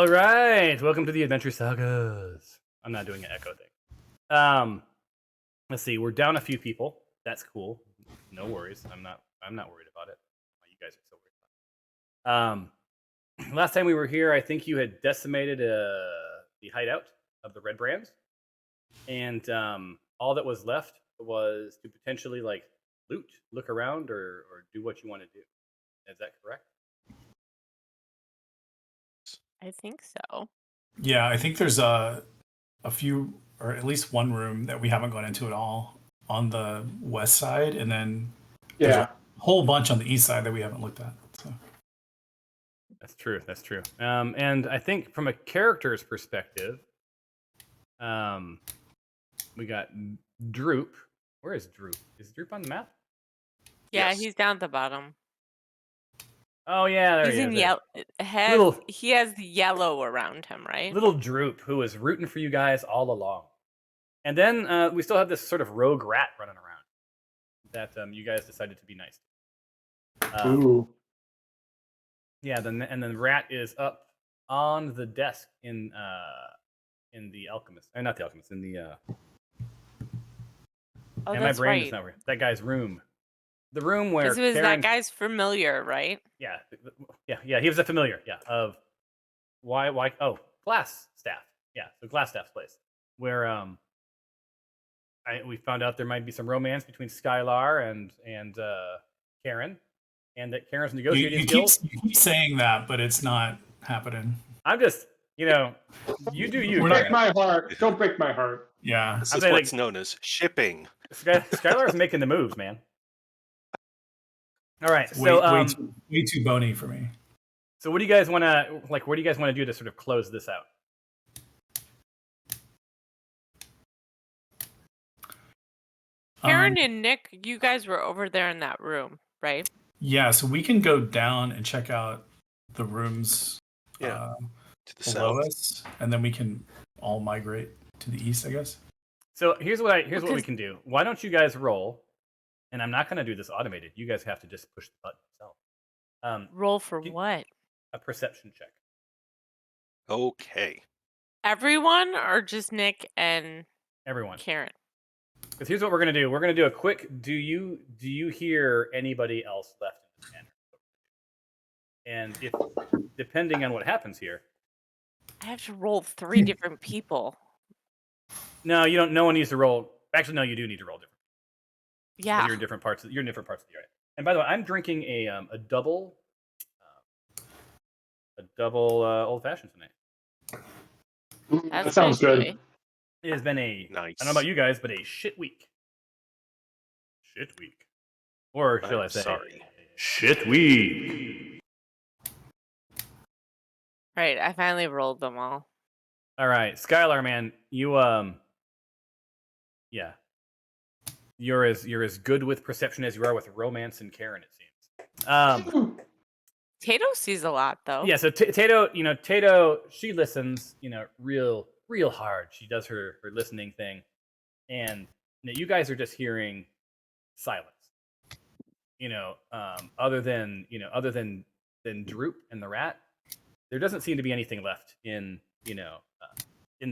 All right, welcome to the Adventure Sagas. I'm not doing an echo thing. Let's see. We're down a few people. That's cool. No worries. I'm not worried about it. You guys are so worried about it. Last time we were here, I think you had decimated the hideout of the Red Brands, and all that was left was to potentially like look around, or do what you want to do. Is that correct? I think so. Yeah, I think there's a few, or at least one room that we haven't gone into at all on the west side, and then there's a whole bunch on the east side that we haven't looked at. So. That's true. That's true. And I think from a character's perspective, we got Droop. Where is Droop? Is Droop on the map? Yeah, Yes. he's down at the bottom. Oh yeah, there He's he in is. yellow. He has the yellow around him, right? Little Droop, who was rooting for you guys all along. And then we still have this sort of rogue rat running around that you guys decided to be nice to. Ooh. Yeah, and then Rat is up on the desk in the Alchemist. Not the Alchemist, in the Oh, and that's my brain right. is not that guy's room. The room where This was Karen, that guy's familiar, right? yeah, he was a familiar, of why Glass Staff. Yeah, so Glass Staff's place. Where we found out there might be some romance between Skylar and Karen, and that Karen's negotiating skills. You keep saying that, but it's not happening. I'm just, you do you. Break my heart. Don't break my heart. Yeah. This is what's known as shipping. Skylar's making the moves, man. All right, way too bony for me. So what do you guys want to What do you guys want to do to sort of close this out? Karen and Nick, you guys were over there in that room, right? Yeah, so we can go down and check out the rooms to the below south. us, and then we can all migrate to the east, I guess. So here's what we can do. Why don't you guys roll? And I'm not going to do this automated. You guys have to just push the button yourself. Roll for what? A perception check. Okay. Everyone, or just Nick and Everyone. Karen? Because here's what we're going to do. We're going to do a quick. Do you hear anybody else left in the manor? And if depending on what happens here, I have to roll 3 different people. No, you don't. No one needs to roll. Actually, no, you do need to roll different. Yeah. You're in different parts. You're in different parts of the area. And by the way, I'm drinking a double old fashioned tonight. That sounds good. It has been a nice. I don't know about you guys, but a shit week. Shit week, or shall I say, sorry, shit week. Right, I finally rolled them all. All right, Skylar, man, you yeah, you're as good with perception as you are with romance and Karen, it seems. Tato sees a lot, though. Yeah, so Tato, she listens, real hard. She does her listening thing, and you guys are just hearing silence. Other than Droop and the rat, there doesn't seem to be anything left in the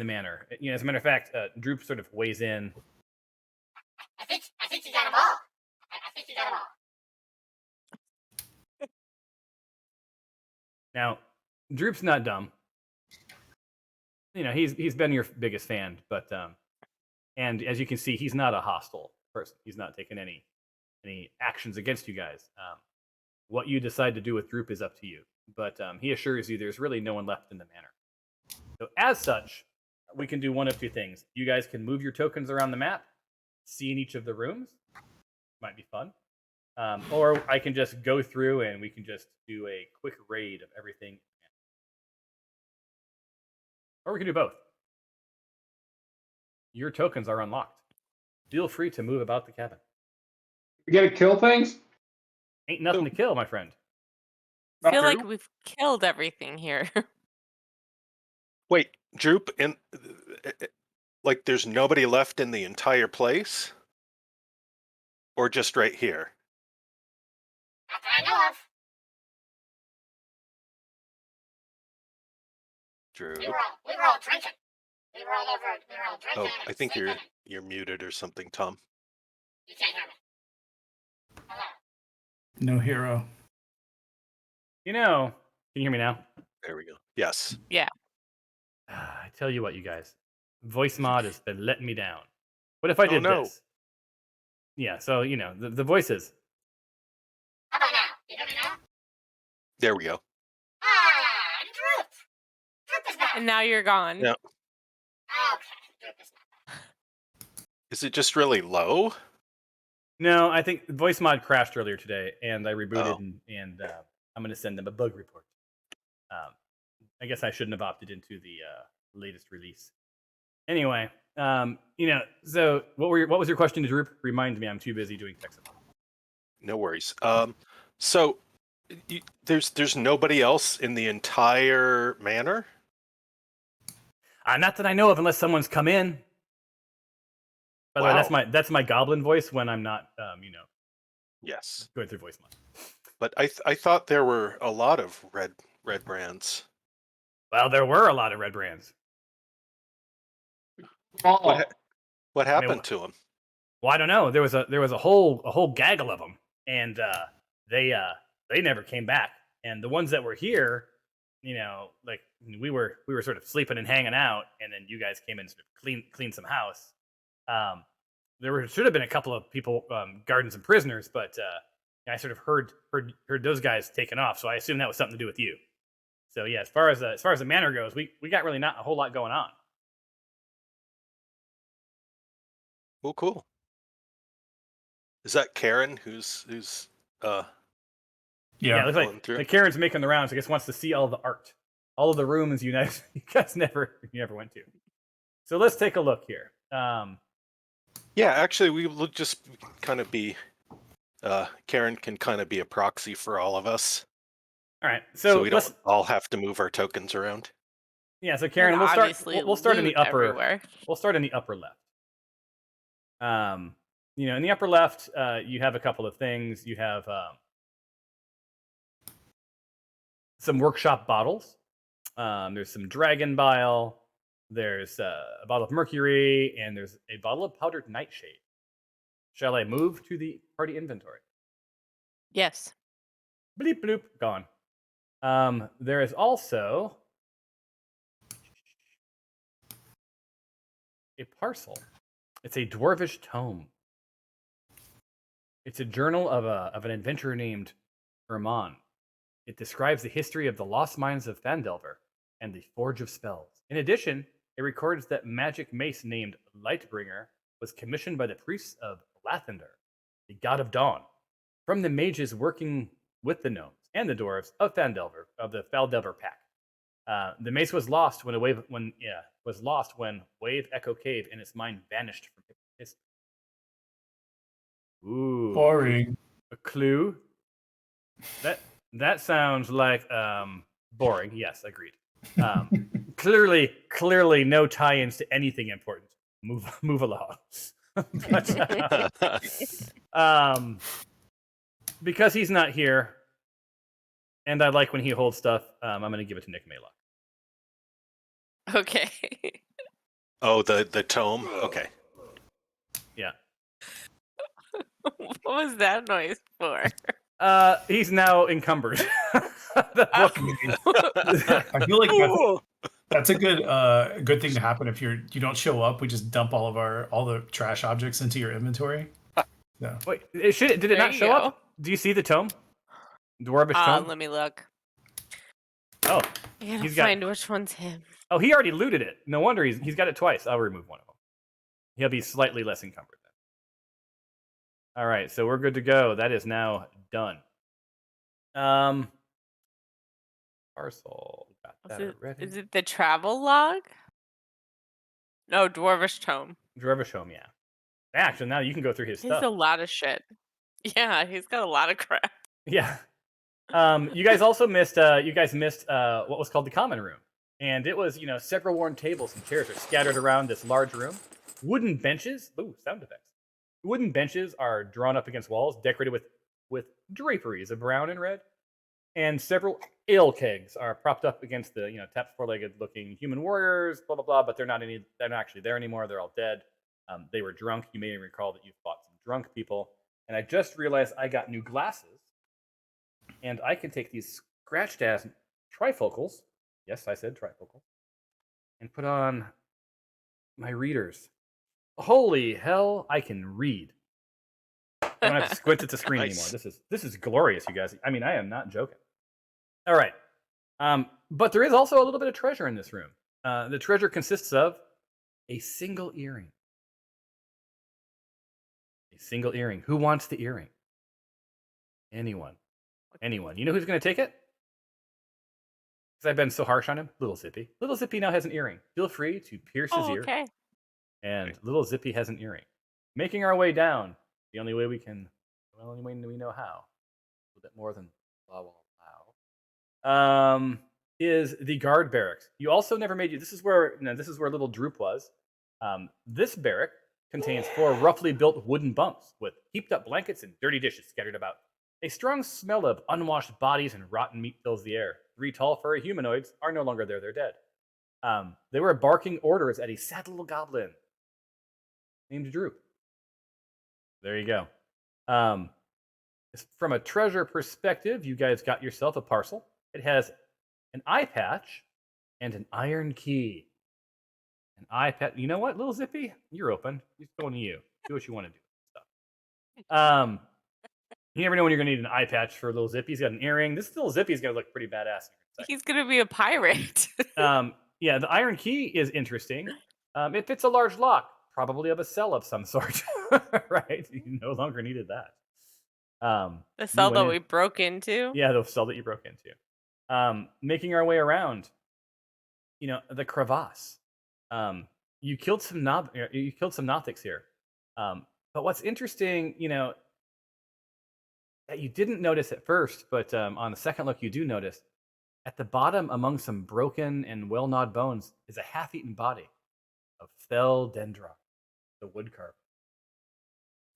manor. As a matter of fact, Droop sort of weighs in. I think you got them all. I think you got them all. Now, Droop's not dumb. He's been your biggest fan, but and as you can see, he's not a hostile person. He's not taking any actions against you guys. What you decide to do with Droop is up to you, but he assures you there's really no one left in the manor. So as such, we can do one of two things. You guys can move your tokens around the map, see in each of the rooms. Might be fun. Or I can just go through and we can just do a quick raid of everything. Or we can do both. Your tokens are unlocked. Feel free to move about the cabin. You gotta kill things? Ain't nothing to kill, my friend. I feel like we've killed everything here. Wait, Droop, there's nobody left in the entire place? Or just right here? Not that I know of. Drew. We were all drinking. We were all drinking. Oh, and I think sleeping. you're muted or something, Tom. You can't hear me. Hello. No hero. You know, can you hear me now? There we go. Yes. Yeah. I tell you what, you guys, voice mod has been letting me down. What if I did no. this? Yeah, so the voices. How about now? You hear me now? There we go. Ah, Droop. Droop is back. And now you're gone. Yeah. Okay, Droop is back. Is it just really low? No, I think voice mod crashed earlier today, and I rebooted, Oh. and I'm going to send them a bug report. I guess I shouldn't have opted into the latest release. Anyway, so what was your question to Droop? Remind me, I'm too busy doing tech support. No worries. So there's nobody else in the entire manor? Not that I know of, unless someone's come in. By the way, Wow. that's my goblin voice when I'm not, Yes. going through voice mod. But I thought there were a lot of red brands. Well, there were a lot of red brands. What happened to them? Well, I don't know. There was a whole gaggle of them, and they never came back. And the ones that were here, like we were sort of sleeping and hanging out, and then you guys came in and sort of cleaned some house. Should have been a couple of people, guardians and prisoners, but I sort of heard those guys taken off, so I assume that was something to do with you. So yeah, as far as the manor goes, we got really not a whole lot going on. Oh, cool. Is that Karen who's Yeah. It looks going like through? Karen's making the rounds. I guess wants to see all the art, all of the rooms you guys never went to. So let's take a look here. Yeah, actually, we will just kind of be. Karen can kind of be a proxy for all of us, All right, so we don't all have to move our tokens around. Yeah, so Karen, And we'll start. obviously We'll start in the loot upper. everywhere. We'll start in the upper left. In the upper left, you have a couple of things. You have some workshop bottles. There's some dragon bile. There's a bottle of mercury, and there's a bottle of powdered nightshade. Shall I move to the party inventory? Yes. Bleep bloop, gone. There is also a parcel. It's a dwarvish tome. It's a journal of an adventurer named Herman. It describes the history of the lost mines of Phandelver and the Forge of Spells. In addition, it records that magic mace named Lightbringer was commissioned by the priests of Lathander, the god of dawn, from the mages working with the gnomes and the dwarves of Phandelver, of the Phandelver pack. The mace was lost when Wave Echo Cave and its mine vanished from history. Ooh, Boring. a clue. That sounds like boring. Yes, agreed. Clearly, no tie-ins to anything important. Move along. But, because he's not here, and I like when he holds stuff, I'm going to give it to Nick Maylock. Okay. Oh, the tome. Okay. Yeah. What was that noise for? He's now encumbered. The book- I feel like that's a good thing to happen if you don't show up. We just dump all the trash objects into your inventory. No. Wait, did it There not you show go. up? Do you see the tome? Dwarvish tome? Let me look. Oh, I gotta He's got- find which one's him. oh, he already looted it. No wonder he's got it twice. I'll remove one of them. He'll be slightly less encumbered then. All right, so we're good to go. That is now done. Parcel. Got that already. Is it the travel log? No, Dwarvish Tome. Dwarvish home, yeah. Actually, now you can go through his He has stuff. a lot of shit. Yeah, he's got a lot of crap. Yeah. You guys also missed. You guys missed what was called the common room, and it was several worn tables and chairs are scattered around this large room. Wooden benches. Ooh, sound effects. Wooden benches are drawn up against walls, decorated with draperies of brown and red. and several ale kegs are propped up against the tapped four-legged looking human warriors. Blah blah blah. But they're not actually there anymore. They're all dead. They were drunk. You may recall that you fought some drunk people. And I just realized I got new glasses, and I can take these scratched ass trifocals. Yes, I said trifocals, and put on my readers. Holy hell, I can read. I don't have to squint at the screen Nice. anymore. This is glorious, you guys. I mean, I am not joking. All right. But there is also a little bit of treasure in this room. The treasure consists of a single earring. A single earring. Who wants the earring? Anyone. Anyone. You know who's going to take it? Because I've been so harsh on him. Little Zippy. Little Zippy now has an earring. Feel free to pierce his ear. Okay. And little Zippy has an earring. Making our way down, the only way we know how, a little bit more than blah blah blah, is the guard barracks. You also never made this is where little Droop was. This barrack contains 4 roughly built wooden bunks with heaped up blankets and dirty dishes scattered about. A strong smell of unwashed bodies and rotten meat fills the air. 3 tall furry humanoids are no longer there; they're dead. They were barking orders at a sad little goblin named Droop. There you go. From a treasure perspective, you guys got yourself a parcel. It has an eye patch and an iron key. An eye patch. You know what, little Zippy? You're open. It's going to you. Do what you want to do. Stuff. You never know when you're going to need an eye patch for little Zippy. He's got an earring. This little Zippy's going to look pretty badass. He's gonna be a pirate. Yeah, the iron key is interesting. It fits a large lock, probably of a cell of some sort. Right? You no longer needed that. The cell went that in- we broke into. Yeah, the cell that you broke into. Making our way around, the crevasse. You killed some Nothics here. But what's interesting, that you didn't notice at first, but on the second look you do notice, at the bottom among some broken and well-gnawed bones is a half-eaten body of Fel Dendra, the woodcarver.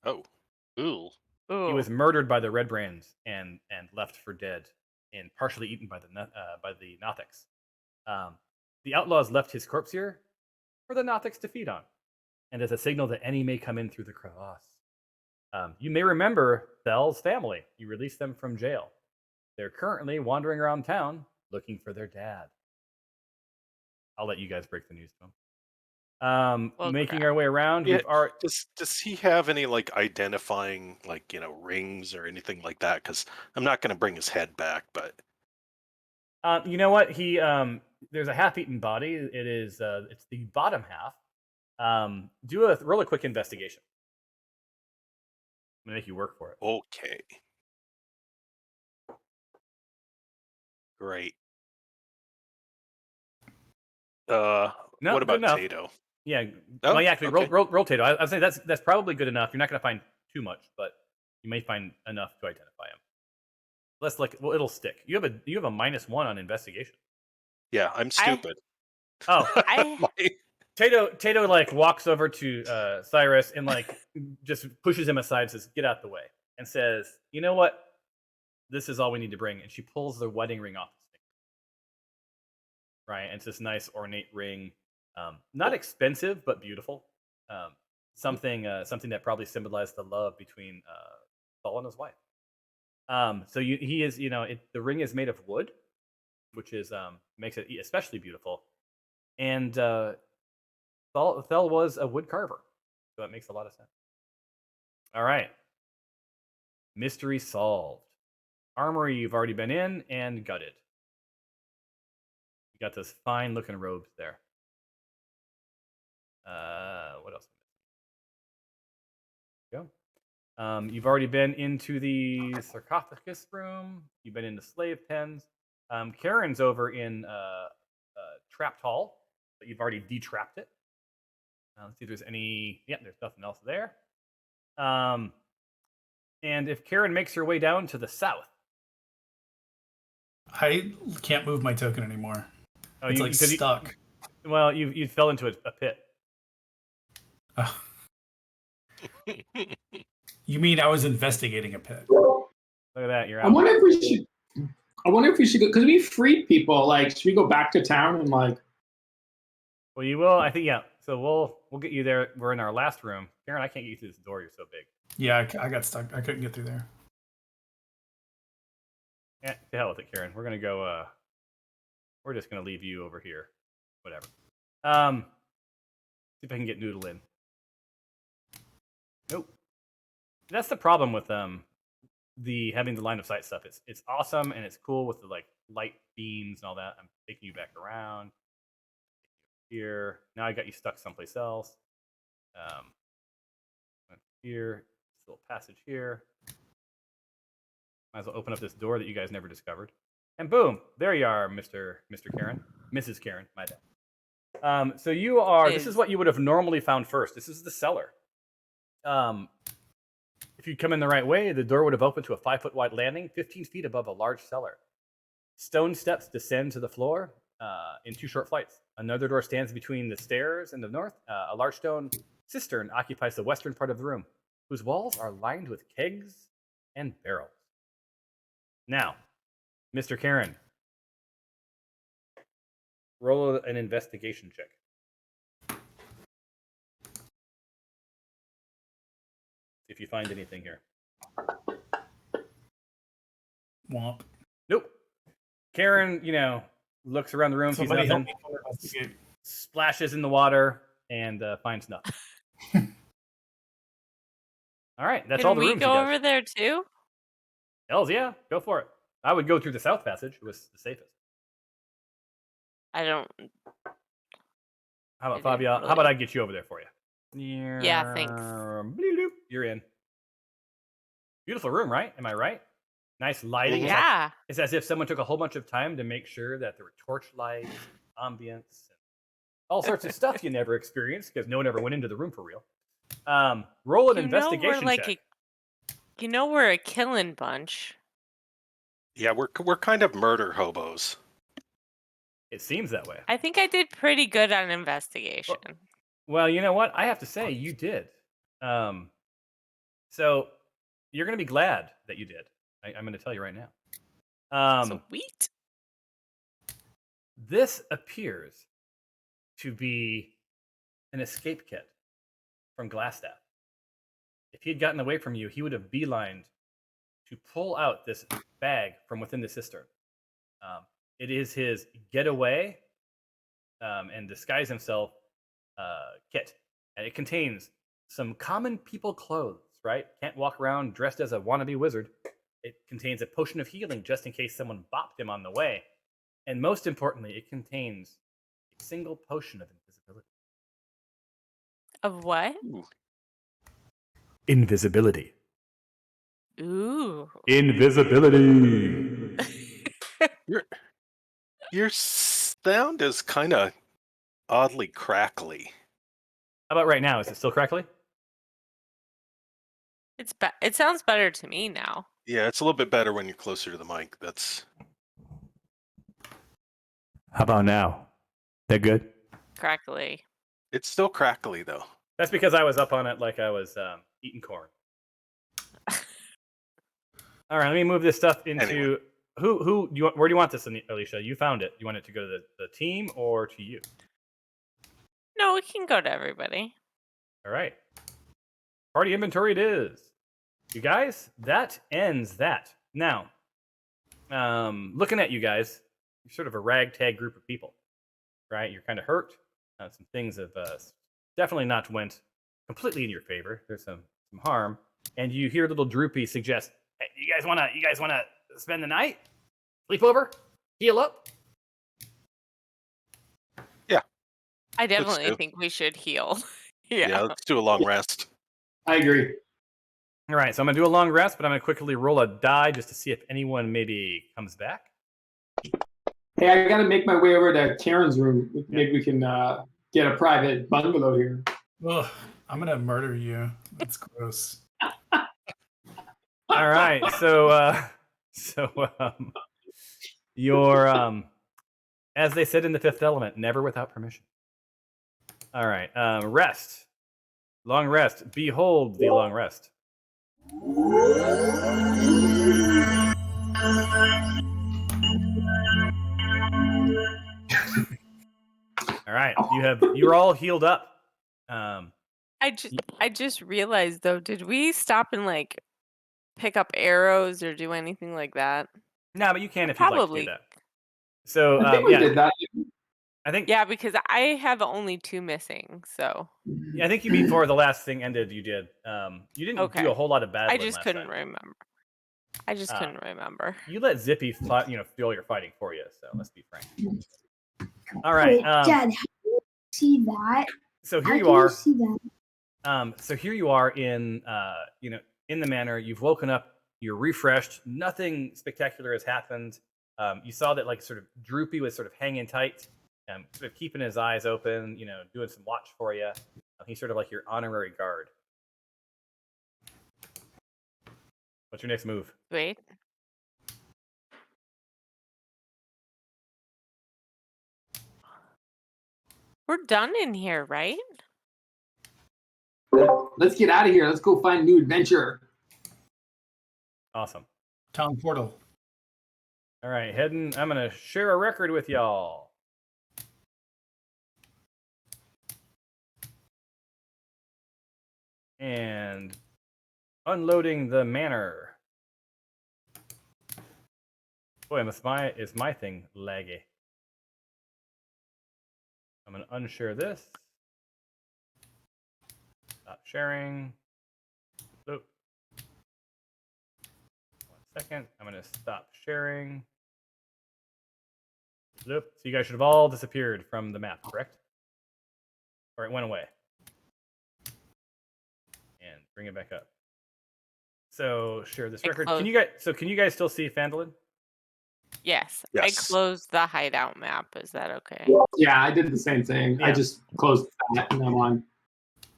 Oh, ooh. Ooh. He was murdered by the Red Brands and left for dead, and partially eaten by the Nothics. The outlaws left his corpse here for the Nothics to feed on, and as a signal that any may come in through the crevasse. You may remember Fel's family. You released them from jail. They're currently wandering around town looking for their dad. I'll let you guys break the news to them. Well, Making crap. our way around, Yeah, we've already... Does he have any identifying rings or anything like that? Because I'm not going to bring his head back, but you know what? He there's a half-eaten body. It is it's the bottom half. Do a really quick investigation. I'm gonna make you work for it. okay. Great. No, what good about enough. Tato? Yeah. Oh, well, yeah, actually, okay. roll Tato. I'd say that's probably good enough. You're not gonna find too much, but you may find enough to identify him. It'll stick. You have a -1 on investigation. Yeah, I'm stupid. Oh, Tato walks over to Cyrus and just pushes him aside and says, "Get out the way," and says, "You know what? This is all we need to bring." And she pulls the wedding ring off his finger. Right, and it's this nice ornate ring, not expensive but beautiful. Something that probably symbolized the love between Saul and his wife. So he is, the ring is made of wood, which is makes it especially beautiful. And Thel was a wood carver, so it makes a lot of sense. All right, mystery solved. Armory you've already been in and gutted. You got those fine looking robes there. What else? Go. You've already been into the sarcophagus room. You've been in the slave pens. Karen's over in trapped hall, but you've already detrapped it. Let's see if there's any. Yeah, there's nothing else there. And if Karen makes her way down to the south, I can't move my token anymore. oh, It's because stuck. you fell into a pit. Oh. You mean I was investigating a pit? Look at that, you're I out. wonder if we should. I wonder if we should go because we freed people. Like, should we go back to town and like? Well, you will. I think yeah. So we'll get you there. We're in our last room. Karen, I can't get you through this door. You're so big. Yeah, I got stuck. I couldn't get through there. Yeah, to hell with it, Karen. We're gonna go. We're just gonna leave you over here. Whatever. See if I can get Noodle in. Nope. That's the problem with the having the line of sight stuff. It's awesome and it's cool with the like light beams and all that. I'm taking you back around. Here. Now I got you stuck someplace else. Here. This little passage here. Might as well open up this door that you guys never discovered. And boom, there you are, Mr. Karen. Mrs. Karen, my bad. So you are, this is what you would have normally found first. This is the cellar. If you'd come in the right way, the door would have opened to a 5-foot wide landing, 15 feet above a large cellar. Stone steps descend to the floor in 2 short flights. Another door stands between the stairs in the north. A large stone cistern occupies the western part of the room, whose walls are lined with kegs and barrels. Now, Mr. Karen, roll an investigation check. If you find anything here. Womp. Nope. Karen, looks around the room, sees Somebody help nothing, me investigate. splashes in the water, and finds nothing. All right, that's all Can the we rooms. go you guys. over there too? Hells yeah, go for it. I would go through the south passage. It was the safest. I don't. How about I didn't Fabia? How really- about I get you over there for you? Yeah, thanks. Bloop, you're in. Beautiful room, right? Am I right? Nice lighting. It's like- Yeah. It's as if someone took a whole bunch of time to make sure that there were torch lights, ambience, and all sorts of stuff you never experienced because no one ever went into the room for real. Roll an investigation check. We're a killing bunch. Yeah, we're kind of murder hobos. It seems that way. I think I did pretty good on investigation. Well, you know what? I have to say, you did. So you're going to be glad that you did. I'm going to tell you right now. Sweet. This appears to be an escape kit from Glassstaff. If he had gotten away from you, he would have beelined to pull out this bag from within the cistern. It is his getaway and disguise himself kit. And it contains some common people clothes, right? Can't walk around dressed as a wannabe wizard. It contains a potion of healing just in case someone bopped him on the way. And most importantly, it contains a single potion of invisibility. Of what? Invisibility. Ooh. Invisibility. Your sound is kind of oddly crackly. How about right now? Is it still crackly? It sounds better to me now. Yeah, it's a little bit better when you're closer to the mic. That's How about now? That good? Crackly. it's still crackly though. That's because I was up on it like I was eating corn. All right, let me move this stuff into Anyway. who do you want, where do you want this, Alicia? You found it. You want it to go to the team or to you? No, it can go to everybody. All right. Party inventory it is. You guys, that ends that. Now, looking at you guys, you're sort of a ragtag group of people, right? You're kind of hurt. Some things have definitely not went completely in your favor. There's some harm, and you hear little Droopy suggest, "Hey, you guys wanna spend the night, sleep over, heal up?" I definitely do. think we should heal. Yeah, let's do a long rest. I agree. All right, so I'm gonna do a long rest, but I'm gonna quickly roll a die just to see if anyone maybe comes back. Hey, I got to make my way over to Karen's room. Maybe we can get a private bungalow here. Ugh, I'm gonna murder you. That's gross. All right, so you're as they said in the Fifth Element, never without permission. All right, rest, long rest. Behold the long rest. All right, you're all healed up. I just realized though, did we stop and like pick up arrows or do anything like that? No, but you can if you'd like to do Probably. that. So I think we yeah, did that. I think Yeah, because I have only 2 missing, so I think you before the last thing ended. You did. You didn't okay. do a whole lot of battling I just last couldn't time. remember. I just couldn't remember. You let Zippy, do all your fighting for you. So let's be frank. All right, Wait, Dad, how do you see that? so How here you do are. you see that? So here you are in, in the manor. You've woken up. You're refreshed. Nothing spectacular has happened. You saw that like sort of Droopy was sort of hanging tight, sort of keeping his eyes open. Doing some watch for you. He's sort of like your honorary guard. What's your next move? Wait. We're done in here, right? Let's get out of here. Let's go find a new adventure. Awesome. Town portal. All right, heading. I'm gonna share a record with y'all. And unloading the manor. Boy, is my thing laggy. I'm gonna unshare this. Stop sharing. Oop. 1 second. I'm gonna stop sharing. Oop. So you guys should have all disappeared from the map, correct? Or it went away. And bring it back up. So share this record. Can you guys still see Phandalin? Yes. Yes. I closed the hideout map. Is that okay? Yeah, I did the same thing. Yeah. I just closed that and I'm on.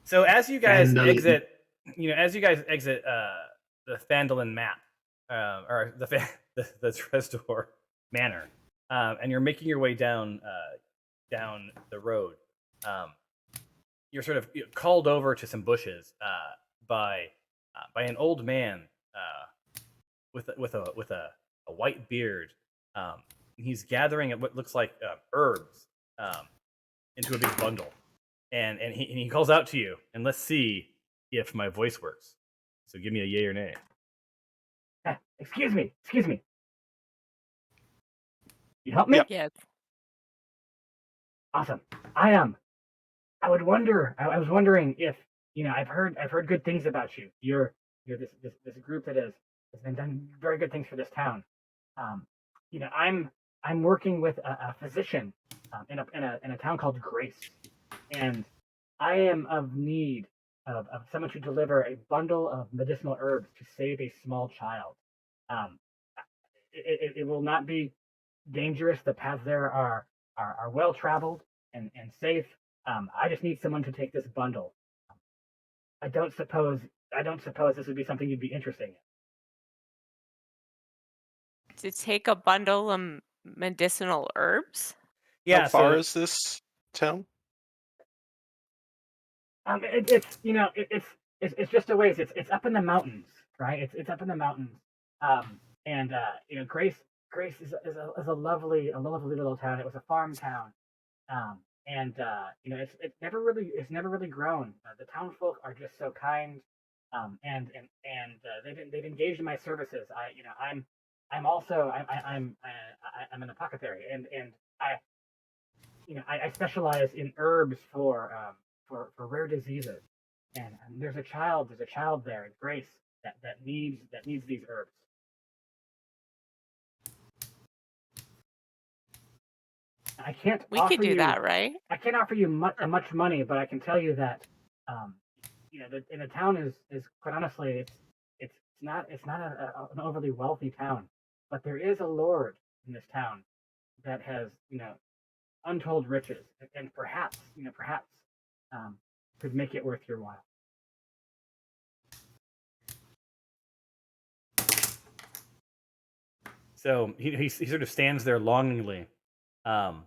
So as you guys And, exit, the Phandalin map, or the Tresdor Manor, and you're making your way down the road, you're sort of called over to some bushes by an old man with a white beard. He's gathering what looks like herbs into a big bundle, and he calls out to you. And let's see if my voice works. So give me a yay or nay. Excuse me. You help me? Yep. Yes. Awesome. I was wondering if I've heard good things about you. You're this group that has been done very good things for this town. I'm working with a physician in a town called Grace, and I am of need of someone to deliver a bundle of medicinal herbs to save a small child. It will not be dangerous. The paths there are well traveled and safe. I just need someone to take this bundle. I don't suppose this would be something you'd be interested in. To take a bundle of medicinal herbs? Yeah. How far is this town? It's just a ways. It's up in the mountains, right? It's up in the mountains. Grace is a lovely little town. It was a farm town. It's never really grown. The town folk are just so kind. They've engaged in my services. I'm an apothecary, and I specialize in herbs for rare diseases. And there's a child there, Grace, that needs these herbs. I can't. We could do that, right? I can't offer you much money, but I can tell you that, in the town is quite honestly, it's not an overly wealthy town, but there is a lord in this town that has untold riches, and perhaps could make it worth your while. So he sort of stands there longingly, and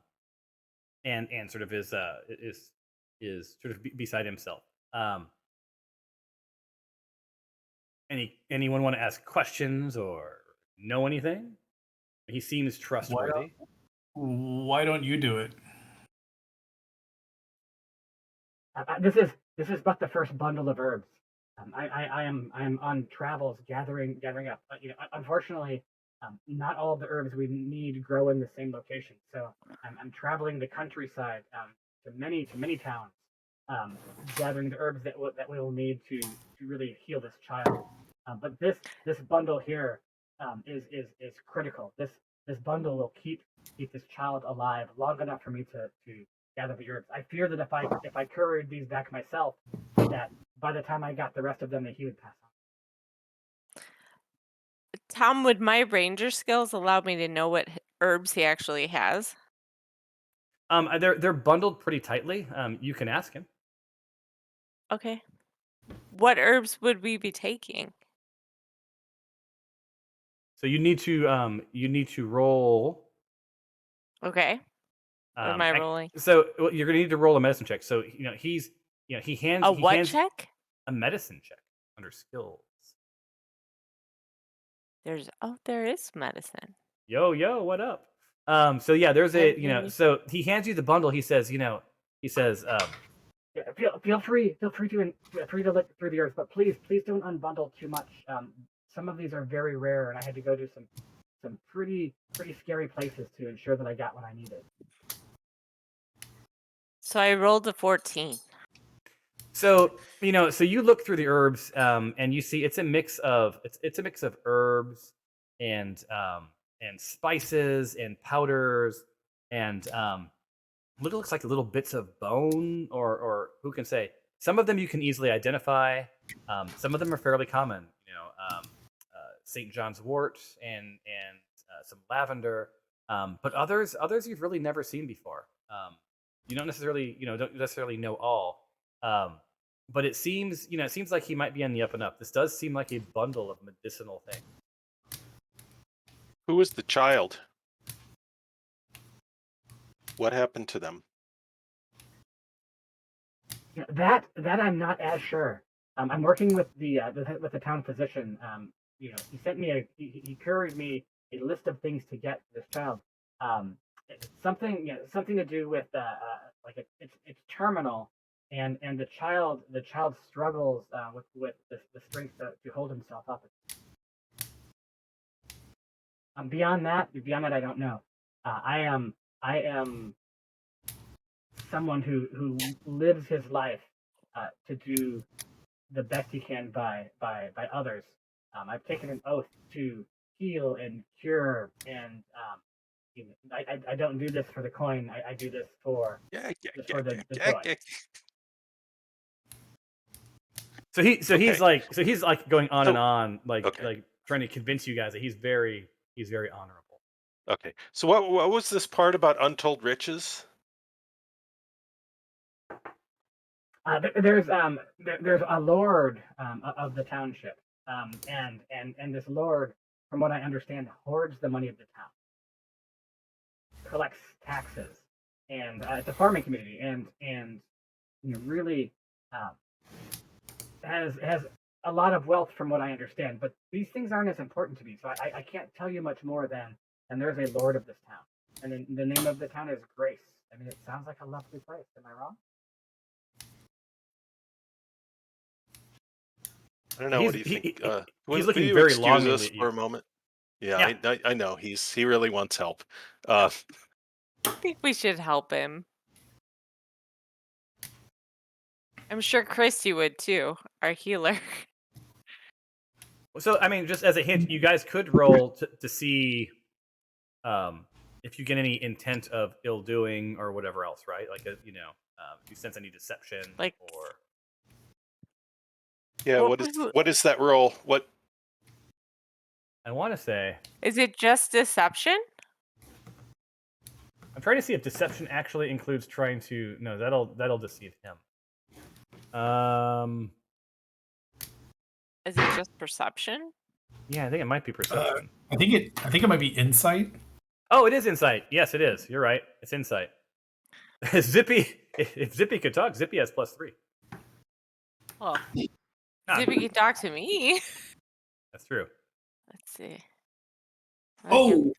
sort of is sort of beside himself. Anyone want to ask questions or know anything? He seems trustworthy. Why don't you do it? This is but the first bundle of herbs. I am on travels gathering up. Unfortunately, not all of the herbs we need grow in the same location. So I'm traveling the countryside to many towns, gathering the herbs that we will need to really heal this child. But this bundle here is critical. This bundle will keep this child alive long enough for me to gather the herbs. I fear that if I carried these back myself, that by the time I got the rest of them, that he would pass on. Tom, would my ranger skills allow me to know what herbs he actually has? They're bundled pretty tightly. You can ask him. Okay. What herbs would we be taking? So you need to roll. Okay. What am I rolling? So you're gonna need to roll a medicine check. So he hands What check? a medicine check under skills. There is medicine. Yo, what up? So yeah, there's so he hands you the bundle. He says, Yeah, feel free to look through the herbs, but please don't unbundle too much. Some of these are very rare, and I had to go to some pretty scary places to ensure that I got what I needed. So I rolled a 14. So so you look through the herbs, and you see it's a mix of herbs and spices and powders and what looks like little bits of bone, or who can say. Some of them you can easily identify. Some of them are fairly common. St. John's wort and some lavender. But others you've really never seen before. You don't necessarily know all. But it seems like he might be on the up and up. This does seem like a bundle of medicinal things. Who is the child? What happened to them? That I'm not as sure. I'm working with the town physician. He sent me he carried me a list of things to get this child. Something to do with it's terminal, and the child struggles with the strength to hold himself up. Beyond that, I don't know. I am someone who lives his life to do the best he can by others. I've taken an oath to heal and cure, and I don't do this for the coin. I do this for the joy. So he's like going on and on, like trying to convince you guys that he's very honorable. Okay. So what was this part about untold riches? There's a lord of the township, and this lord, from what I understand, hoards the money of the town, collects taxes, and it's a farming community, and really has a lot of wealth, from what I understand. But these things aren't as important to me, so I can't tell you much more than there's a lord of this town, and the name of the town is Grace. I mean, it sounds like a lovely place. Am I wrong? I don't know. What do you think? He's looking very long us for a moment. Yeah. I know. He really wants help. I think we should help him. I'm sure Christy would too, our healer. So I mean, just as a hint, you guys could roll to see if you get any intent of ill doing or whatever else, right? Like if you sense any deception, or. Yeah, what is that roll? What? I want to say. Is it just deception? I'm trying to see if deception actually includes trying to. No, that'll deceive him. Is it just perception? Yeah, I think it might be perception. I think it might be insight. Oh, it is insight. Yes, it is. You're right. It's insight. Zippy, if Zippy could talk, Zippy has +3. Well. Zippy can talk to me. That's true. Let's see. Oh,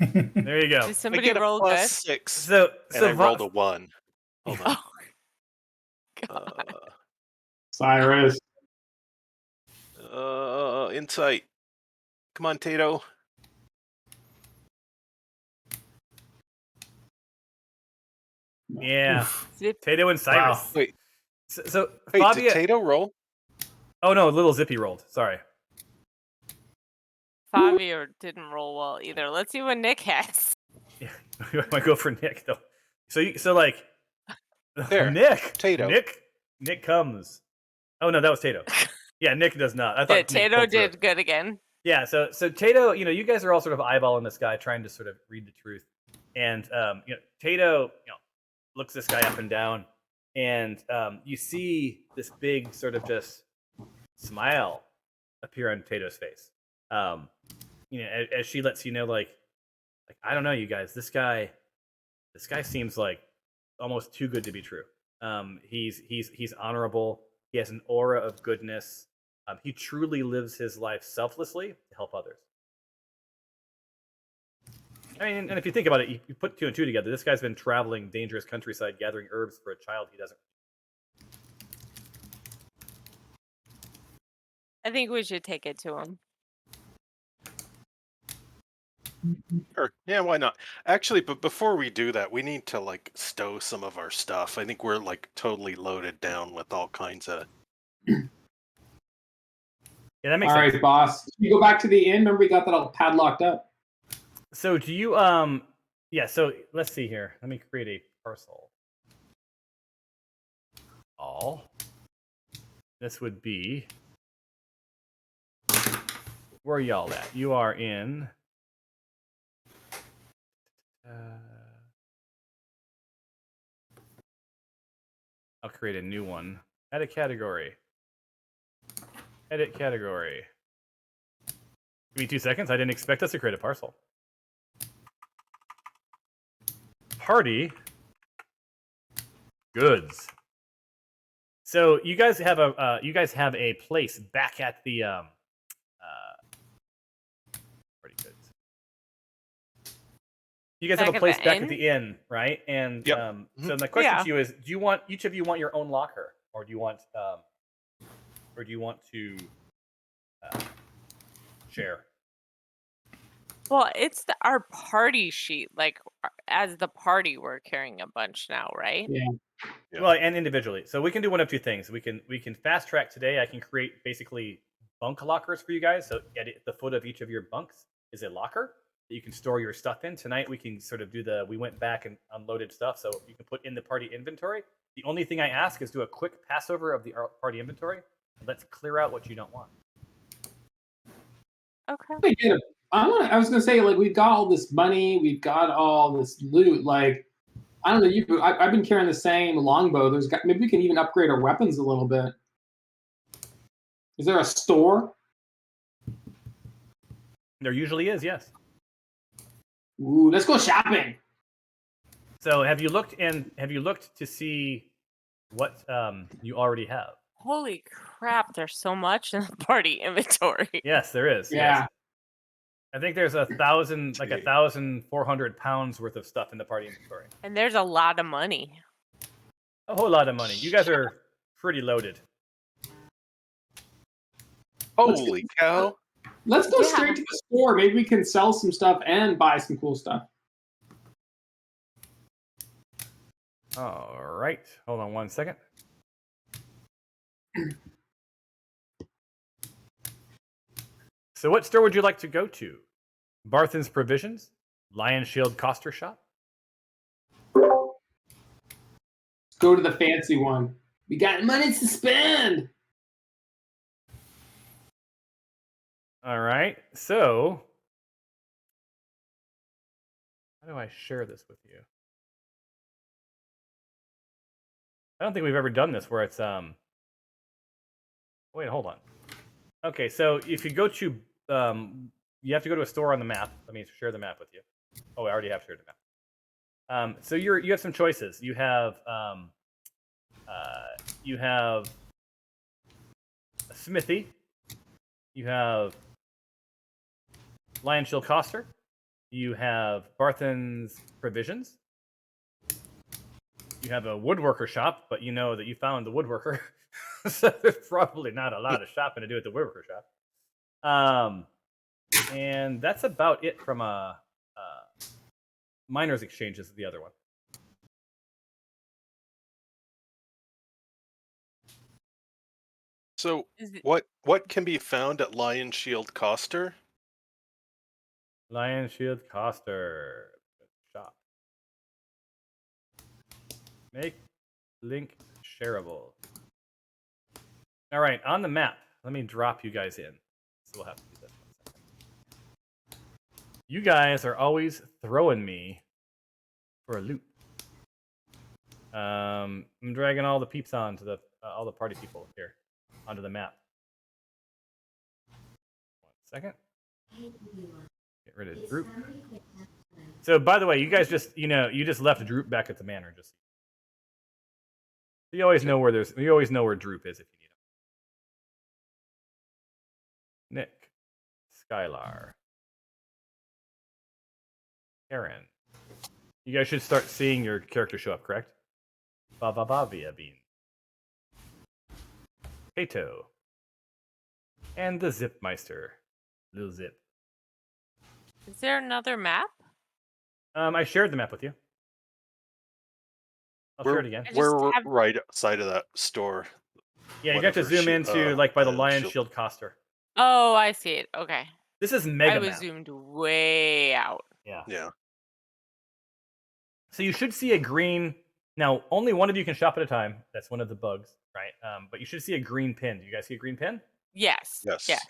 there you go. Did somebody roll good? +6. So I rolled a 1. Hold on. God. Cyrus. Insight. Come on, Tato. Yeah, Oof. Zip. Tato and Cyrus. Wow. Wait, So wait, Fabia. did Tato roll? Oh no, little Zippy rolled. Sorry. Fabio didn't roll well either. Let's see what Nick has. Yeah, I might go for Nick though. So like, There, Nick, Tato. Nick comes. Oh no, that was Tato. Yeah, Nick does not. I thought Yeah, Nick Tato pulled through. did good again. Yeah, so Tato, you guys are all sort of eyeballing this guy, trying to sort of read the truth, and Tato, looks this guy up and down, and you see this big sort of just smile appear on Tato's face. As she lets you know, like I don't know, you guys, this guy seems like almost too good to be true. He's honorable. He has an aura of goodness. He truly lives his life selflessly to help others. I mean, and if you think about it, you put two and two together. This guy's been traveling dangerous countryside, gathering herbs for a child he doesn't. I think we should take it to him. Or yeah, why not? Actually, but before we do that, we need to like stow some of our stuff. I think we're like totally loaded down with all kinds of. Yeah, that makes All sense. right, boss. You go back to the inn. Remember, we got that all padlocked up. So do you yeah, so let's see here. Let me create a parcel. All. This would be, where are y'all at? You are in I'll create a new one. Add a category. Edit category. Give me 2 seconds. I didn't expect us to create a parcel. Party goods. So you guys have a place back at the party goods. You guys have Back a at place the back inn? at the inn, right? And Yep. so my question Yeah. to you is: do you want each of you want your own locker, or do you want to share? Well, it's our party sheet. Like, as the party, we're carrying a bunch now, right? Yeah. Yeah. Well, and individually. So we can do one of two things. We can fast track today. I can create basically bunk lockers for you guys. So at the foot of each of your bunks is a locker that you can store your stuff in. Tonight we can sort of do we went back and unloaded stuff, so you can put in the party inventory. The only thing I ask is do a quick passover of the party inventory. And let's clear out what you don't want. Okay. I was gonna say, like, we've got all this money, we've got all this loot. Like, I don't know. I've been carrying the same longbow. Maybe we can even upgrade our weapons a little bit. Is there a store? There usually is, yes. Ooh, let's go shopping. So have you looked to see what you already have? Holy crap! There's so much in the party inventory. Yes, there is. Yeah. Yes. I think there's 1,400 pounds worth of stuff in the party inventory. And there's a lot of money. A whole lot of money. You guys are pretty loaded. Holy cow! Let's go Yeah. straight to the store. Maybe we can sell some stuff and buy some cool stuff. All right. Hold on 1 second. So what store would you like to go to? Barthen's Provisions? Lion Shield Coster Shop? Let's go to the fancy one. We got money to spend. All right. So how do I share this with you? I don't think we've ever done this where it's wait, hold on. Okay, so if you go to you have to go to a store on the map. Let me share the map with you. Oh, I already have shared the map. So you have some choices. You have a smithy. You have Lion Shield Coster. You have Barthen's Provisions. You have a woodworker shop, but you know that you found the woodworker, so there's probably not a lot of shopping to do at the woodworker shop. And that's about it from a miners exchanges. The other one. So Is it, what can be found at Lion Shield Coster? Lion Shield Coster shop. Make link shareable. All right, on the map. Let me drop you guys in. So we'll have to do this 1 second. You guys are always throwing me for a loop. I'm dragging all the peeps onto the all the party people here onto the map. 1 second. Get rid of Droop. So, by the way, you guys just you just left Droop back at the manor. Just you always know where Droop is if you need him. Nick, Skylar, Karen. You guys should start seeing your character show up, correct? Via Bean. Kato. And the Zipmeister. Little Zip. is there another map? I shared the map with you. I'll share it again. We're right outside of that store. Yeah, you got to zoom into by the Lion Shield Coster. Oh, I see it. Okay. This is mega I was map. zoomed way out. Yeah. So you should see a green. Now, only one of you can shop at a time. That's one of the bugs, right? But you should see a green pin. Do you guys see a green pin? Yes. Yes. Yes.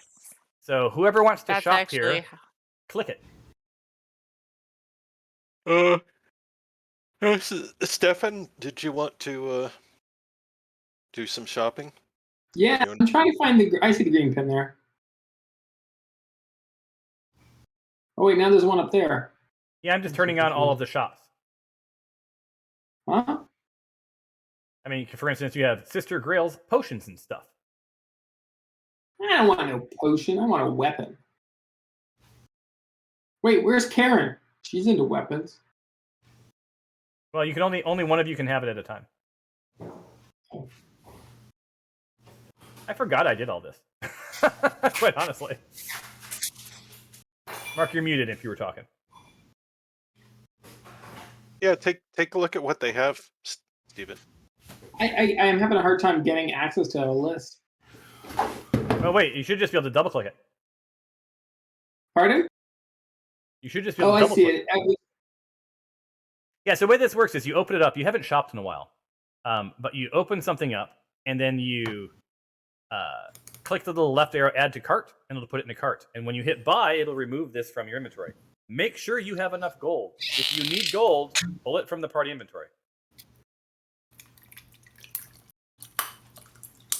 So whoever wants to That's shop actually here, click it. Stefan, did you want to do some shopping? Yeah, I'm trying to find I see the green pin there. Oh wait, now there's one up there. Yeah, I'm just turning on all of the shops. Huh? I mean, for instance, you have Sister Grail's potions and stuff. I don't want no potion. I want a weapon. Wait, where's Karen? She's into weapons. Well, you can only one of you can have it at a time. I forgot I did all this. Quite honestly. Mark, you're muted if you were talking. Yeah, take a look at what they have, Steven. I am having a hard time getting access to a list. Oh wait, you should just be able to double click it. Pardon? You should just be able to I double see click it. Yeah, so the way this works is you open it up. You haven't shopped in a while, but you open something up, and then you click the little left arrow, add to cart, and it'll put it in a cart. And when you hit buy, it'll remove this from your inventory. Make sure you have enough gold. If you need gold, pull it from the party inventory.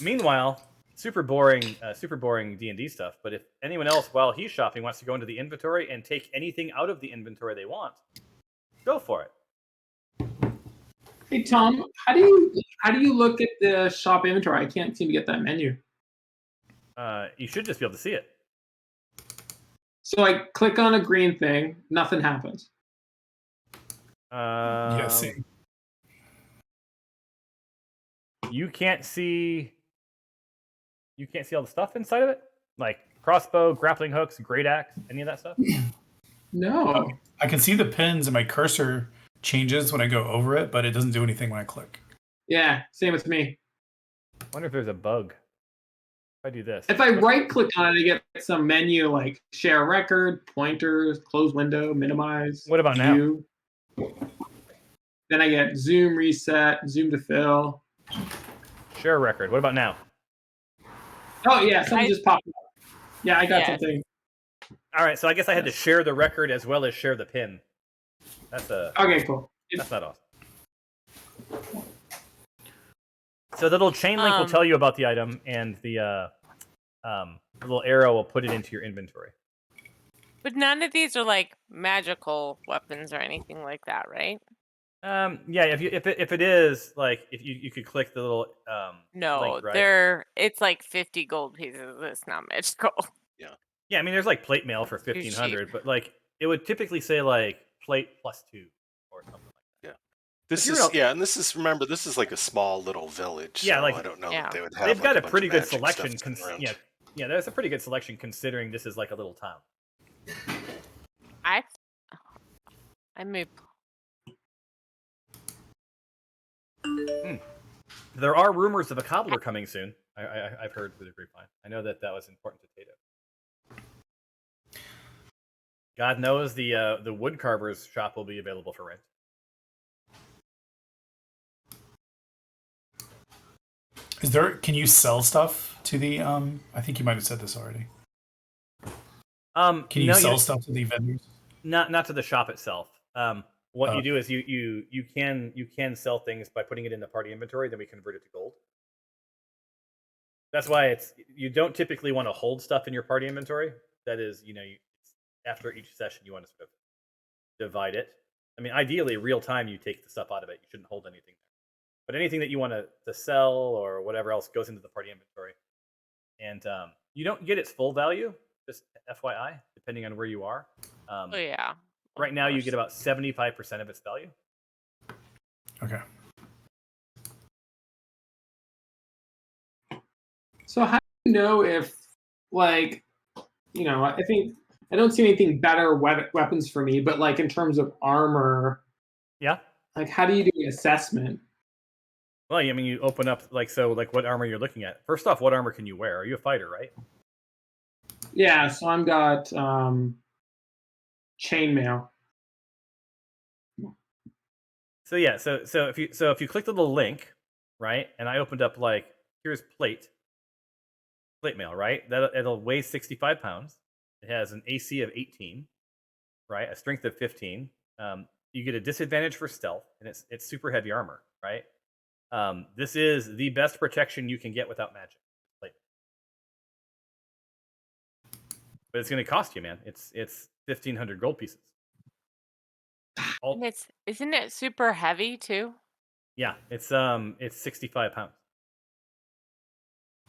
Meanwhile, super boring D&D stuff, but if anyone else, while he's shopping, wants to go into the inventory and take anything out of the inventory they want, go for it. Hey Tom, how do you look at the shop inventory? I can't seem to get that menu. You should just be able to see it. So I click on a green thing, nothing happens. Yeah, same. You can't see all the stuff inside of it, like crossbow, grappling hooks, great axe, any of that stuff. No. I can see the pins and my cursor changes when I go over it, but it doesn't do anything when I click. Yeah, same with me. I wonder if there's a bug. If I do this. If I right click on it, I get some menu like share record, pointers, close window, minimize. What about view. Then I get zoom reset, zoom to fill. Share record. What about now? Oh yeah, something just popped up. Yeah, I got something. All right, so I guess I had to share the record as well as share the pin. Okay, cool. That's not awesome. So the little chain link will tell you about the item, and the little arrow will put it into your inventory. But none of these are like magical weapons or anything like that, right? Yeah, if it is, like, if you could click the little No, link, right? it's like 50 gold pieces. It's not magical. Yeah, I mean, there's like plate mail for 1,500, but like it would typically say like plate +2 or something like that. This you're is gonna- and this is remember this is like a small little village. Yeah, so like- I don't know Yeah. that they would have. They've got like, a bunch pretty of good magic stuff selection. sitting around. Yeah, there's a pretty good selection considering this is like a little town. I move. There are rumors of a cobbler coming soon. I've heard through the grapevine. I know that was important to Tato. God knows the wood carver's shop will be available for rent. Is there? Can you sell stuff to the? I think you might have said this already. Can you sell stuff to the vendors? Not to the shop itself. What Oh. you do is you can sell things by putting it in the party inventory. Then we convert it to gold. That's why you don't typically want to hold stuff in your party inventory. That is, after each session you want to sort of divide it. I mean, ideally, real time you take the stuff out of it. You shouldn't hold anything there. But anything that you want to sell or whatever else goes into the party inventory, and you don't get its full value. Just FYI, depending on where you are. Oh yeah. Right now, you get about 75% of its value. Okay. So how do you know if, like, I think I don't see anything better weapons for me, but like in terms of armor, Yeah. like how do you do an assessment? Well, I mean, you open up like what armor you're looking at. First off, what armor can you wear? Are you a fighter, right? Yeah, so I've got chainmail. So yeah, so if you click the little link, right, and I opened up like here's plate mail, right? It'll weigh 65 pounds. It has an AC of 18, right? A strength of 15. You get a disadvantage for stealth, and it's super heavy armor, right? This is the best protection you can get without magic. But it's going to cost you, man. It's 1,500 gold pieces. And isn't it super heavy too? Yeah, it's 65 pounds.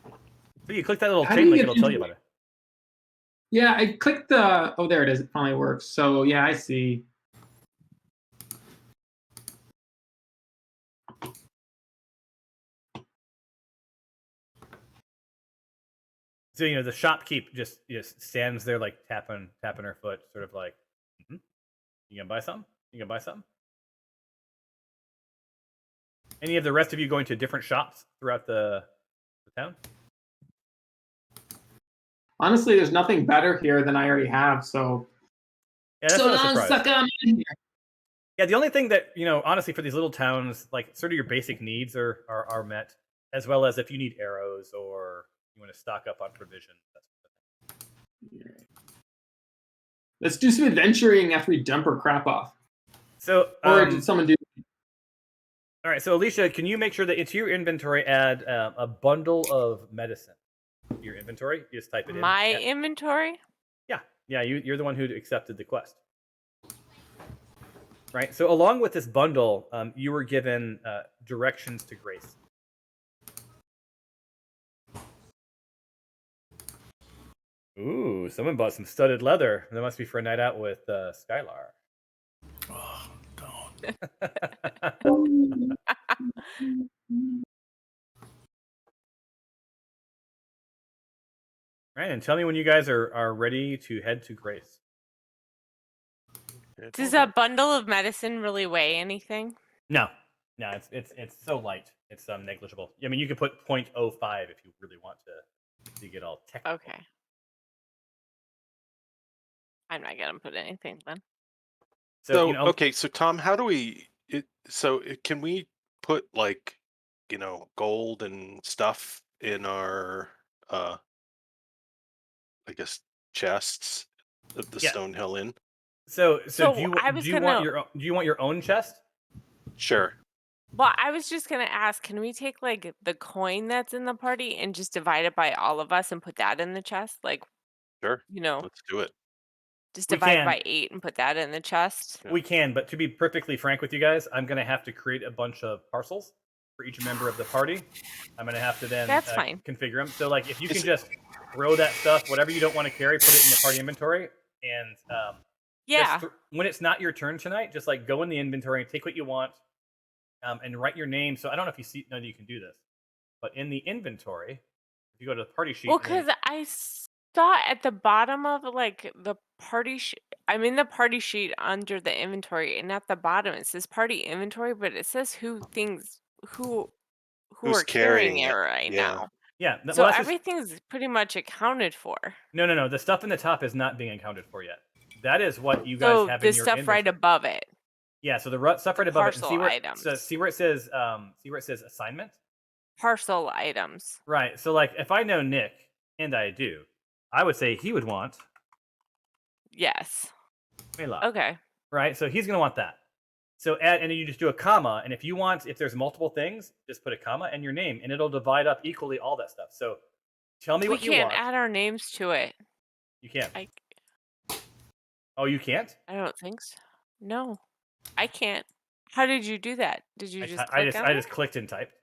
So you click that little How do chain you link, get it'll tell you about it. Yeah, I clicked the. Oh, there it is. It finally works. So yeah, I see. So the shopkeep just stands there like tapping her foot, sort of like, you gonna buy something? You gonna buy something? Any of the rest of you going to different shops throughout the town? Honestly, there's nothing better here than I already have. So. Yeah, that's So not a long, surprise. sucker, I'm in here. Yeah, the only thing that honestly, for these little towns, like sort of your basic needs are met, as well as if you need arrows or you want to stock up on provisions. Let's do some adventuring after we dump our crap off. So, Or did someone do? all right, so Alicia, can you make sure that into your inventory add a bundle of medicine to your inventory? You just type it in. My inventory? Yeah, you're the one who accepted the quest. Right, so along with this bundle, you were given directions to Grace. Ooh, someone bought some studded leather. That must be for a night out with Skylar. Oh, don't. Right, and tell me when you guys are ready to head to Grace. Does a bundle of medicine really weigh anything? No, it's so light. It's negligible. I mean, you could put 0.05 if you really want to get all technical. Okay. I'm not gonna put anything then. So okay, so Tom, how do we? Can we put like, gold and stuff in our, I guess, chests at the Stonehill Inn? So So do you I was do you want your own chest? Sure. Well, I was just gonna ask, can we take like the coin that's in the party and just divide it by all of us and put that in the chest? Like, Sure. Let's do it. just We divide can. by 8 and put that in the chest. We can, but to be perfectly frank with you guys, I'm going to have to create a bunch of parcels for each member of the party. I'm going to have to then That's fine. configure them. So, like, if you can just throw that stuff, whatever you don't want to carry, put it in the party inventory, and Yeah. when it's not your turn tonight, just like go in the inventory and take what you want, and write your name. So I don't know if you know that you can do this, but in the inventory, if you go to the party sheet, Well, because I saw at the bottom of like the party sheet, I'm in the party sheet under the inventory, and at the bottom it says party inventory, but it says who Who's are carrying carrying it it? right Yeah. now. yeah. So Well, that's just, everything's pretty much accounted for. no. The stuff in the top is not being accounted for yet. That is what you guys So have the in your stuff inventory. right above it, Yeah, so the stuff right above it, and parcel items. see where it says assignment. Parcel items. Right. So like, if I know Nick, and I do, I would say he would want Yes. Mela. Okay. Right. So he's gonna want that. So and then you just do a comma, and if there's multiple things, just put a comma and your name, and it'll divide up equally all that stuff. So tell me We what you can't want. add our names to it. You can't. I Oh, you can't? don't think so. No, I can't. How did you do that? Did you just click on I it? just clicked and typed.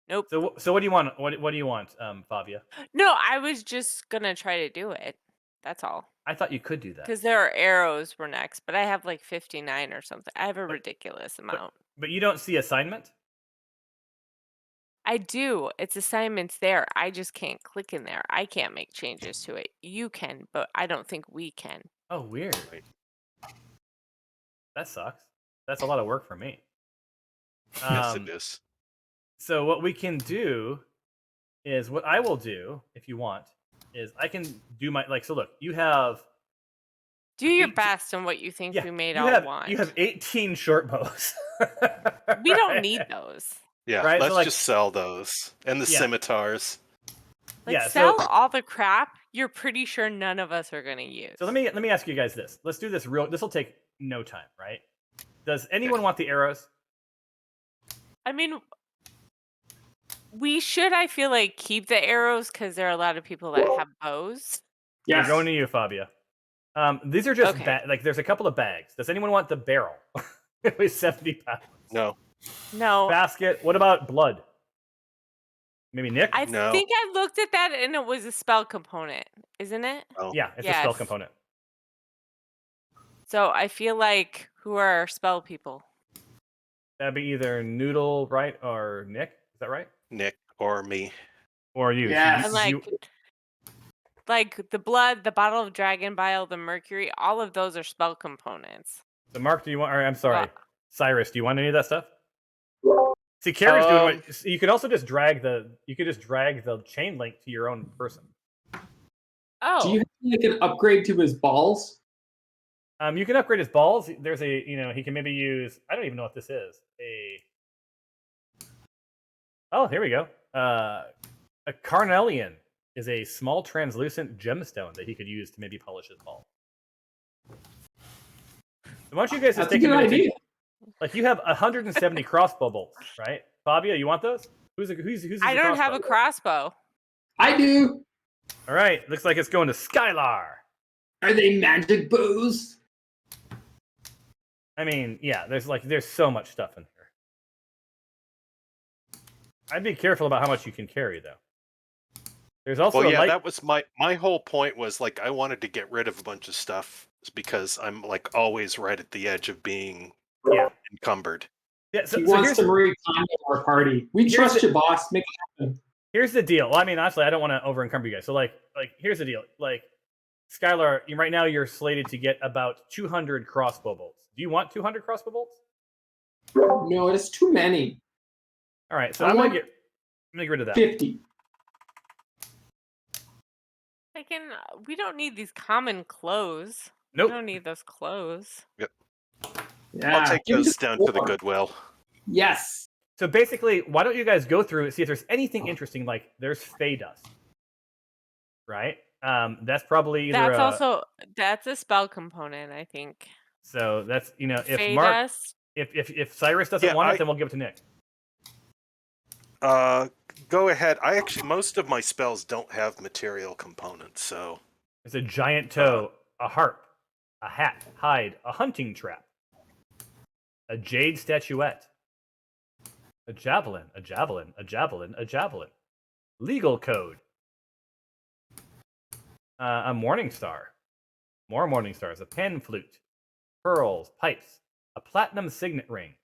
Nope. So what do you want? What do you want, Fabia? No, I was just gonna try to do it. That's all. I thought you could do that. Because there are arrows were next, but I have like 59 or something. I have a But- ridiculous amount. But you don't see assignment? I do. It's assignments there. I just can't click in there. I can't make changes to it. You can, but I don't think we can. Oh, weird. That sucks. That's a lot of work for me. Yes, it is. So what we can do is, what I will do, if you want, is I can do my so look, you have Do your best on what you think we made all want. You have 18 short bows. We don't need those. Yeah, Right, so, let's just sell those and the scimitars. Like Yeah, sell so- all the crap you're pretty sure none of us are gonna use. So let me ask you guys this. Let's do this this will take no time, right? Does anyone want the arrows? I mean, we should, I feel like, keep the arrows because there are a lot of people that have bows. Yes. We're going to you, Fabia. These are just Okay. there's a couple of bags. Does anyone want the barrel? It weighs 70 pounds. No. No. Basket. What about blood? Maybe Nick? I No. think I looked at that and it was a spell component, isn't it? Oh. Yeah, it's a spell Yes. component. So I feel like who are our spell people? That'd be either Noodle, right, or Nick. Is that right? Nick or me. Or you. Yes. And like the blood, the bottle of dragon bile, the mercury, all of those are spell components. So Mark, do you want? Or I'm sorry, Well- Cyrus. Do you want any of that stuff? See, Carrie's doing what. You could also just drag the. You could just drag the chain link to your own person. Oh. Do you have like an upgrade to his balls? You can upgrade his balls. There's a, he can maybe use. I don't even know what this is. Oh, here we go. A carnelian is a small translucent gemstone that he could use to maybe polish his ball. So why don't you guys just That's a take a good minute? idea. Like, you have 170 crossbow bolts, right? Fabia, you want those? Who's I don't have a crossbow. I do. All right, looks like it's going to Skylar. Are they magic bows? I mean, yeah, there's so much stuff in here. I'd be careful about how much you can carry, though. There's also that was my whole point was like I wanted to get rid of a bunch of stuff because I'm like always right at the edge of being encumbered. Yeah, He wants to Marie Kondo our party. We trust you, boss. Make it happen. Here's the deal. Well, I mean, honestly, I don't want to over encumber you guys. So here's the deal. Like, Skylar, right now you're slated to get about 200 crossbow bolts. Do you want 200 crossbow bolts? No, it's too many. All right, so I I'm gonna want get rid of that. 50. We don't need these common clothes. Nope. We don't need those clothes. Yep. Yeah, I'll take give me those the down to the four. Goodwill. Yes. So basically, why don't you guys go through and see if there's anything interesting? Like, there's Fey dust, right? That's probably either That's a spell component, I think. So that's if Fey Mark, dust. if Cyrus doesn't want it, then we'll give it to Nick. Go ahead. Most of my spells don't have material components, so It's a giant toe, a harp, a hat, hide, a hunting trap, a jade statuette, a javelin, a javelin, a javelin, a javelin, legal code, a morning star, more morning stars, a pan flute, pearls, pipes, a platinum signet ring,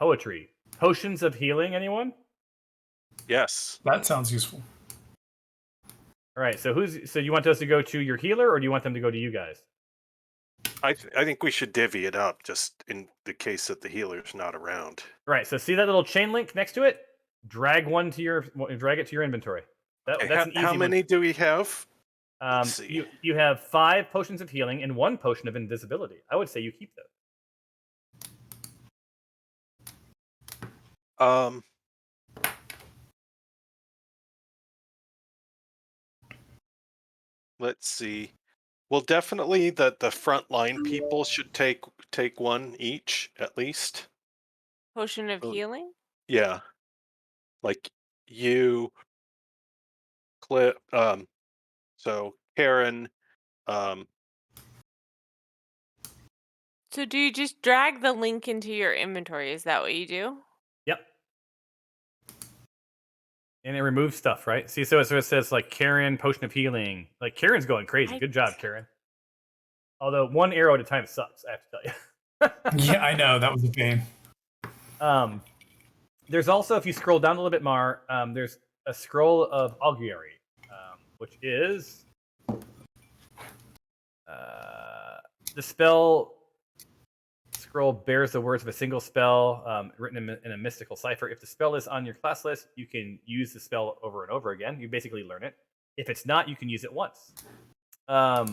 poetry. Potions of healing, anyone? Yes. That sounds useful. All right, so you want us to go to your healer, or do you want them to go to you guys? I think we should divvy it up just in the case that the healer's not around. Right. So see that little chain link next to it? Drag it to your inventory. That's an easy How many do we have? Let's see. You have 5 potions of healing and 1 potion of invisibility. I would say you keep those. Let's see. Well, definitely the frontline people should take 1 each at least. Potion of healing? Yeah. Like you, Clip, so Karen, So do you just drag the link into your inventory? Is that what you do? Yep. And it removes stuff, right? See, so it says like Karen, potion of healing. Like Karen's going crazy. Good job, Karen. Although 1 arrow at a time sucks, I have to tell you. Yeah, I know, that was a pain. There's also, if you scroll down a little bit more, there's a scroll of augury, which is the spell scroll bears the words of a single spell written in a mystical cipher. If the spell is on your class list, you can use the spell over and over again. You basically learn it. If it's not, you can use it once. What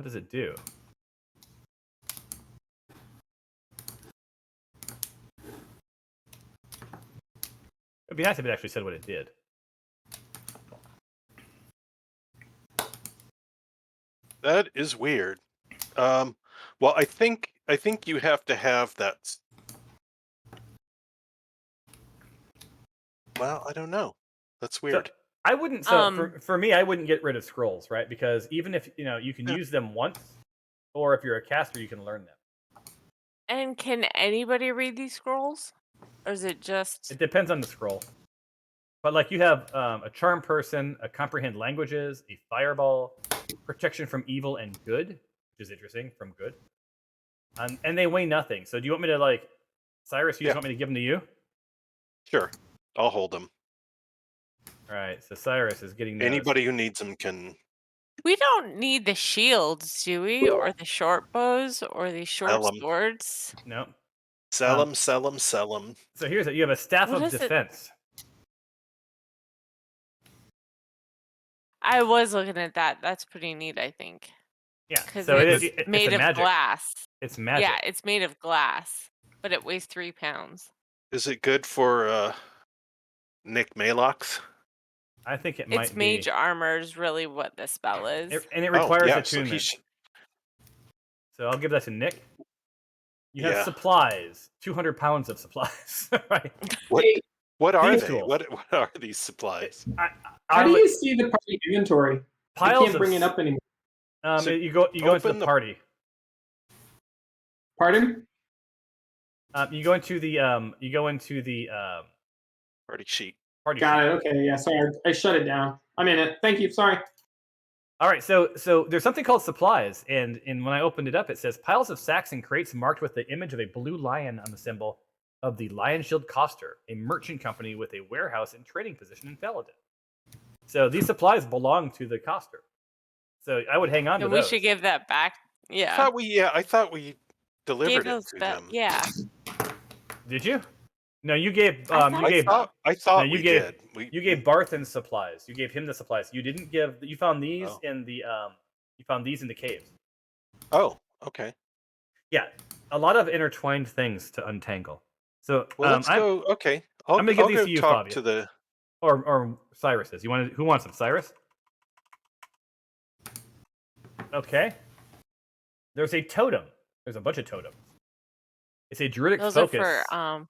does it do? It'd be nice if it actually said what it did. that is weird. Well, I think you have to have that. Well, I don't know. That's weird. So, I wouldn't. For me, I wouldn't get rid of scrolls, right? Because even if you can use them once, or if you're a caster, you can learn them. And can anybody read these scrolls, or is it just? It depends on the scroll. But like you have a charm person, a comprehend languages, a fireball, protection from evil and good, which is interesting, from good. And they weigh nothing. So do you want me to Cyrus? You just want me to give them to you? Sure, I'll hold them. All right. So Cyrus is getting those. Anybody who needs them can. We don't need the shields, do we? Or the short bows, or the short swords? No. Sell them. So here's it. You have a staff of defense. I was looking at that. That's pretty neat, I think. Yeah. So it's made of glass. It's magic. Yeah, it's made of glass, but it weighs 3 pounds. Is it good for Nick Malox? I think it might be. It's mage armor is really what the spell is. And it requires attunement. So I'll give that to Nick. You have supplies. 200 pounds of supplies. Right? What are they? What are these supplies? How do you see the party inventory? I can't bring it up anymore. You go into the party. Pardon? You go into the party sheet. Got it. Okay. Yeah. Sorry, I shut it down. I'm in it. Thank you. Sorry. All right. So there's something called supplies, and when I opened it up, it says piles of sacks and crates marked with the image of a blue lion on the symbol of the Lion Shield Coster, a merchant company with a warehouse and trading position in Faladin. So these supplies belong to the Coster. So I would hang on to those. We should give that back. Yeah. I thought we delivered it to them. Yeah. Did you? No, you gave. I thought we did. You gave Barthen supplies. You gave him the supplies. You didn't give. You found these in the. You found these in the caves. Oh, okay. Yeah, a lot of intertwined things to untangle. So let's go. Okay, I'm gonna give these to you, talk Fabio. To the or Cyrus's. Who wants them? Cyrus. Okay. There's a totem. There's a bunch of totems. It's a druidic focus. Those are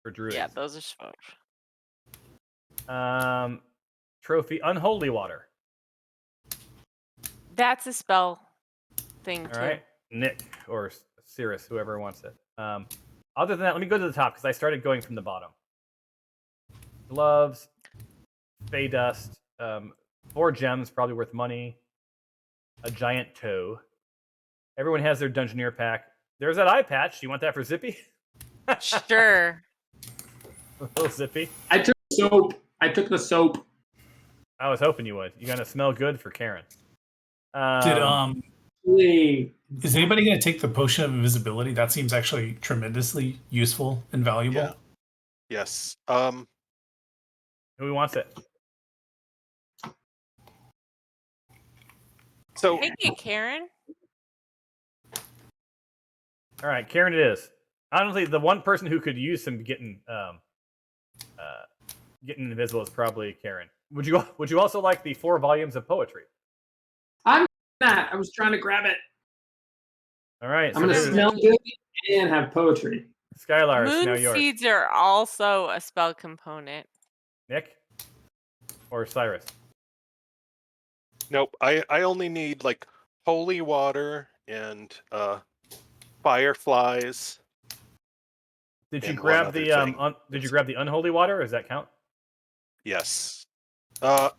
for druids. Yeah, those are for. Trophy unholy water. That's a spell thing too. All right, Nick or Cirrus, whoever wants it. Other than that, let me go to the top because I started going from the bottom. Gloves, Fey Dust, 4 gems, probably worth money. A giant toe. Everyone has their Dungeoneer pack. there's that eye patch. You want that for Zippy? Sure. Little Zippy. I took soap. I took the soap. I was hoping you would. You're gonna smell good for Karen. Is anybody going to take the potion of invisibility? That seems actually tremendously useful and valuable. Yeah. Yes. Who wants it? So Take it, Karen. All right, Karen, it is. Honestly, the one person who could use some getting invisible is probably Karen. Would you also like the 4 volumes of poetry? I'm not. I was trying to grab it. All right. I'm gonna smell good and have poetry. Skylar, it's now Moon yours. seeds are also a spell component. Nick or Cyrus? nope. I only need like holy water and fireflies. Did you And grab one the other thing. did you grab the unholy water? Does that count? Yes. Now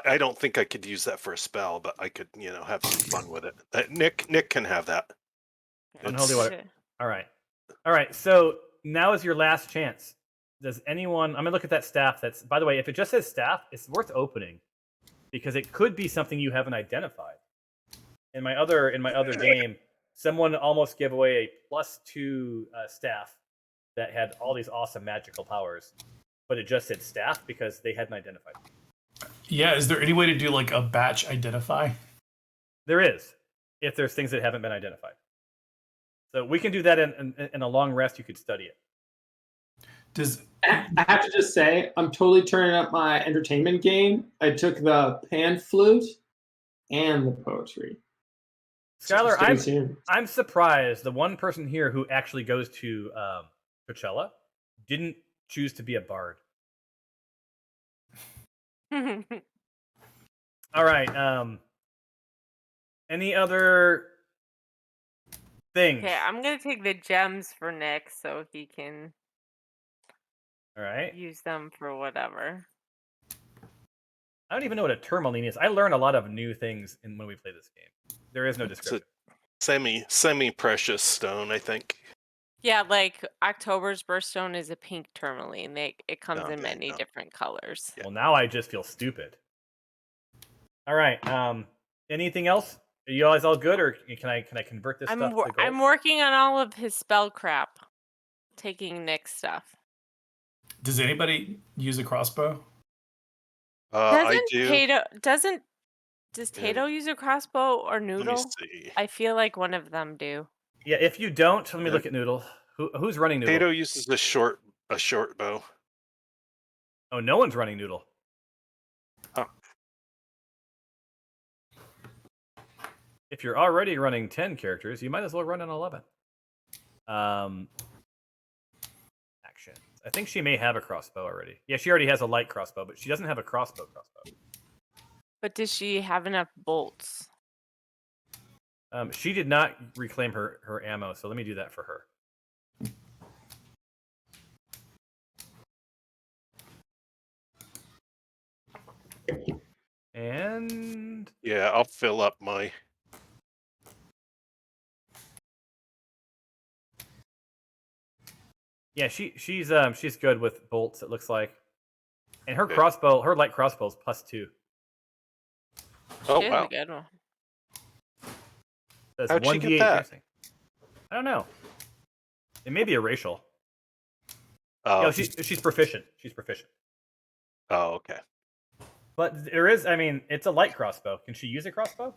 I don't think I could use that for a spell, but I could, have some fun with it. Nick can have that. Unholy water. All right. So now is your last chance. Does anyone? I'm gonna look at that staff. That's, by the way, if it just says staff, it's worth opening because it could be something you haven't identified. In my other game, someone almost gave away a +2 staff that had all these awesome magical powers, but it just said staff because they hadn't identified. Yeah, is there any way to do like a batch identify? There is, if there's things that haven't been identified. So we can do that in a long rest. You could study it. I have to just say, I'm totally turning up my entertainment game. I took the pan flute and the poetry. Skylar, I'm surprised the one person here who actually goes to Coachella didn't choose to be a bard. All right. Any other things? Okay, I'm gonna take the gems for Nick so he can All right. use them for whatever. I don't even know what a tourmaline is. I learn a lot of new things when we play this game. There is no description. It's a semi-precious stone, I think. Yeah, like October's birthstone is a pink tourmaline. It comes in many different colors. Well, now I just feel stupid. All right. Anything else? Are you guys all good, or can I convert this stuff to gold? I'm working on all of his spell crap. Taking Nick's stuff. Does anybody use a crossbow? I do. Does Tato use a crossbow or Noodle? Let me see. I feel like one of them do. Yeah, if you don't, let me look at Noodle. Who's running Noodle? Tato uses a short bow. Oh, no one's running Noodle. Oh. If you're already running 10 characters, you might as well run an 11. Actions. I think she may have a crossbow already. Yeah, she already has a light crossbow, but she doesn't have a crossbow. But does she have enough bolts? She did not reclaim her ammo, so let me do that for her. And yeah, I'll fill up my. Yeah, she's good with bolts. It looks like, and her crossbow, her light crossbow is +2. Oh she wow! A good one. That's How'd she get that? piercing. I don't know. It may be a racial. Oh, No, she's proficient. She's proficient. Oh, okay. But there is, I mean, it's a light crossbow. Can she use a crossbow?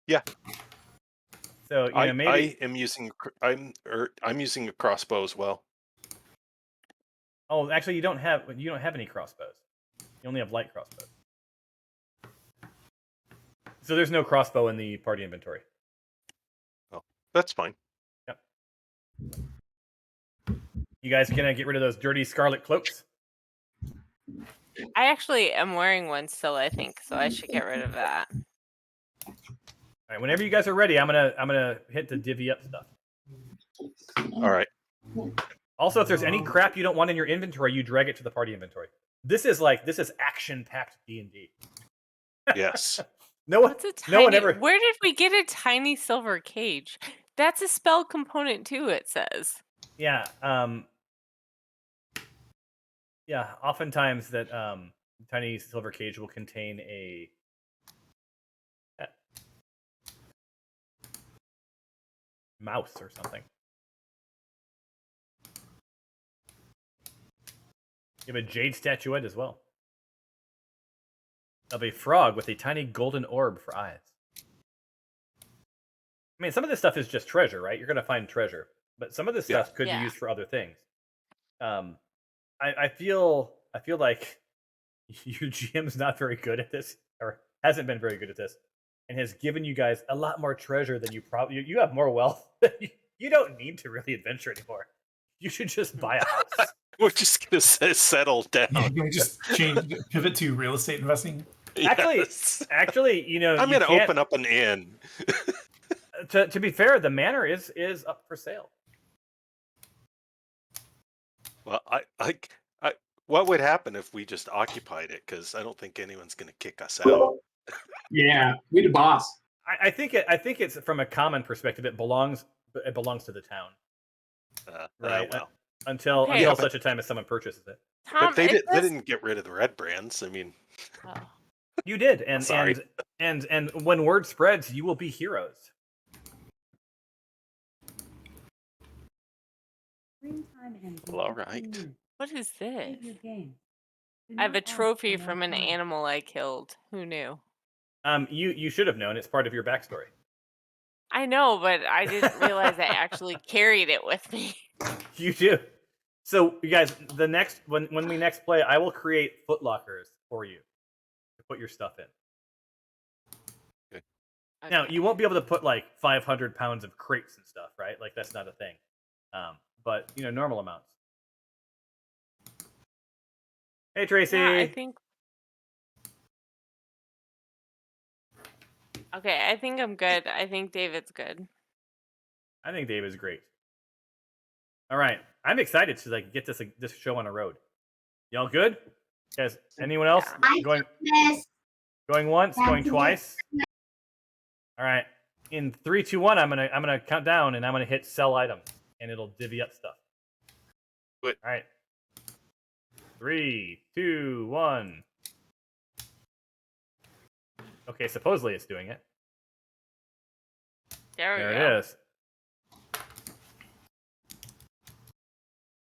Yeah. So maybe I am using. I'm using a crossbow as well. Oh, actually, you don't have any crossbows. You only have light crossbows. So there's no crossbow in the party inventory. Oh, that's fine. Yep. You guys can get rid of those dirty scarlet cloaks. I actually am wearing one still, I think, so I should get rid of that. All right, whenever you guys are ready, I'm gonna hit the divvy up stuff. All right. Also, if there's any crap you don't want in your inventory, you drag it to the party inventory. This is action-packed D&D. Yes. No one. What's a tiny? No one ever. Where did we get a tiny silver cage? That's a spell component too. It says. Yeah. Yeah. Oftentimes that tiny silver cage will contain a mouse or something. You have a jade statuette as well of a frog with a tiny golden orb for eyes. I mean, some of this stuff is just treasure, right? You're going to find treasure, but some of this stuff could be used for other things. I feel like your GM's not very good at this, or hasn't been very good at this, and has given you guys a lot more treasure than you probably. You have more wealth. You don't need to really adventure anymore. You should just buy a house. We're just gonna settle down. Can we just pivot to real estate investing? Actually, you know, I'm gonna open up an inn. To be fair, the manor is up for sale. Well, I what would happen if we just occupied it? Because I don't think anyone's gonna kick us out. Yeah, we the boss. I think it's from a common perspective. It belongs to the town, right? Well, until such a time as someone purchases it. Tom, but they didn't get rid of the red brands. I mean, you did, and sorry. and when word spreads, you will be heroes. Well, all right. What is this? I have a trophy from an animal I killed. Who knew? You should have known. It's part of your backstory. I know, but I didn't realize I actually carried it with me. You do. So, you guys, the next when we next play, I will create footlockers for you to put your stuff in. Okay. Now, you won't be able to put like 500 pounds of crates and stuff, right? Like that's not a thing. But you know, normal amounts. Hey, Tracy. Yeah, I think. Okay, I think I'm good. I think David's good. I think David's great. All right, I'm excited to like get this show on the road. Y'all good? Guys, anyone else going once, going twice? All right. In 3, 2, 1, I'm gonna count down and I'm gonna hit sell items and it'll divvy up stuff. Good. All right. 3, 2, 1. Okay, supposedly it's doing it. There it is.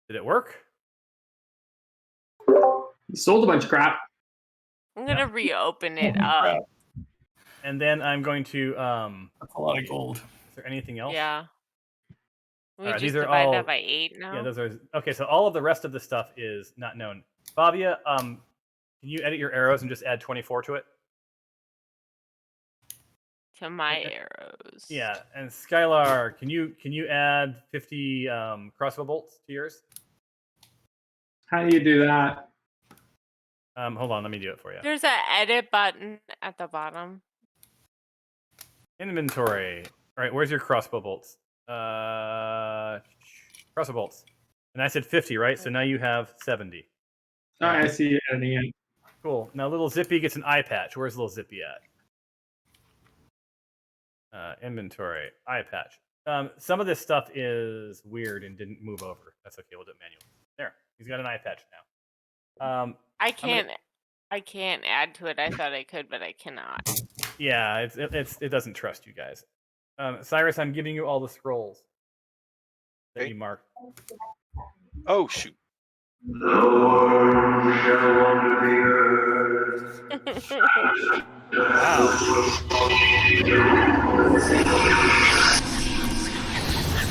Did it work? You sold a bunch of crap. I'm gonna reopen it up. And then I'm going to That's a lot of gold. Is there anything else? Yeah. We Right, just these are divide all that by 8 now. Yeah, those are okay. So all of the rest of the stuff is not known. Fabia, can you edit your arrows and just add 24 to it? To my arrows. Yeah, and Skylar, can you add 50 crossbow bolts to yours? How do you do that? Hold on, let me do it for you. There's an edit button at the bottom. Inventory. All right, where's your crossbow bolts? Crossbow bolts. And I said 50, right? So now you have 70. Oh, I see it in the end. Cool. Now little Zippy gets an eye patch. Where's little Zippy at? Inventory, eye patch. Some of this stuff is weird and didn't move over. That's okay. We'll do it manually. There, he's got an eye patch now. I can't add to it. I thought I could, but I cannot. Yeah, it doesn't trust you guys. Cyrus, I'm giving you all the scrolls that you marked. Oh shoot! Wow.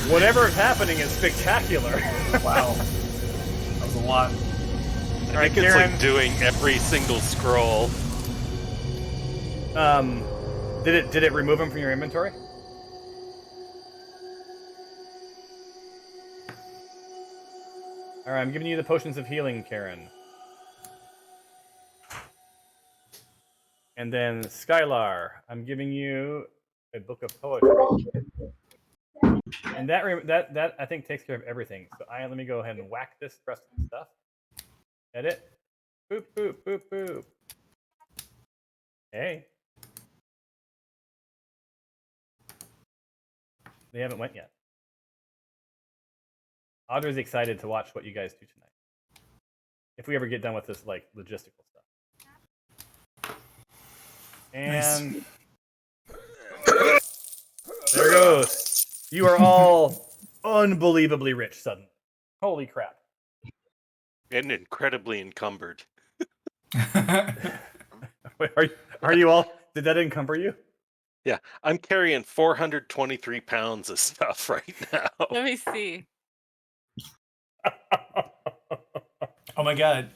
Whatever is happening is spectacular. Wow. That was a lot. All right, it's Karen. like doing every single scroll. Did it remove them from your inventory? All right, I'm giving you the potions of healing, Karen. And then Skylar, I'm giving you a book of poetry. And that I think takes care of everything. So let me go ahead and whack this rest of the stuff. Edit. Boop boop boop boop. Hey. They haven't went yet. Audra's excited to watch what you guys do tonight. If we ever get done with this like logistical stuff. And there goes. You are all unbelievably rich suddenly. Holy crap. And incredibly encumbered. Wait, are you all? Did that encumber you? Yeah, I'm carrying 423 pounds of stuff right now. Let me see. Oh my god.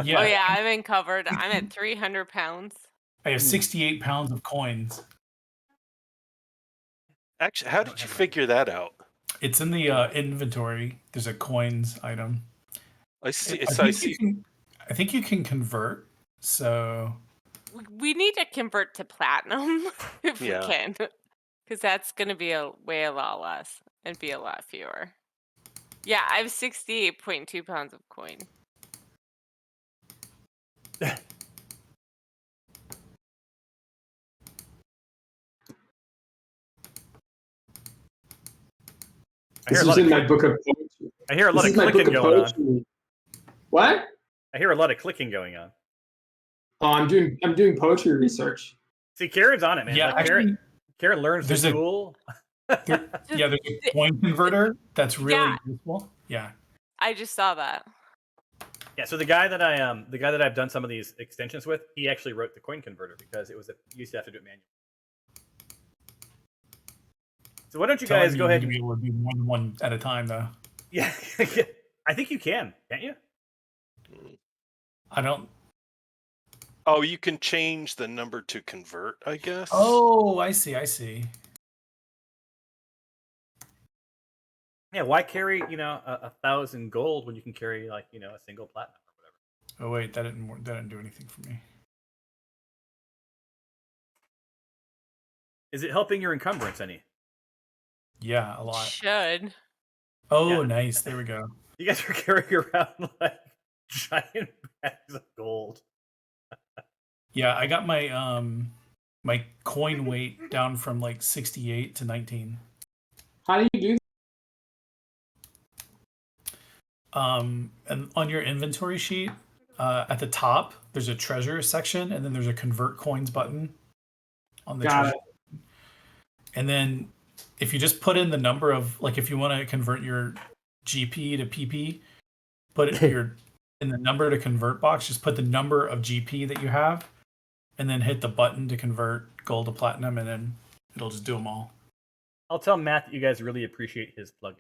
Yeah. Oh yeah, I'm uncovered. I'm at 300 pounds. I have 68 pounds of coins. Actually, how did you figure that out? It's in the inventory. There's a coins item. I see. I think you can convert. So We need to convert to platinum if we can, because that's going to be a lot less and be a lot fewer. Yeah, I have 68.2 pounds of coin. This is in my book of poetry. I hear a lot of clicking going on. What? I hear a lot of clicking going on. Oh, I'm doing poetry research. See, Karen's on it, man. Yeah, like, Karen learns the tool. There's a coin converter that's really useful. Yeah. I just saw that. Yeah, so the guy that I've done some of these extensions with, he actually wrote the coin converter because you used to have to do it manually. So why don't you guys go ahead and be able to do more than one at a time, though. Yeah, I think you can, can't you? I don't. Oh, you can change the number to convert, I guess. Oh, I see. Yeah, why carry 1,000 gold when you can carry a single platinum or whatever? Oh wait, that didn't do anything for me. Is it helping your encumbrance any? Yeah, a lot. Should. Oh, nice. There we go. You guys are carrying around like giant bags of gold. Yeah, I got my my coin weight down from like 68 to 19. How do you do that? And on your inventory sheet, at the top, there's a treasure section, and then there's a convert coins button on the treasure. And then if you just put in the number of, like, if you want to convert your GP to PP, put it in the number to convert box, just put the number of GP that you have, and then hit the button to convert gold to platinum, and then it'll just do them all. I'll tell Matt that you guys really appreciate his plugin.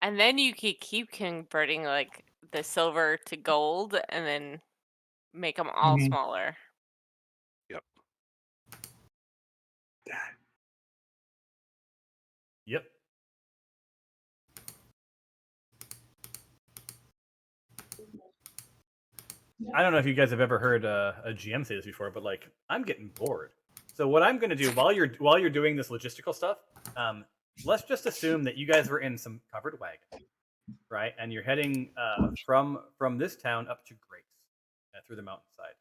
And then you could keep converting like the silver to gold and then make them all smaller. Yep. Yep. I don't know if you guys have ever heard a GM say this before, but like, I'm getting bored. So what I'm going to do while you're doing this logistical stuff, let's just assume that you guys were in some covered wagon, right? And you're heading from this town up to Grace through the mountainside.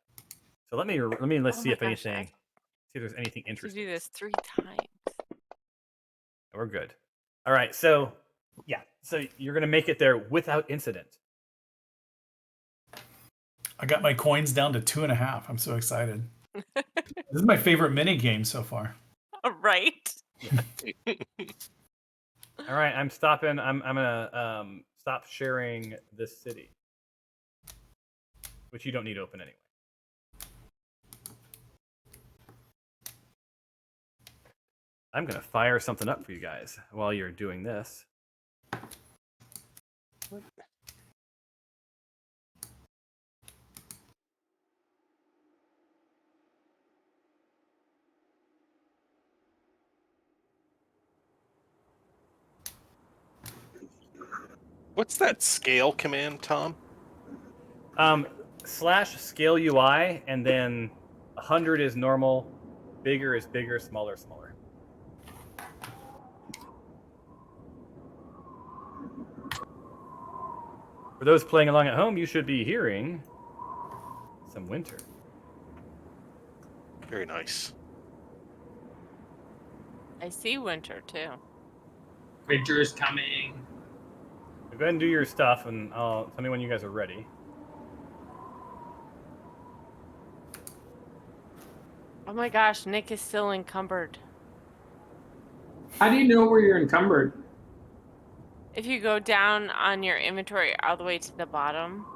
So let's see if there's anything interesting. To do this 3 times. We're good. All right. So yeah. So you're going to make it there without incident. I got my coins down to 2.5. I'm so excited. This is my favorite mini game so far. Right. All right, I'm stopping. I'm gonna stop sharing this city, which you don't need open anyway. I'm gonna fire something up for you guys while you're doing this. What? What's that scale command, Tom? /scale UI, and then 100 is normal, bigger is bigger, smaller is smaller. For those playing along at home, you should be hearing some winter. Very nice. I see winter too. Winter is coming. So go ahead and do your stuff, and tell me when you guys are ready. Oh my gosh, Nick is still encumbered. How do you know where you're encumbered? If you go down on your inventory all the way to the bottom,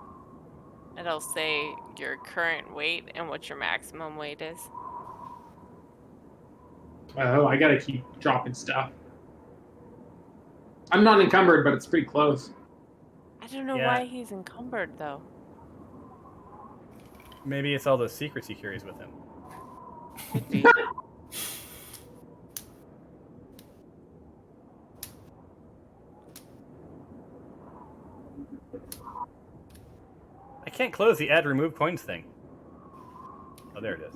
it'll say your current weight and what your maximum weight is. Oh, I gotta keep dropping stuff. I'm not encumbered, but it's pretty close. I don't know Yeah. why he's encumbered though. Maybe it's all those secrets he carries with him. Could be. I can't close the add remove coins thing. Oh, there it is.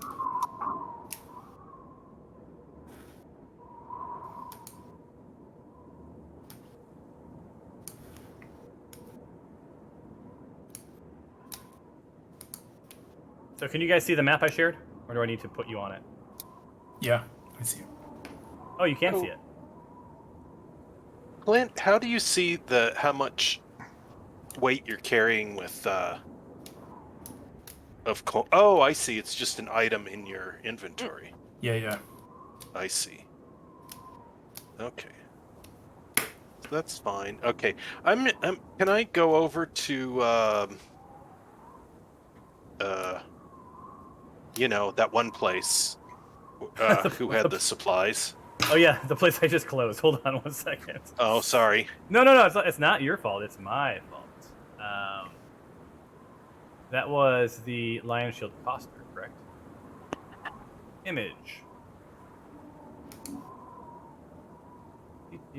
So can you guys see the map I shared? Or do I need to put you on it? Yeah, I see it. Oh, you can see it. Clint, how do you see how much weight you're carrying with Oh, I see. It's just an item in your inventory. Yeah. I see. Okay. That's fine. Okay. Can I go over to that one place who had the supplies? Oh yeah, the place I just closed. Hold on 1 second. Oh, sorry. No, it's not your fault. It's my fault. That was the Lion Shield Coster, correct? Image. I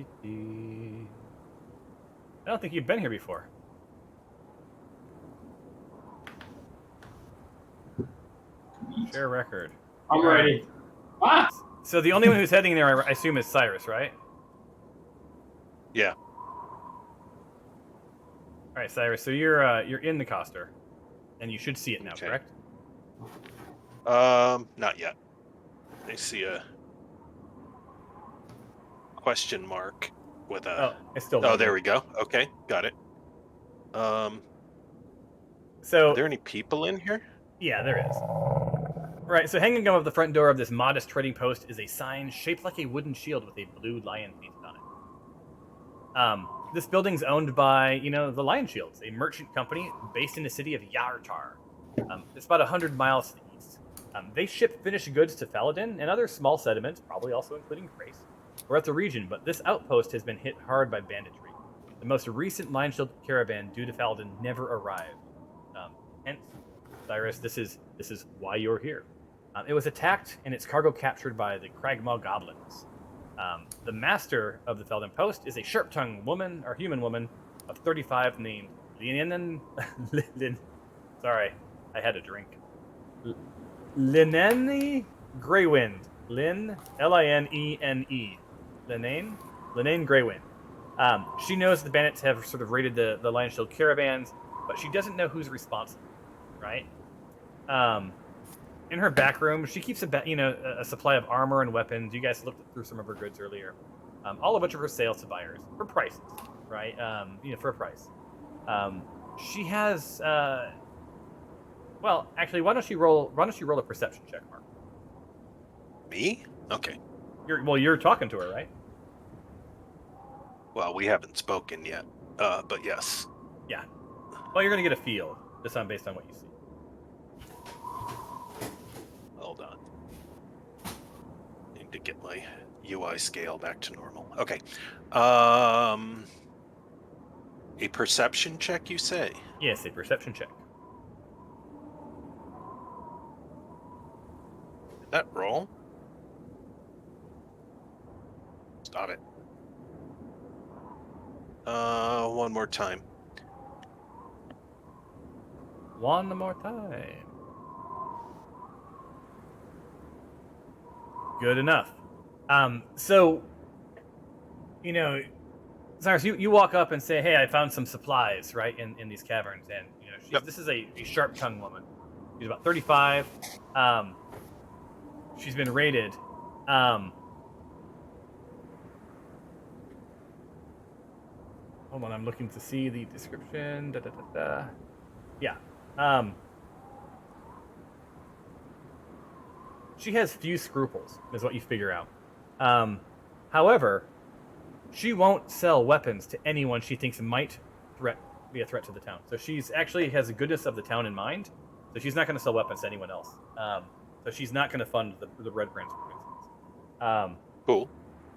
don't think you've been here before. Share record. I'm ready. Ah! So the only one who's heading there, I assume, is Cyrus, right? Yeah. All right, Cyrus. So you're in the Coster, and you should see it now, Okay. correct? Not yet. I see a question mark with a. Oh, it's still. Oh, there we go. Okay, got it. So are there any people in here? Yeah, there is. Right, so hanging above the front door of this modest trading post is a sign shaped like a wooden shield with a blue lion painted on it. This building's owned by, the Lion Shields, a merchant company based in the city of Yartar. It's about 100 miles to the east. They ship finished goods to Faladin and other small settlements, probably also including Grace, throughout the region, but this outpost has been hit hard by banditry. The most recent Lion Shield caravan due to Faladin never arrived. Hence, Cyrus, this is why you're here. It was attacked and its cargo captured by the Cragmaw goblins. The master of the Faladin post is a sharp-tongued woman, or human woman, of 35 named Sorry, I had a drink. Linene Greywind. Linene. Linene Greywind. She knows the bandits have sort of raided the Lion Shield caravans, but she doesn't know who's responsible, right? In her back room, she keeps a supply of armor and weapons. You guys looked through some of her goods earlier, all of which are for sale to buyers for prices, right? For a price. She has. Well, actually, why don't you roll a perception check, Mark? Me? Okay. You're talking to her, right? Well, we haven't spoken yet, but yes. Yeah. Well, you're gonna get a feel just based on what you see. Hold on. Need to get my UI scale back to normal. Okay. A perception check, you say? Yes, a perception check. Did that roll? Stop it. One more time. One more time. Good enough. So, Cyrus, you walk up and say, "Hey, I found some supplies, right, in these caverns," and this is a sharp-tongued woman. She's about 35. She's been raided. Hold on, I'm looking to see the description. Yeah. She has few scruples, is what you figure out. However, she won't sell weapons to anyone she thinks might be a threat to the town. So she's actually has the goodness of the town in mind. So she's not going to sell weapons to anyone else. So she's not going to fund the Red Brands, for instance. Cool.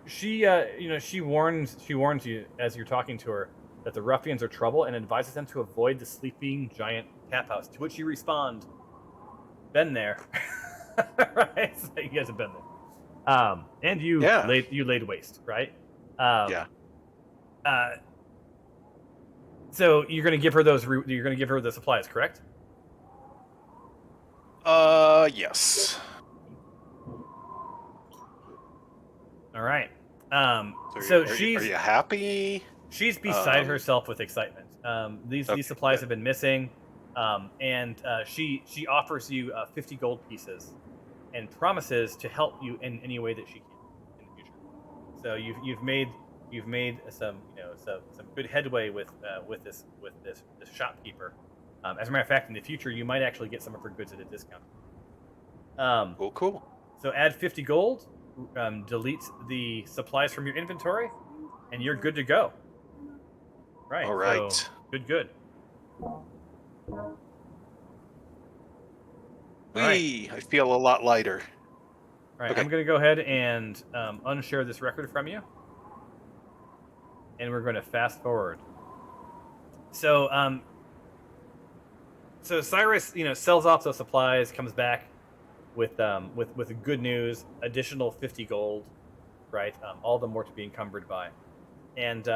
She warns you as you're talking to her that the ruffians are trouble and advises them to avoid the sleeping giant tap house. To which you respond, "Been there." Right? So you guys have been there. And you laid waste, right? Yeah. So you're going to give her you're going to give her the supplies, correct? Yes. All right. Are you happy? She's beside herself with excitement. These supplies have been missing, and she offers you 50 gold pieces, and promises to help you in any way that she can in the future. So you've made some some good headway with this shopkeeper. As a matter of fact, in the future, you might actually get some of her goods at a discount. Cool. So add 50 gold, delete the supplies from your inventory, and you're good to go. Right. All right. So, good. I feel a lot lighter. All right. Okay. I'm going to go ahead and unshare this record from you, and we're going to fast forward. So, Cyrus, sells off those supplies, comes back with good news, additional 50 gold, right? All the more to be encumbered by, and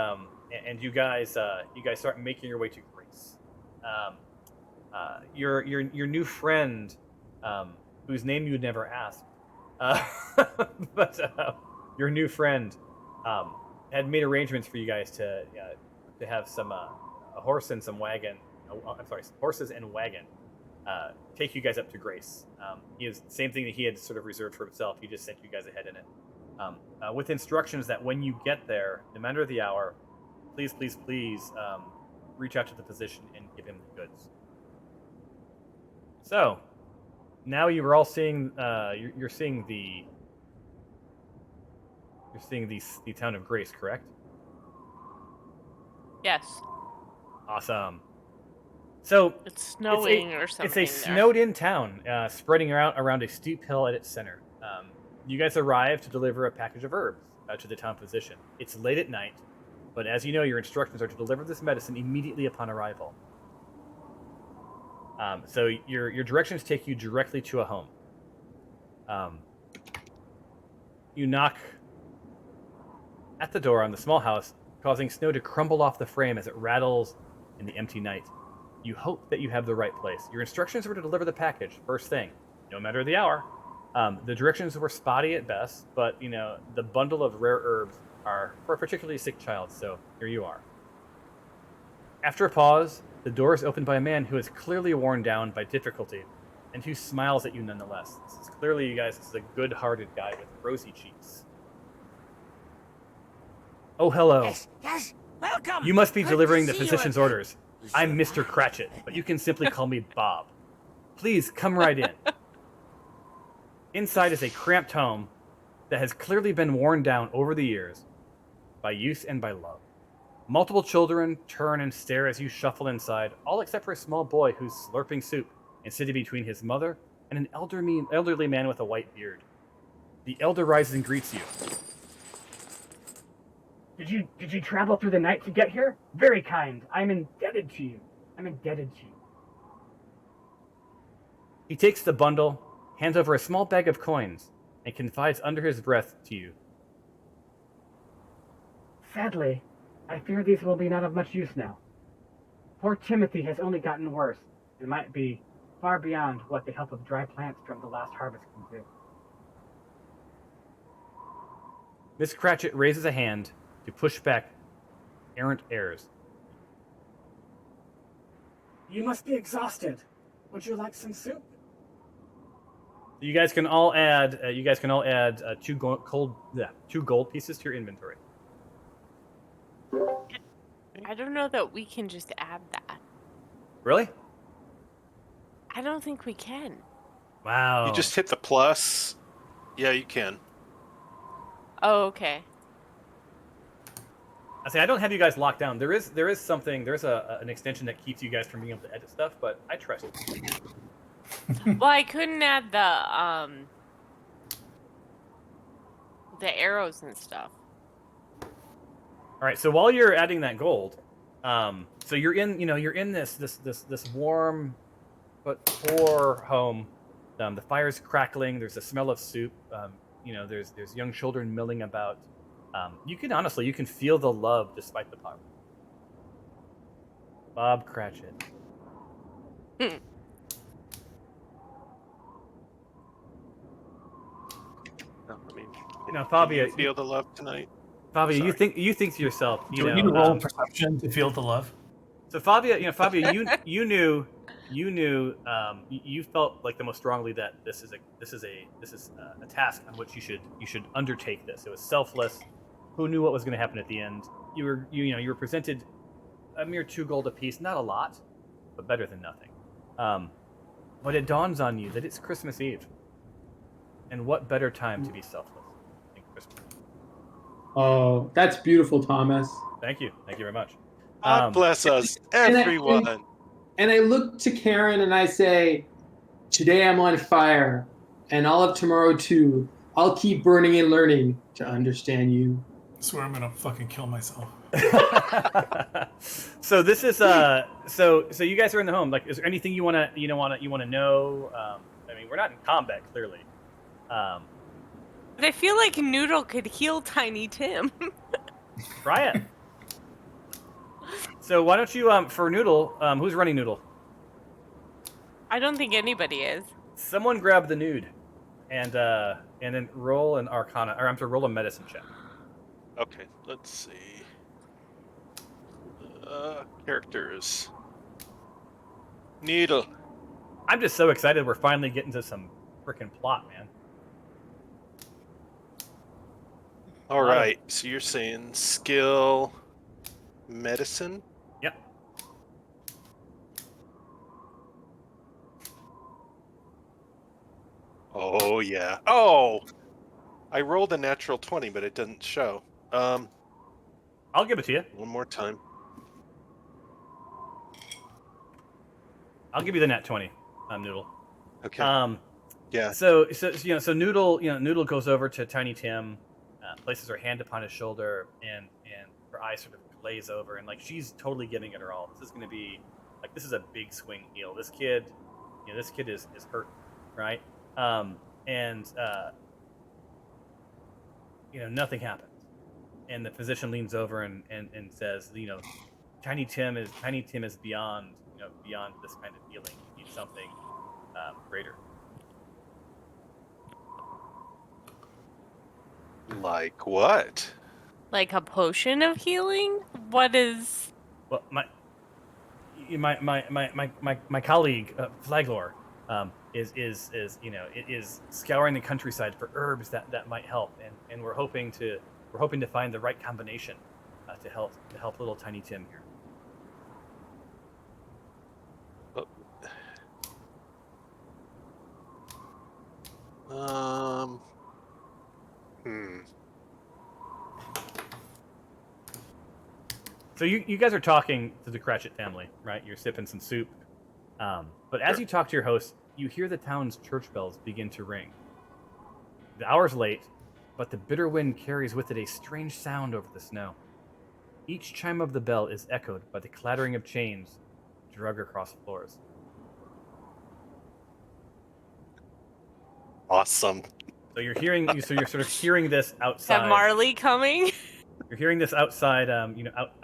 you guys start making your way to Greece. Your new friend, whose name you'd never asked, but your new friend had made arrangements for you guys to have some a horse and some wagon. Horses and wagon. Take you guys up to Grace. Same thing that he had sort of reserved for himself. He just sent you guys ahead in it, with instructions that when you get there, no matter the hour, please, reach out to the physician and give him the goods. So, now you are all seeing. You're seeing the town of Grace, correct? Yes. Awesome. So it's snowing or something. It's a snowed-in town, spreading around a steep hill at its center. You guys arrive to deliver a package of herbs to the town physician. It's late at night, but as you know, your instructions are to deliver this medicine immediately upon arrival. So your directions take you directly to a home. You knock at the door on the small house, causing snow to crumble off the frame as it rattles in the empty night. You hope that you have the right place. Your instructions were to deliver the package first thing, no matter the hour. The directions were spotty at best, but the bundle of rare herbs are for a particularly sick child, so here you are. After a pause, the door is opened by a man who is clearly worn down by difficulty, and who smiles at you nonetheless. This is clearly, you guys, this is a good-hearted guy with rosy cheeks. Oh, hello. Yes, welcome. You must be Good delivering to the see you physician's again. orders. I'm Mr. Cratchit, but you can simply call me Bob. Please, come right in. Inside is a cramped home that has clearly been worn down over the years by use and by love. Multiple children turn and stare as you shuffle inside, all except for a small boy who's slurping soup and sitting between his mother and an elderly man with a white beard. The elder rises and greets you. Did you travel through the night to get here? Very kind. I'm indebted to you. He takes the bundle, hands over a small bag of coins, and confides under his breath to you. Sadly, I fear these will be not of much use now. Poor Timothy has only gotten worse, and might be far beyond what the help of dry plants from the last harvest can do. Miss Cratchit raises a hand to push back errant airs. You must be exhausted. Would you like some soup? You guys can all add. Two gold pieces to your inventory. I don't know that we can just add that. Really? I don't think we can. Wow. You just hit the plus. Yeah, you can. Oh, okay. I don't have you guys locked down. There is something. There's an extension that keeps you guys from being able to edit stuff, but I trust you. Well, I couldn't add the arrows and stuff. All right. So while you're adding that gold, so you're in this warm but poor home. The fire's crackling. There's a smell of soup. There's young children milling about. You can feel the love despite the poverty. Bob Cratchit. Fabia, feel the love tonight. Fabia, you think to yourself. Do you roll perception to feel the love? So Fabia, you knew, you felt like the most strongly that this is a task on which you should undertake this. It was selfless. Who knew what was going to happen at the end? You were presented a mere 2 gold apiece, not a lot, but better than nothing. But it dawns on you that it's Christmas Eve, and what better time to be selfless than Christmas? Oh, that's beautiful, Thomas. Thank you very much. God bless us, everyone. And I look to Karen and I say, today I'm on fire, and all of tomorrow too. I'll keep burning and learning to understand you. I swear I'm gonna fucking kill myself. So this is so you guys are in the home. Like, is there anything you wanna know? I mean, we're not in combat, clearly. But I feel like Noodle could heal Tiny Tim. Try it. So why don't you for Noodle? Who's running Noodle? I don't think anybody is. Someone grab the nude, and then roll an Arcana, or I'm to roll a medicine check. Okay, let's see. Characters. Needle. I'm just so excited we're finally getting to some freaking plot, man. All right, so you're saying skill, medicine? Yep. Oh, yeah. Oh! I rolled a natural 20, but it didn't show. I'll give it to you. One more time. I'll give you the nat 20, Noodle. Okay. Yeah. So Noodle goes over to Tiny Tim, places her hand upon his shoulder, and her eyes sort of glaze over, and like she's totally giving it her all. This is going to be like, this is a big swing heal. This kid is hurt, right? Nothing happens, and the physician leans over and says, Tiny Tim is beyond this kind of healing. He needs something greater. Like what? Like a potion of healing? What is? Well, my colleague Flaglor is scouring the countryside for herbs that might help, and we're hoping to find the right combination to help little Tiny Tim here. So you guys are talking to the Cratchit family, right? You're sipping some soup. But as you talk to your host, you hear the town's church bells begin to ring. The hour's late, but the bitter wind carries with it a strange sound over the snow. Each chime of the bell is echoed by the clattering of chains drug across floors. Awesome. So you're sort of hearing this outside. Is Marley coming? You're hearing this outside,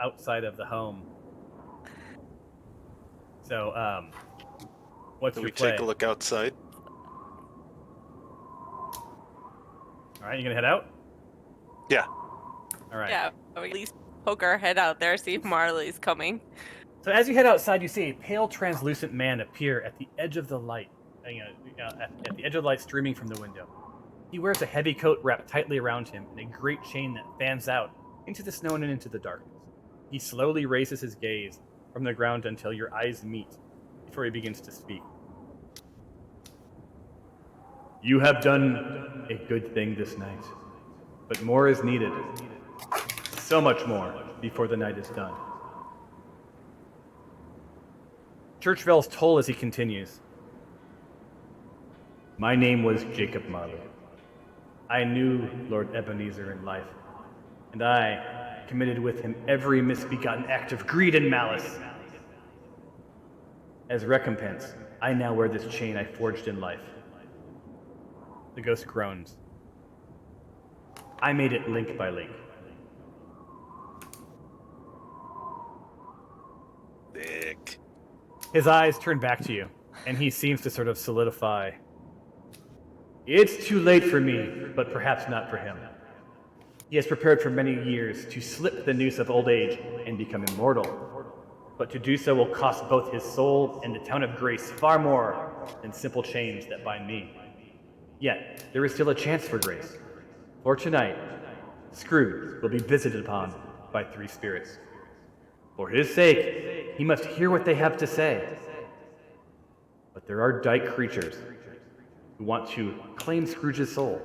outside of the home. So, what's Can your we play? take a look outside? All right, you gonna head out? Yeah. All right. Yeah, or at least poke our head out there, see if Marley's coming. So as you head outside, you see a pale, translucent man appear at the edge of the light. at the edge of the light streaming from the window. He wears a heavy coat wrapped tightly around him and a great chain that fans out into the snow and into the darkness. He slowly raises his gaze from the ground until your eyes meet before he begins to speak. You have done a good thing this night, but more is needed. So much more before the night is done. Church bells toll as he continues. My name was Jacob Marley. I knew Lord Ebenezer in life, and I committed with him every misbegotten act of greed and malice. As recompense, I now wear this chain I forged in life. The ghost groans. I made it link by link. Thick. His eyes turn back to you, and he seems to sort of solidify. It's too late for me, but perhaps not for him. He has prepared for many years to slip the noose of old age and become immortal. But to do so will cost both his soul and the town of Grace far more than simple chains that bind me. Yet, there is still a chance for Grace. For tonight, Scrooged will be visited upon by 3 spirits. For his sake, he must hear what they have to say. But there are dyke creatures who want to claim Scrooge's soul.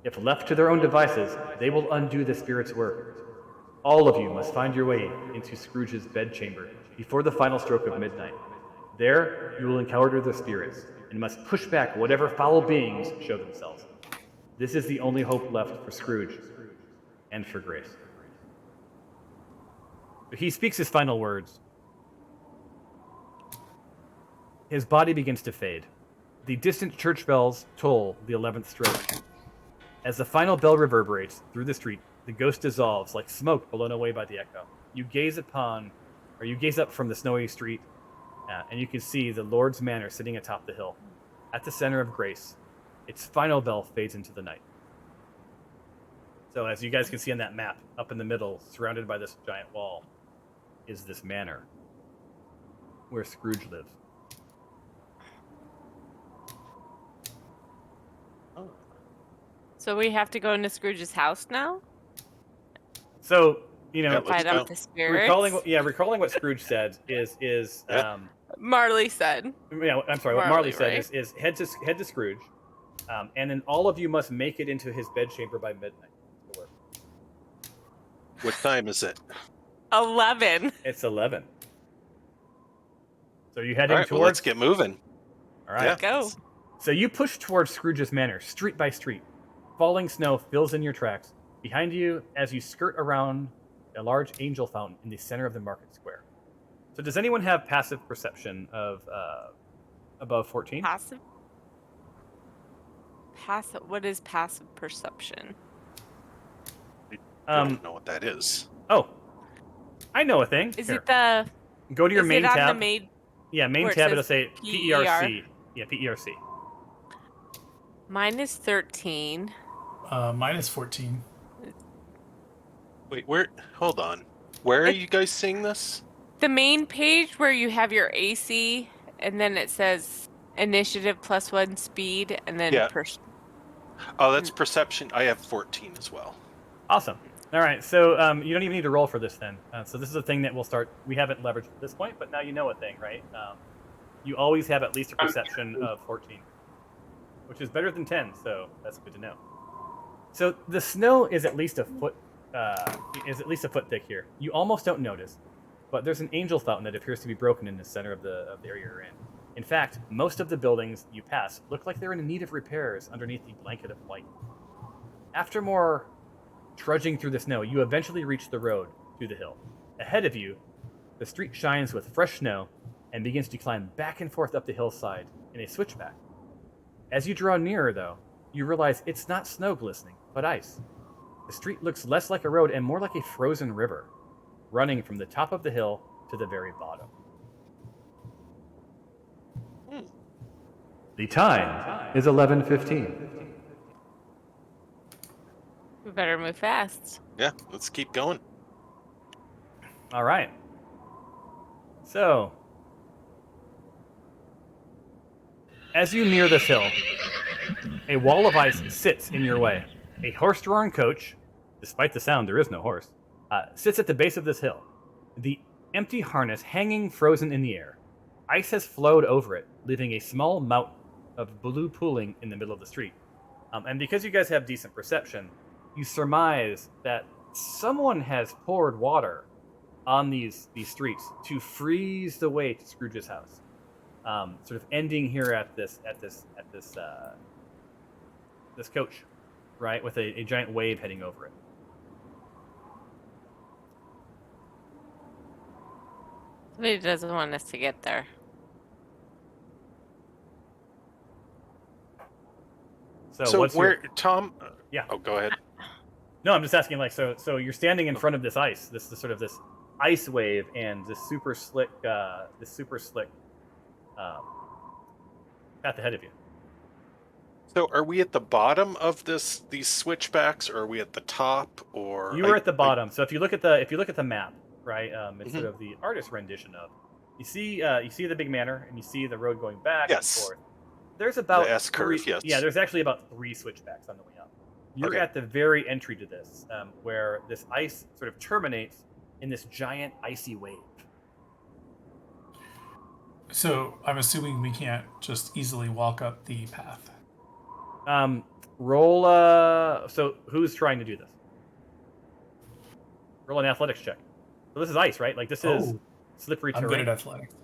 If left to their own devices, they will undo the spirit's work. All of you must find your way into Scrooge's bedchamber before the final stroke of midnight. There, you will encounter the spirits and must push back whatever foul beings show themselves. This is the only hope left for Scrooge and for Grace. He speaks his final words. His body begins to fade. The distant church bells toll the 11th stroke. As the final bell reverberates through the street, the ghost dissolves like smoke blown away by the echo. You gaze up from the snowy street, and you can see the Lord's Manor sitting atop the hill, at the center of Grace. Its final bell fades into the night. So as you guys can see on that map, up in the middle, surrounded by this giant wall, is this manor where Scrooge lives. So we have to go into Scrooge's house now? So, fight up the spirits? recalling what Scrooge said is Marley said. Yeah, I'm sorry. What Marley said is head to Scrooge, and then all of you must make it into his bedchamber by midnight. What time is it? 11. It's 11. So you heading towards? Well, let's get moving. All right, go. So you push towards Scrooge's manor, street by street. Falling snow fills in your tracks. Behind you, as you skirt around a large angel fountain in the center of the market square. So does anyone have passive perception of above 14? Passive. What is passive perception? I don't know what that is. Oh, I know a thing. Is Here. it the? Go to your main tab. The main? Yeah, main tab. It'll say PERC. Yeah, PERC. Mine is 13. Mine is 14. Wait, where? Hold on. Where are you guys seeing this? The main page where you have your AC, and then it says initiative +1 speed, and then Oh, that's perception. I have 14 as well. Awesome. All right, so you don't even need to roll for this then. So this is a thing that we'll start. We haven't leveraged at this point, but now you know a thing, right? You always have at least a perception of 14, which is better than 10. So that's good to know. So the snow is at least a foot. Thick here. You almost don't notice, but there's an angel fountain that appears to be broken in the center of the area you're in. In fact, most of the buildings you pass look like they're in need of repairs underneath the blanket of white. After more trudging through the snow, you eventually reach the road to the hill. Ahead of you, the street shines with fresh snow and begins to climb back and forth up the hillside in a switchback. As you draw nearer, though, you realize it's not snow glistening, but ice. The street looks less like a road and more like a frozen river, running from the top of the hill to the very bottom. The time is 11:15. We better move fast. Yeah, let's keep going. All right. So, as you near this hill, a wall of ice sits in your way. A horse-drawn coach, despite the sound, there is no horse, sits at the base of this hill. The empty harness hanging frozen in the air. Ice has flowed over it, leaving a small mountain of blue pooling in the middle of the street. And because you guys have decent perception, you surmise that someone has poured water on these streets to freeze the way to Scrooge's house. Sort of ending here at this coach, right, with a giant wave heading over it. Somebody doesn't want us to get there. So where, Tom? Yeah. Oh, go ahead. No, I'm just asking. Like, so you're standing in front of this ice, this ice wave, and this super slick path ahead of you. So, are we at the bottom of these switchbacks, or are we at the top? Or you were at the bottom. So if you look at the map, right, it's sort of the artist rendition of. You see the big manor, and you see the road going back and forth. There's about the S curve. Yes. Yeah, there's actually about 3 switchbacks on the way up. You're at the very entry to this, where this ice sort of terminates in this giant icy wave. So I'm assuming we can't just easily walk up the path. Roll. So who's trying to do this? Roll an athletics check. So this is ice, right? Like this is slippery terrain. I'm good at athletics.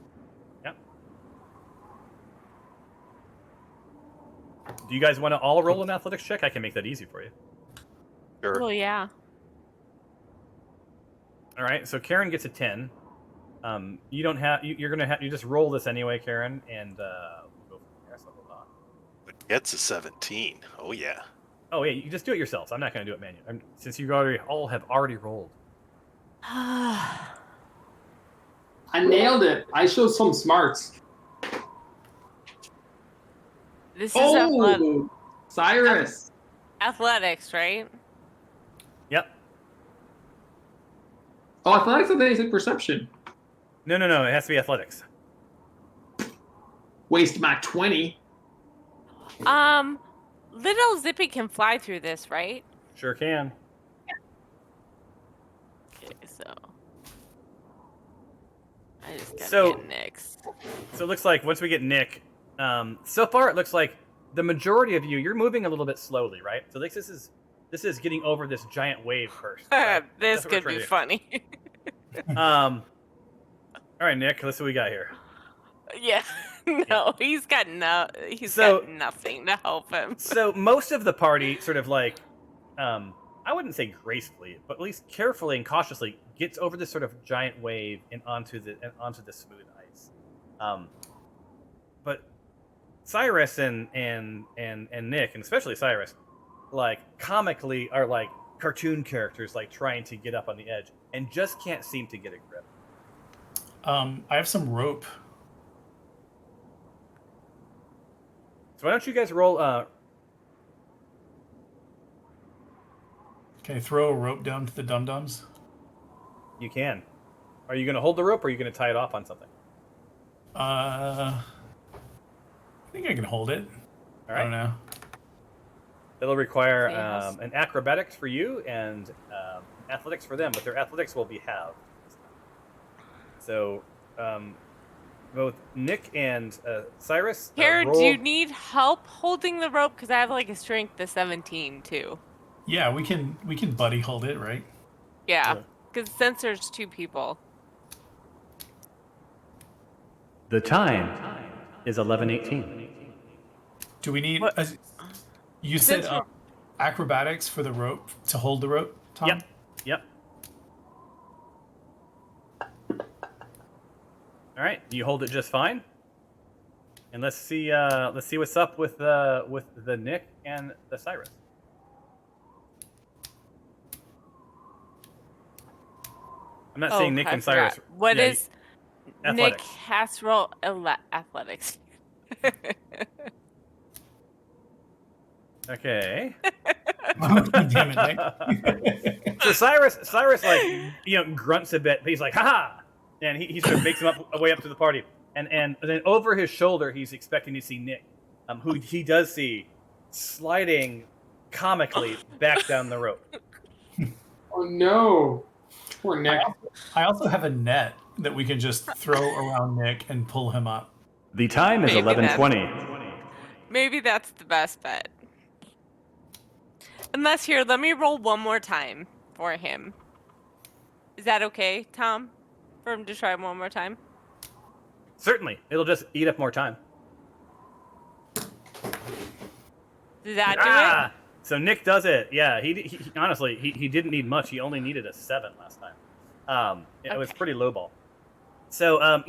Yep. Do you guys want to all roll an athletics check? I can make that easy for you. Sure. Well, yeah. All right. So Karen gets a 10. You don't have. You're gonna have. You just roll this anyway, Karen, and we'll go from there. So hold on. It gets a 17. Oh yeah. Oh yeah. You just do it yourselves. I'm not gonna do it manually. Since you all have already rolled. I nailed it. I showed some smarts. This is Cyrus. Athletics, right? Yep. Oh, athletics, I think they said perception. No. It has to be athletics. Waste my 20. Little Zippy can fly through this, right? Sure can. Okay, so I just gotta get Nick's. So it looks like once we get Nick, so far it looks like the majority of you're moving a little bit slowly, right? So this is getting over this giant wave first. Right? This could be funny. All right, Nick, let's see what we got here. Yeah. No, he's got got nothing to help him. So most of the party sort of like I wouldn't say gracefully, but at least carefully and cautiously gets over this sort of giant wave and onto the smooth ice. But Cyrus and Nick, and especially Cyrus, like comically are like cartoon characters, like trying to get up on the edge and just can't seem to get a grip. I have some rope. So why don't you guys roll? Can I throw a rope down to the dum-dums? You can. Are you going to hold the rope, or are you going to tie it off on something? I think I can hold it. All right. I don't know. It'll require an acrobatics for you and athletics for them, but their athletics will be halved. So, both Nick and Cyrus. Karen, do you need help holding the rope? Because I have like a strength of 17 too. Yeah, we can buddy hold it, right? Yeah, because since there's 2 people. The time is 11:18. Do we need? You said acrobatics for the rope to hold the rope, Tom? Yep. All right, you hold it just fine. And let's see what's up with the Nick and the Cyrus. I'm not saying Nick and Cyrus. What is athletics. Nick has to roll athletics? Okay. Damn it, Nick. So Cyrus like grunts a bit, but he's like, haha, and he sort of makes him way up to the party, and then over his shoulder he's expecting to see Nick who he does see sliding comically back down the rope. Oh no, poor Nick. I also have a net that we can just throw around Nick and pull him up. The time is Maybe 11:20. Maybe that's the best bet. Unless here, let me roll one more time for him. Is that okay, Tom? For him to try one more time? Certainly, it'll just eat up more time. Did that do it? So Nick does it. Yeah, he honestly he didn't need much. He only needed a 7 last time. It was pretty low ball. So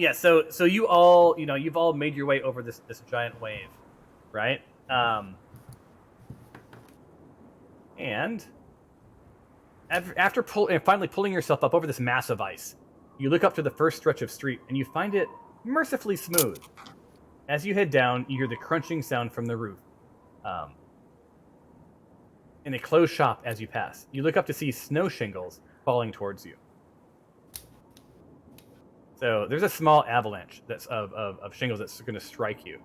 so you all you've all made your way over this giant wave, right? And after finally pulling yourself up over this mass of ice, you look up to the first stretch of street and you find it mercifully smooth. As you head down, you hear the crunching sound from the roof. In a closed shop as you pass, you look up to see snow shingles falling towards you. So there's a small avalanche that's of shingles that's going to strike you.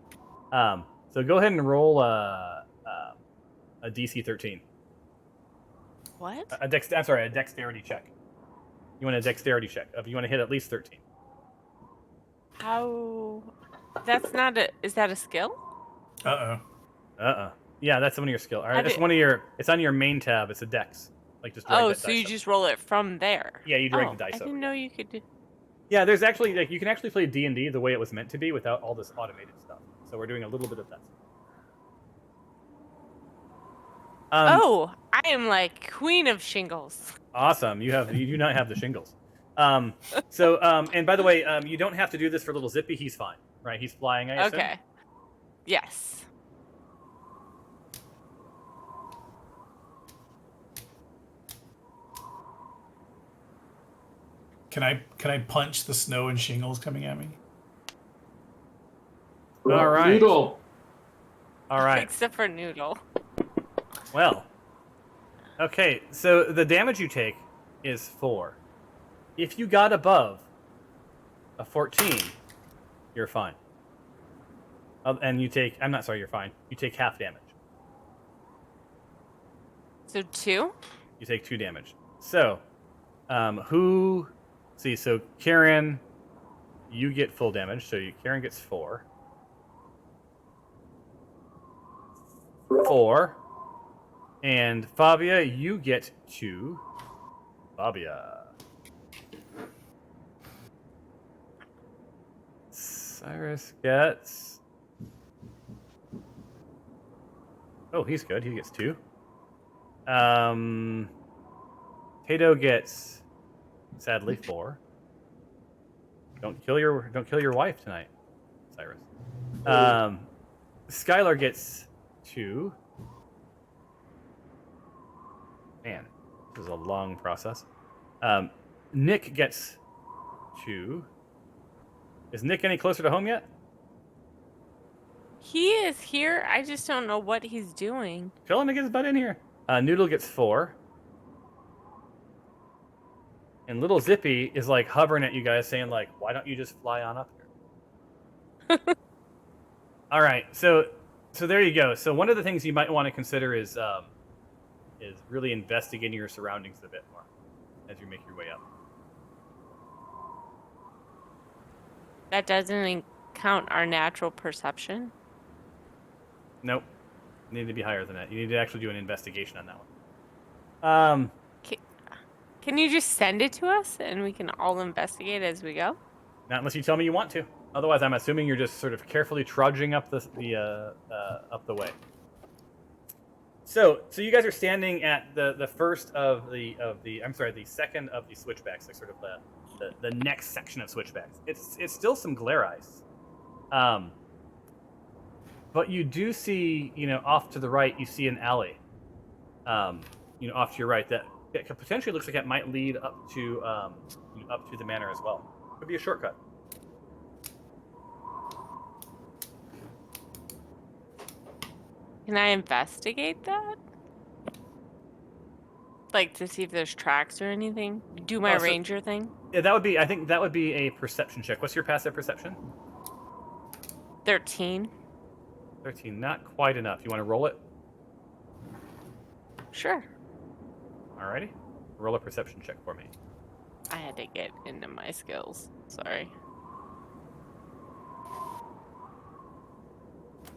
So go ahead and roll a DC 13. What? A dexterity check. You want a dexterity check. You want to hit at least 13. How? That's not a. Is that a skill? Yeah, that's one of your skill. All right, it's one of your. It's on your main tab. It's a dex. Like just. Oh, so you just roll it from there. Yeah, you drag the dice. I didn't know you could do. Yeah, there's actually you can actually play D&D the way it was meant to be without all this automated stuff. So we're doing a little bit of that. I am like queen of shingles. Awesome. You do not have the shingles. And by the way, you don't have to do this for little Zippy. He's fine, right? He's flying. I assume. Okay. Yes. Can I punch the snow and shingles coming at me? All right. Noodle. All right. Except for Noodle. Well. Okay, so the damage you take is 4. If you got above a 14, you're fine. And you take... I'm not sorry, you're fine. You take half damage. So 2? You take 2 damage. So, who... See, so Karen, you get full damage. So Karen gets 4. 4. And Fabia, you get 2. Fabia. Cyrus gets... Oh, he's good. He gets 2. Tato gets, sadly, 4. Don't kill your wife tonight, Cyrus. Skylar gets 2. Man, this is a long process. Nick gets 2. Is Nick any closer to home yet? He is here. I just don't know what he's doing. Tell him to get his butt in here. Noodle gets 4. And little Zippy is like hovering at you guys saying like, why don't you just fly on up here? All right. So there you go. So one of the things you might want to consider is really investigating your surroundings a bit more as you make your way up. That doesn't count our natural perception? Nope. You need to be higher than that. You need to actually do an investigation on that one. Can you just send it to us and we can all investigate as we go? Not unless you tell me you want to. Otherwise, I'm assuming you're just sort of carefully trudging up the way. So you guys are standing at the first of the second of the switchbacks, like sort of the next section of switchbacks. It's still some glare ice, but you do see, off to the right, you see an alley, off to your right that potentially looks like it might lead up to the manor as well. Could be a shortcut. Can I investigate that? Like to see if there's tracks or anything? Do my ranger thing? Yeah, I think that would be a perception check. What's your passive perception? 13. 13, not quite enough. You want to roll it? Sure. Alrighty. Roll a perception check for me. I had to get into my skills. Sorry.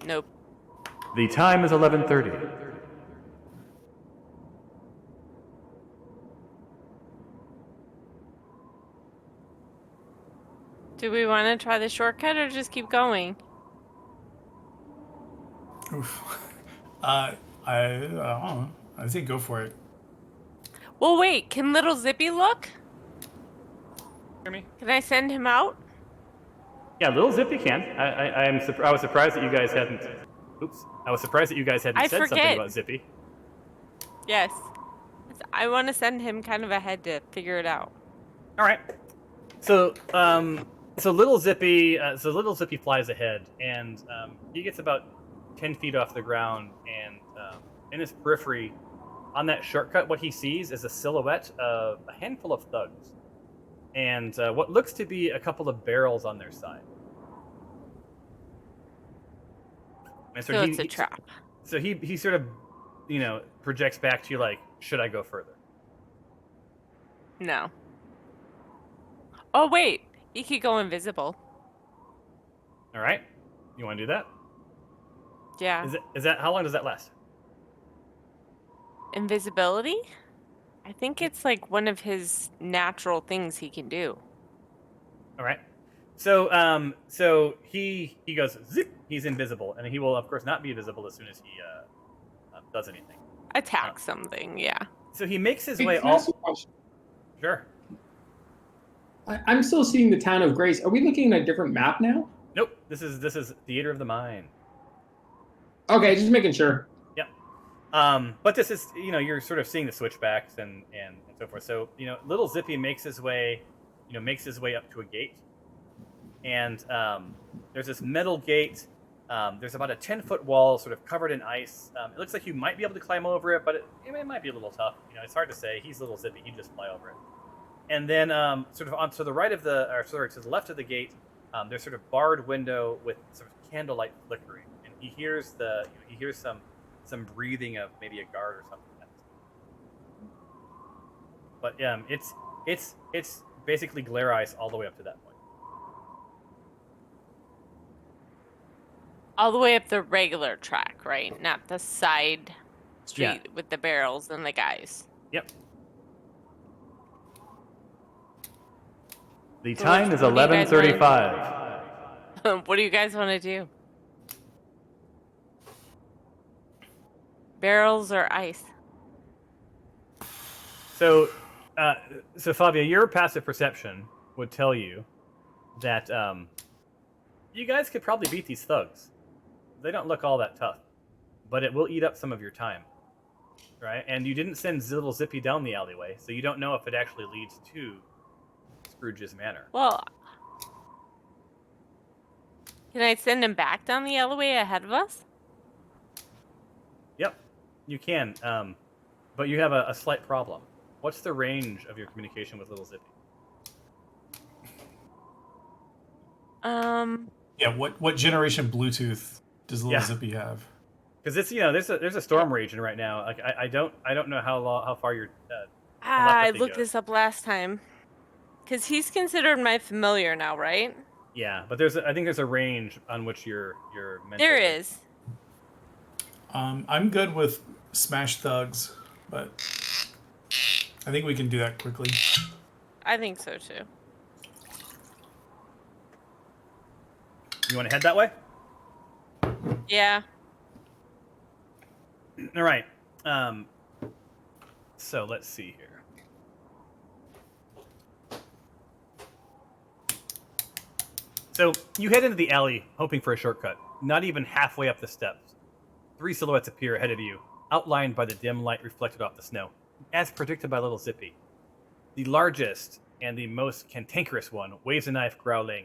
Nope. The time is 11:30. Do we want to try the shortcut or just keep going? Oof. I don't know. I think go for it. Well, wait. Can little Zippy look? Hear me? Can I send him out? Yeah, little Zippy can. I was surprised that you guys hadn't. Oops. I was surprised that you guys hadn't said something about Zippy. Yes. I want to send him kind of ahead to figure it out. All right. So little Zippy flies ahead, and he gets about 10 feet off the ground, and in his periphery, on that shortcut, what he sees is a silhouette of a handful of thugs, and what looks to be a couple of barrels on their side. And so it's a trap. So he sort of, projects back to you like, should I go further? No. Oh, wait. He could go invisible. All right. You want to do that? Yeah. Is that how long does that last? Invisibility? I think it's like one of his natural things he can do. All right. So he goes zip. He's invisible, and he will of course not be visible as soon as he does anything. Attack something, yeah. So he makes his Wait, way can I all. ask you a question? Sure. I'm still seeing the town of Grace. Are we looking at a different map now? Nope. This is Theater of the Mind. Okay, just making sure. Yep. But this is, you're sort of seeing the switchbacks and so forth. So, little Zippy makes his way up to a gate. And there's this metal gate. There's about a 10-foot wall sort of covered in ice. It looks like you might be able to climb over it, but it might be a little tough. It's hard to say. He's little Zippy. He'd just fly over it. And then sort of to the left of the gate, there's sort of barred window with sort of candlelight flickering. And he hears some breathing of maybe a guard or something. But it's basically glare ice all the way up to that point. All the way up the regular track, right? Not the side street with the barrels and the guys. Yep. The time is 11:35. What do you guys want to do? Barrels or ice? So Fabio, your passive perception would tell you that you guys could probably beat these thugs. They don't look all that tough, but it will eat up some of your time, right? And you didn't send little Zippy down the alleyway, so you don't know if it actually leads to Scrooge's manor. Well, can I send him back down the alleyway ahead of us? Yep, you can, but you have a slight problem. What's the range of your communication with little Zippy? Yeah, what generation Bluetooth does little Zippy have? Because it's there's a storm raging right now. Like I don't know how far you're. I looked this up last time. Because he's considered my familiar now, right? Yeah, but I think there's a range on which you're meant. There is. I'm good with Smash Thugs, but I think we can do that quickly. I think so too. You want to head that way? Yeah. All right. So let's see here. So you head into the alley, hoping for a shortcut. Not even halfway up the steps, 3 silhouettes appear ahead of you, outlined by the dim light reflected off the snow, as predicted by little Zippy. The largest and the most cantankerous one waves a knife, growling,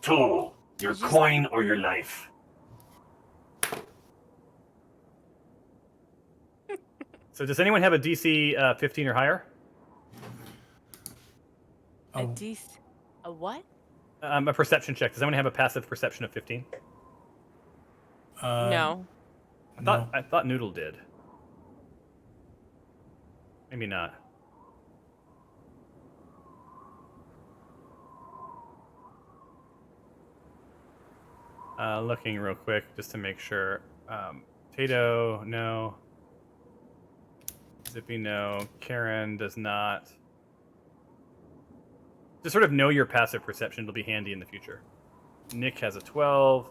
"Tool, your coin or your life." So does anyone have a DC 15 or higher? A what? A perception check. Does anyone have a passive perception of 15? No. I thought Noodle did. Maybe not. Looking real quick just to make sure. Tato, no. Zippy, no. Karen does not. To sort of know your passive perception, it'll be handy in the future. Nick has a 12,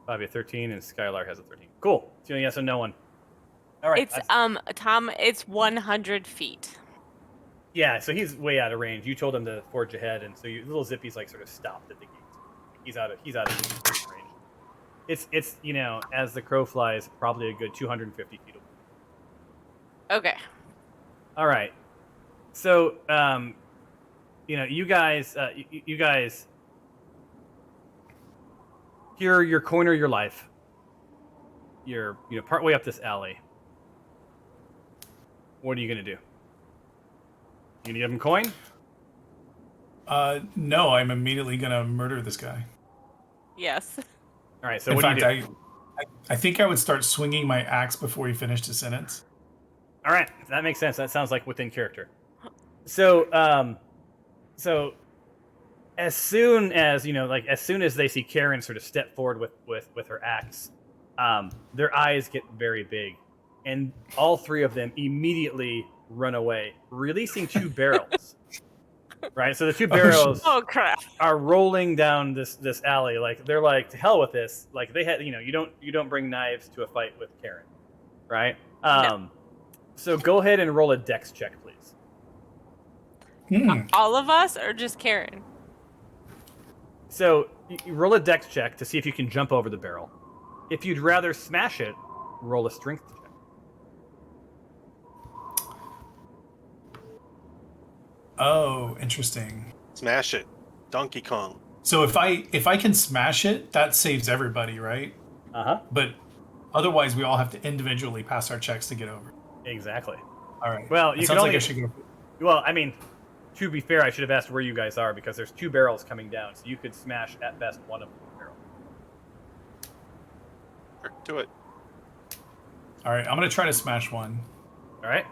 Bobby a 13, and Skylar has a 13. Cool. So yes or no one. All right. It's Tom. It's 100 feet. Yeah, so he's way out of range. You told him to forge ahead, and so little Zippy's like sort of stopped at the gate. He's out of range. It's as the crow flies, probably a good 250 feet away. Okay. All right. So you guys you're your corner of your life. You're partway up this alley. What are you gonna do? You need him coin? No, I'm immediately gonna murder this guy. Yes. All right. So In what fact, do you do? I think I would start swinging my axe before he finished his sentence. All right, that makes sense. That sounds like within character. So as soon as as soon as they see Karen sort of step forward with her axe, their eyes get very big, and all three of them immediately run away, releasing two barrels. Right, so the two barrels are rolling down this alley. Like they're like, to hell with this. Like they had, you don't bring knives to a fight with Karen, right? No. So go ahead and roll a dex check, please. All of us, or just Karen? So you roll a dex check to see if you can jump over the barrel. If you'd rather smash it, roll a strength check. Oh, interesting. Smash it, Donkey Kong. So if I can smash it, that saves everybody, right? But otherwise, we all have to individually pass our checks to get over. Exactly. All right. Well, you can only. Like I should go. Well, I mean, to be fair, I should have asked where you guys are because there's two barrels coming down, so you could smash at best one of the barrels. Do it. All right, I'm gonna try to smash one. All right.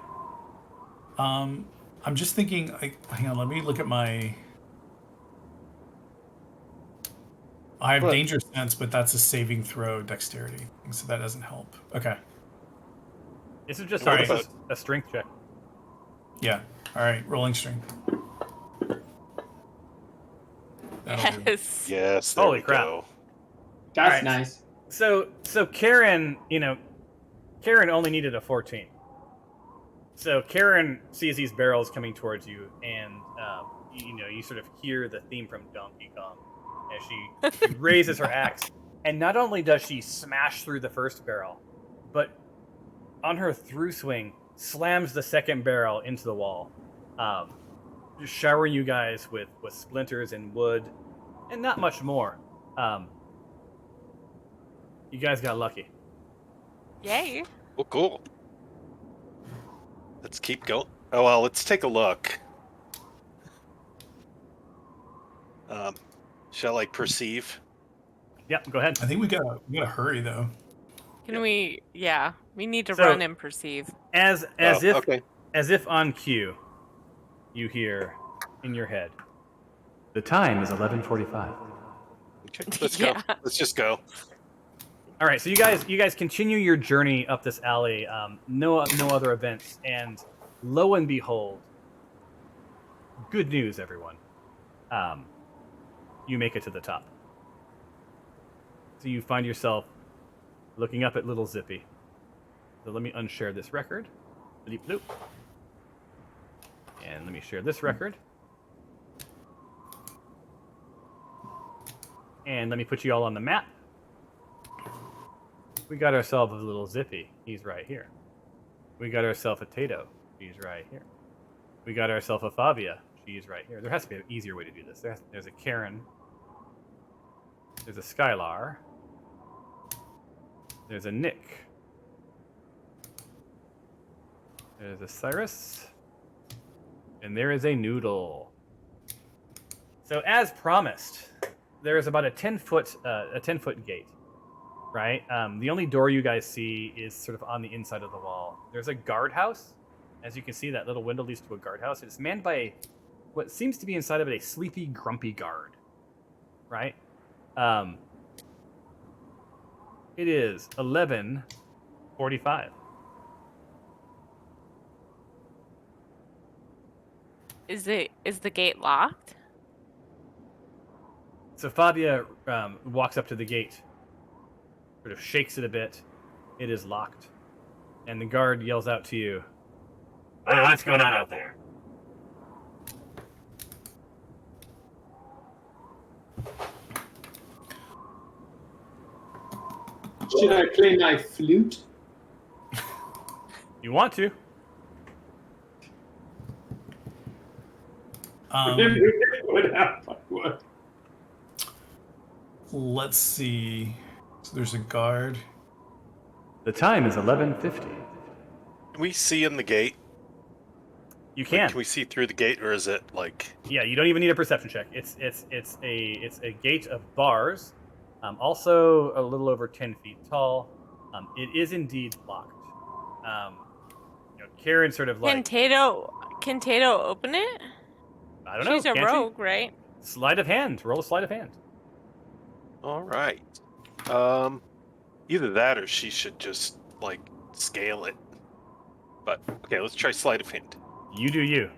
I'm just thinking. Hang on, let me look at my. I have danger sense, but that's a saving throw dexterity, so that doesn't help. Okay. This is just a strength check. Yeah. All right. Rolling strength. Yes. Yes. There Holy we crap. Go. That's nice. So Karen, Karen only needed a 14. So Karen sees these barrels coming towards you, and you sort of hear the theme from Donkey Kong as she raises her axe, and not only does she smash through the first barrel, but on her through swing slams the second barrel into the wall, just showering you guys with splinters and wood, and not much more. You guys got lucky. Yay. Oh, cool. Let's keep going. Oh, well, let's take a look. Shall I perceive? Yep, go ahead. I think we gotta hurry though. Can we? Yeah, we need to run and perceive. As if on cue, you hear in your head, the time is 11:45. Okay, let's go. Let's just go. All right, so you guys continue your journey up this alley. No other events, and lo and behold, good news, everyone. You make it to the top. So you find yourself looking up at little Zippy. So let me unshare this record. Bleep bloop. And let me share this record. And let me put you all on the map. We got ourselves a little Zippy. He's right here. We got ourselves a Tato. She's right here. We got ourselves a Favia. She's right here. There has to be an easier way to do this. There's a Karen. There's a Skylar. There's a Nick. There's a Cyrus. And there is a Noodle. So as promised, there is about a 10-foot gate, right? The only door you guys see is sort of on the inside of the wall. There's a guardhouse. As you can see, that little window leads to a guardhouse. It's manned by what seems to be inside of it a sleepy, grumpy guard, right? It is 11:45. Is the gate locked? So Fabia walks up to the gate, sort of shakes it a bit. It is locked. And the guard yells out to you, What's going on out there? Should I play my flute? you want to? What? Let's see. So there's a guard. The time is 11:50. Can we see in the gate? You can. Can we see through the gate, or is it like? Yeah, you don't even need a perception check. It's a gate of bars, also a little over 10 feet tall. It is indeed locked. Karen sort of like. Can Tato open it? I don't know. She's a can't rogue, right? Sleight of hand. Roll a sleight of hand. All right. Either that, or she should just like scale it. But okay, let's try sleight of hand. You do you.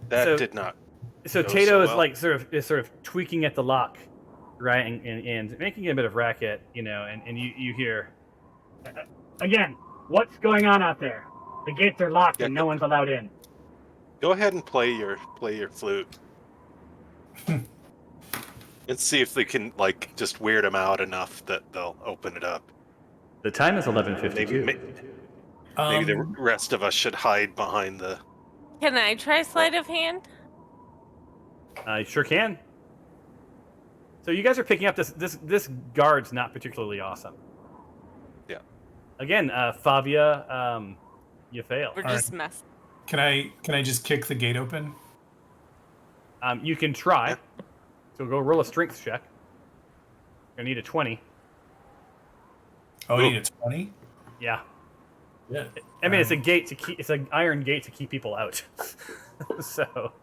That did not. So go Tato so is well. like sort of tweaking at the lock, right, and making a bit of racket, and you hear. Again, what's going on out there? The gates are locked and no one's allowed in. Go ahead and play your flute. And see if they can like just weird them out enough that they'll open it up. The time is 11:52. Maybe the rest of us should hide behind the. Can I try sleight of hand? I sure can. So you guys are picking up this guard's not particularly awesome. Yeah. Again, Fabia, you fail. We're just messing. Can I just kick the gate open? You can try. So go roll a strength check. You're gonna need a 20. Oh, I need a 20? Yeah. Yeah. I mean, it's a gate to keep. It's an iron gate to keep people out. So.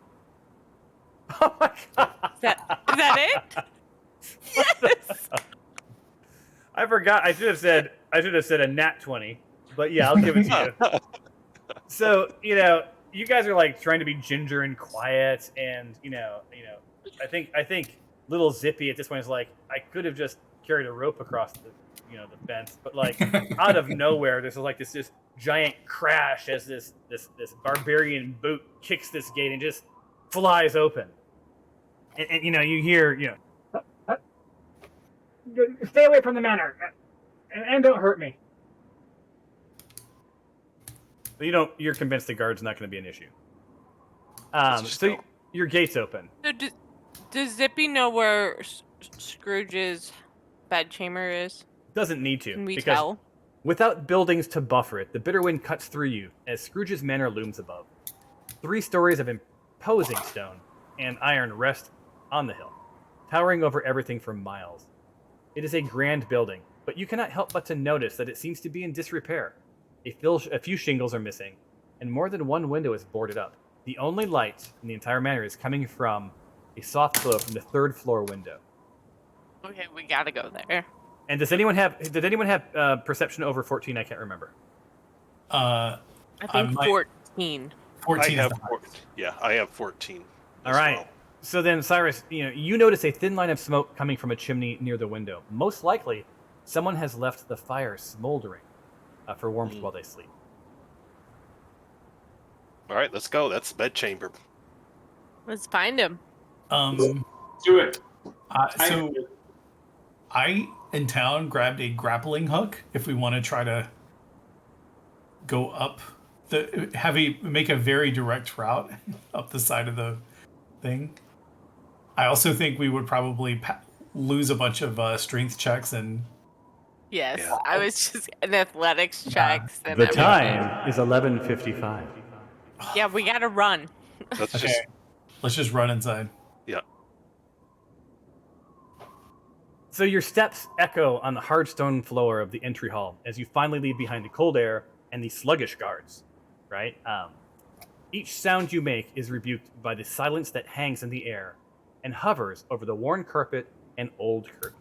Oh my god. Is that it? Yes. I forgot. I should have said a nat 20. But yeah, I'll give it to you. So you guys are like trying to be ginger and quiet, and I think little Zippy at this point is like, I could have just carried a rope across the fence, but like out of nowhere there's like this giant crash as this barbarian boot kicks this gate and just flies open, and you hear Stay away from the manor, and don't hurt me. but you're convinced the guard's not going to be an issue. So your gate's open. So does Zippy know where Scrooge's bedchamber is? Doesn't need to. Can we because tell? Without buildings to buffer it, the bitter wind cuts through you as Scrooge's manor looms above. 3 stories of imposing stone and iron rest on the hill, towering over everything for miles. It is a grand building, but you cannot help but to notice that it seems to be in disrepair. A few shingles are missing, and more than one window is boarded up. The only light in the entire manor is coming from a soft glow from the 3rd floor window. Okay, we gotta go there. And did anyone have perception over 14? I can't remember. I think 14. 14. I have 14. All right. Well. So then, Cyrus, you notice a thin line of smoke coming from a chimney near the window. Most likely, someone has left the fire smoldering for warmth while they sleep. All right, let's go. That's the bedchamber. Let's find him. Do it. So I, in town, grabbed a grappling hook if we want to try to go up make a very direct route up the side of the thing. I also think we would probably lose a bunch of strength checks and. Yes, Yeah. I was just in athletics checks. And The everything. time is 11:55. Yeah, we gotta run. Let's Okay. just Let's just run inside. Yeah. So your steps echo on the hard stone floor of the entry hall as you finally leave behind the cold air and the sluggish guards, right? Each sound you make is rebuked by the silence that hangs in the air and hovers over the worn carpet and old curtains.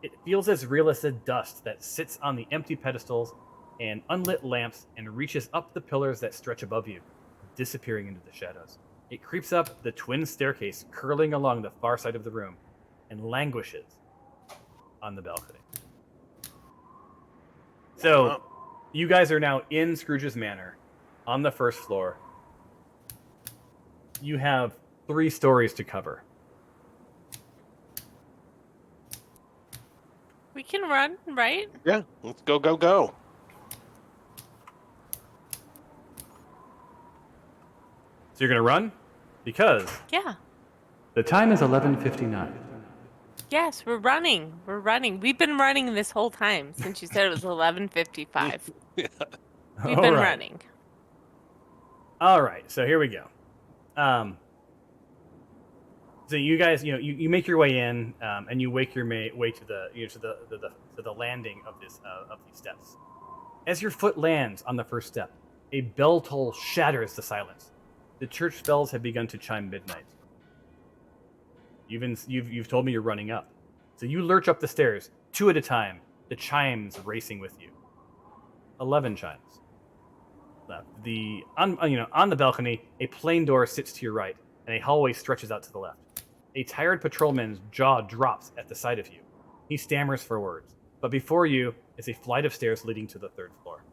It feels as real as the dust that sits on the empty pedestals and unlit lamps and reaches up the pillars that stretch above you, disappearing into the shadows. It creeps up the twin staircase curling along the far side of the room and languishes on the balcony. So, you guys are now in Scrooge's Manor on the first floor. You have 3 stories to cover. We can run, right? Yeah, let's go, go, go. So you're going to run? Because Yeah. the time is 11:59. Yes, we're running. We're running. We've been running this whole time since you said it was 11:55. Yeah. We've been running. All right, so here we go. So you guys, you make your way in, and you way to the landing of these steps. As your foot lands on the first step, a bell toll shatters the silence. The church bells have begun to chime midnight. You've told me you're running up, so you lurch up the stairs 2 at a time. The chimes racing with you. 11 chimes. On the balcony, a plain door sits to your right, and a hallway stretches out to the left. A tired patrolman's jaw drops at the sight of you. He stammers for words, but before you is a flight of stairs leading to the 3rd floor.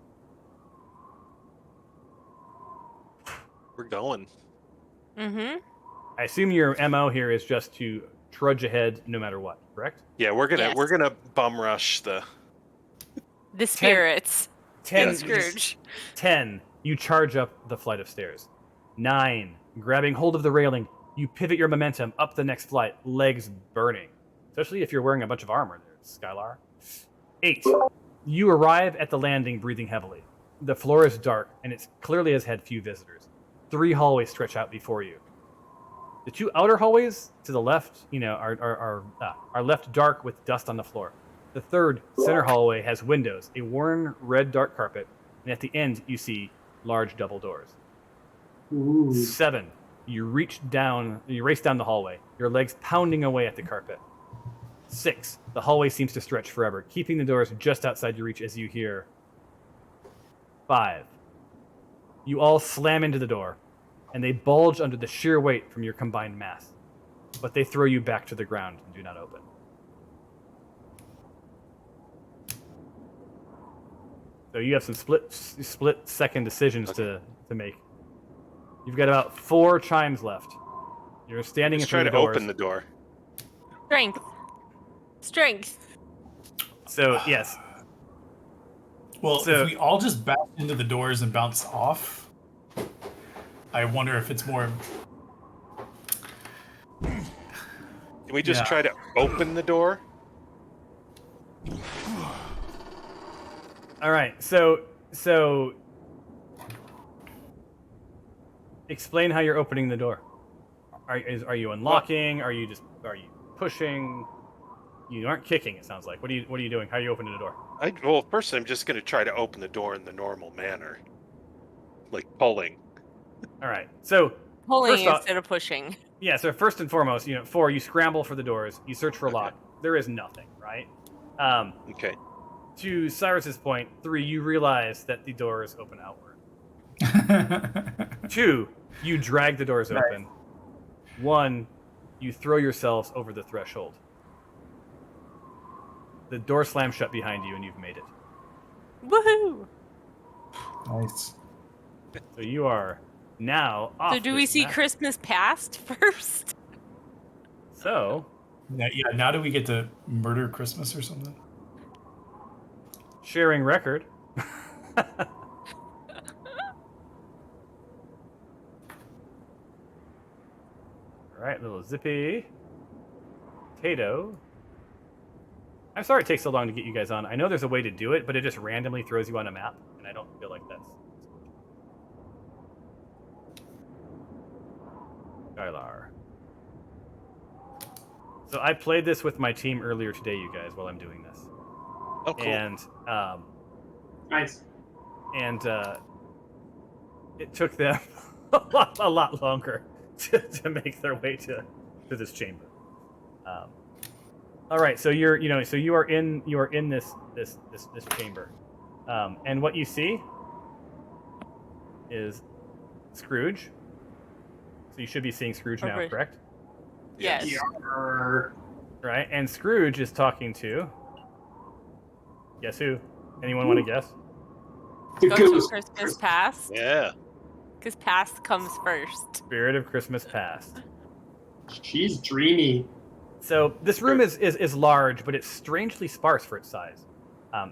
We're going. Mm-hmm. I assume your MO here is just to trudge ahead no matter what, correct? Yeah, we're gonna bum rush the spirits. 10 Scrooge. 10, you charge up the flight of stairs. 9, grabbing hold of the railing, you pivot your momentum up the next flight, legs burning. Especially if you're wearing a bunch of armor there, Skylar. 8, you arrive at the landing breathing heavily. The floor is dark, and it clearly has had few visitors. 3 hallways stretch out before you. The 2 outer hallways to the left, are left dark with dust on the floor. The 3rd center hallway has windows, a worn red dark carpet, and at the end you see large double doors. Ooh. 7, you race down the hallway, your legs pounding away at the carpet. 6, the hallway seems to stretch forever, keeping the doors just outside your reach as you hear. 5, you all slam into the door, and they bulge under the sheer weight from your combined mass, but they throw you back to the ground and do not open. So you have some split second decisions to make. You've got about 4 chimes left. You're standing in front of the doors. Try to open the door. Strength. So yes. Well, if we all just bash into the doors and bounce off, I wonder if it's more. Can we just try to open the door? All right, so explain how you're opening the door. Are you unlocking? Are you pushing? You aren't kicking. It sounds like. What are you doing? How are you opening the door? Well, first I'm just going to try to open the door in the normal manner, like pulling. All right, so pulling instead of pushing. Yeah. So first and foremost, 4, you scramble for the doors. You search for a lock. There is nothing, right? Okay. To Cyrus's point, 3, you realize that the doors open outward. 2, you drag the doors open. 1, you throw yourselves over the threshold. The door slams shut behind you, and you've made it. Woohoo! Nice. So you are now off. So do we see Christmas past first? So. Yeah. Now do we get to murder Christmas or something? Sharing record. All right, little Zippy. Tato. I'm sorry it takes so long to get you guys on. I know there's a way to do it, but it just randomly throws you on a map, and I don't feel like that's... Skylar. So I played this with my team earlier today, you guys, while I'm doing this. Oh, cool. And Nice. And it took them a lot longer to make their way to this chamber. All right, so you are in this chamber, and what you see is Scrooge. So you should be seeing Scrooge now, correct? Yes. Right, and Scrooge is talking to. Guess who? Anyone want to guess? Go to Christmas Past. Yeah. Because past comes first. Spirit of Christmas Past. She's dreamy. So this room is large, but it's strangely sparse for its size.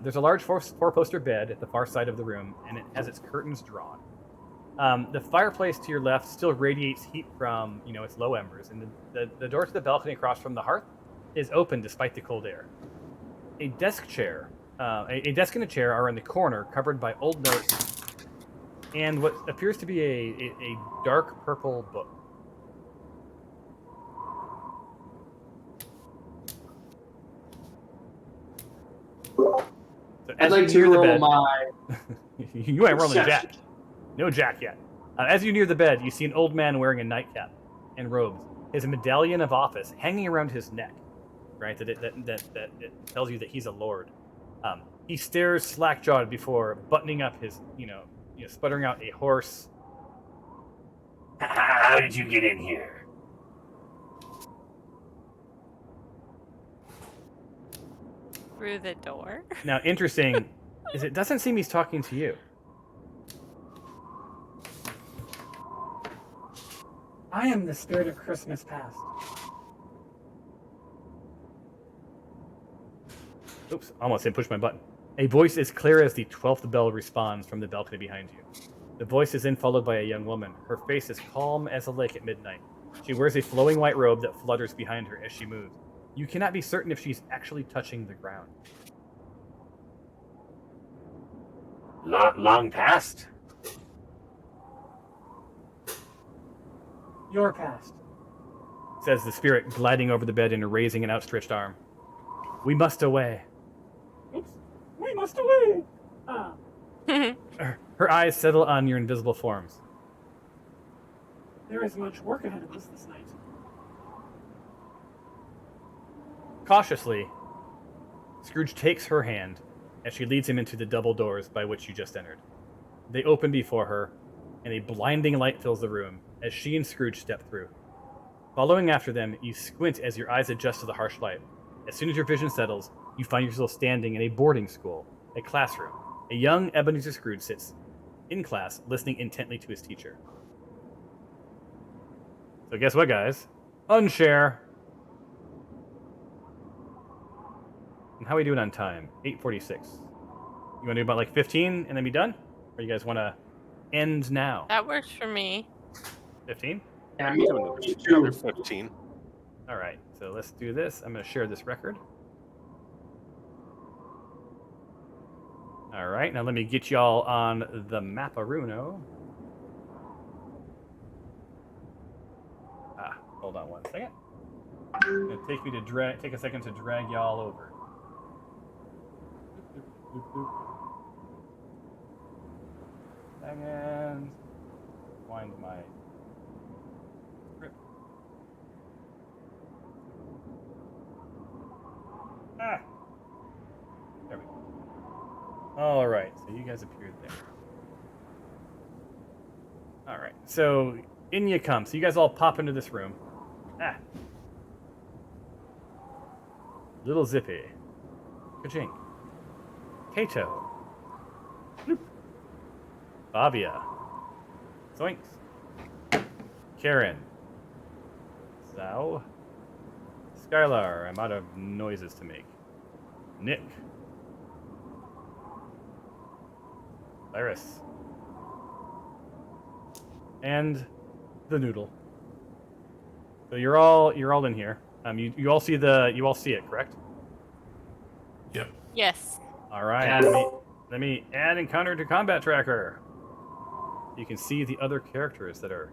There's a large four-poster bed at the far side of the room, and it has its curtains drawn. The fireplace to your left still radiates heat from its low embers, and the door to the balcony across from the hearth is open despite the cold air. A desk and a chair are in the corner, covered by old notes and what appears to be a dark purple book. So I'd like to roll my... You ain't rolling jack. No jack yet. As you near the bed, you see an old man wearing a nightcap and robes. His medallion of office hanging around his neck, right? That tells you that he's a lord. He stares slack-jawed before buttoning up his, sputtering out a hoarse. How did you get in here? Through the door. Now, interesting is it doesn't seem he's talking to you. I am the spirit of Christmas past. Oops, almost didn't push my button. A voice as clear as the 12th bell responds from the balcony behind you. The voice is then followed by a young woman. Her face is calm as a lake at midnight. She wears a flowing white robe that flutters behind her as she moves. You cannot be certain if she's actually touching the ground. Long past? Your past, says the spirit, gliding over the bed and raising an outstretched arm. We must away. Oops. We must away. Her eyes settle on your invisible forms. There is much work ahead of us this night. Cautiously, Scrooge takes her hand as she leads him into the double doors by which you just entered. They open before her, and a blinding light fills the room as she and Scrooge step through. Following after them, you squint as your eyes adjust to the harsh light. As soon as your vision settles, you find yourself standing in a boarding school, a classroom. A young Ebenezer Scrooge sits in class, listening intently to his teacher. So guess what, guys? Unshare. And how are we doing on time? 8:46. You want to do about like 15 and then be done? Or you guys want to end now? That works for me. 15? Yeah, me too. 15. All right, so let's do this. I'm going to share this record. All right, now let me get y'all on the Maparuno. Hold on one second. It'll take a second to drag y'all over. Second. Find my script. There we go. All right, so you guys appeared there. All right, so in you come. So you guys all pop into this room. Little Zippy. Kajink. Kato. Bloop. Fabia. Zoinks. Karen. Zao. Skylar. I'm out of noises to make. Nick. Cyrus. And the Noodle. So you're all in here. You all see it, correct? Yep. Yes. All right. Let me add encounter to combat tracker. You can see the other characters that are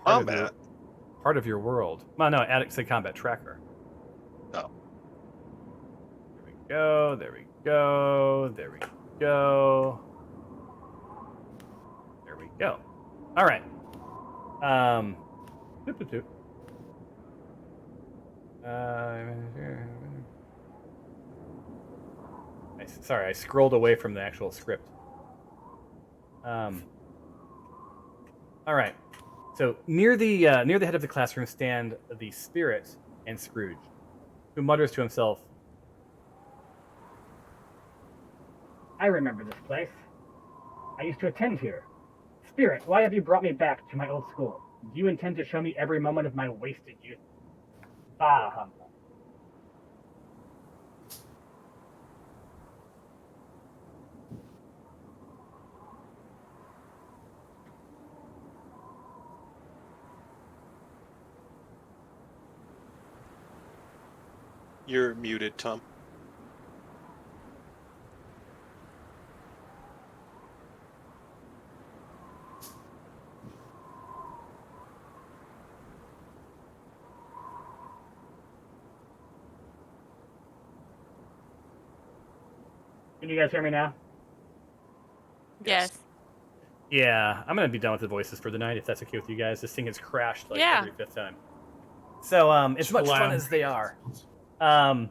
part of your world. Well, no, say combat tracker. Oh. There we go. There we go. There we go. There we go. All right. Sorry, I scrolled away from the actual script. All right. So near the head of the classroom stand the Spirit and Scrooge, who mutters to himself, I remember this place. I used to attend here. Spirit, why have you brought me back to my old school? Do you intend to show me every moment of my wasted youth? Bah, humbug. You're muted, Tom. Can you guys hear me now? Yes. Yeah, I'm going to be done with the voices for the night, if that's okay with you guys. This thing has crashed like Yeah. every fifth time. So, as much fun as they are. So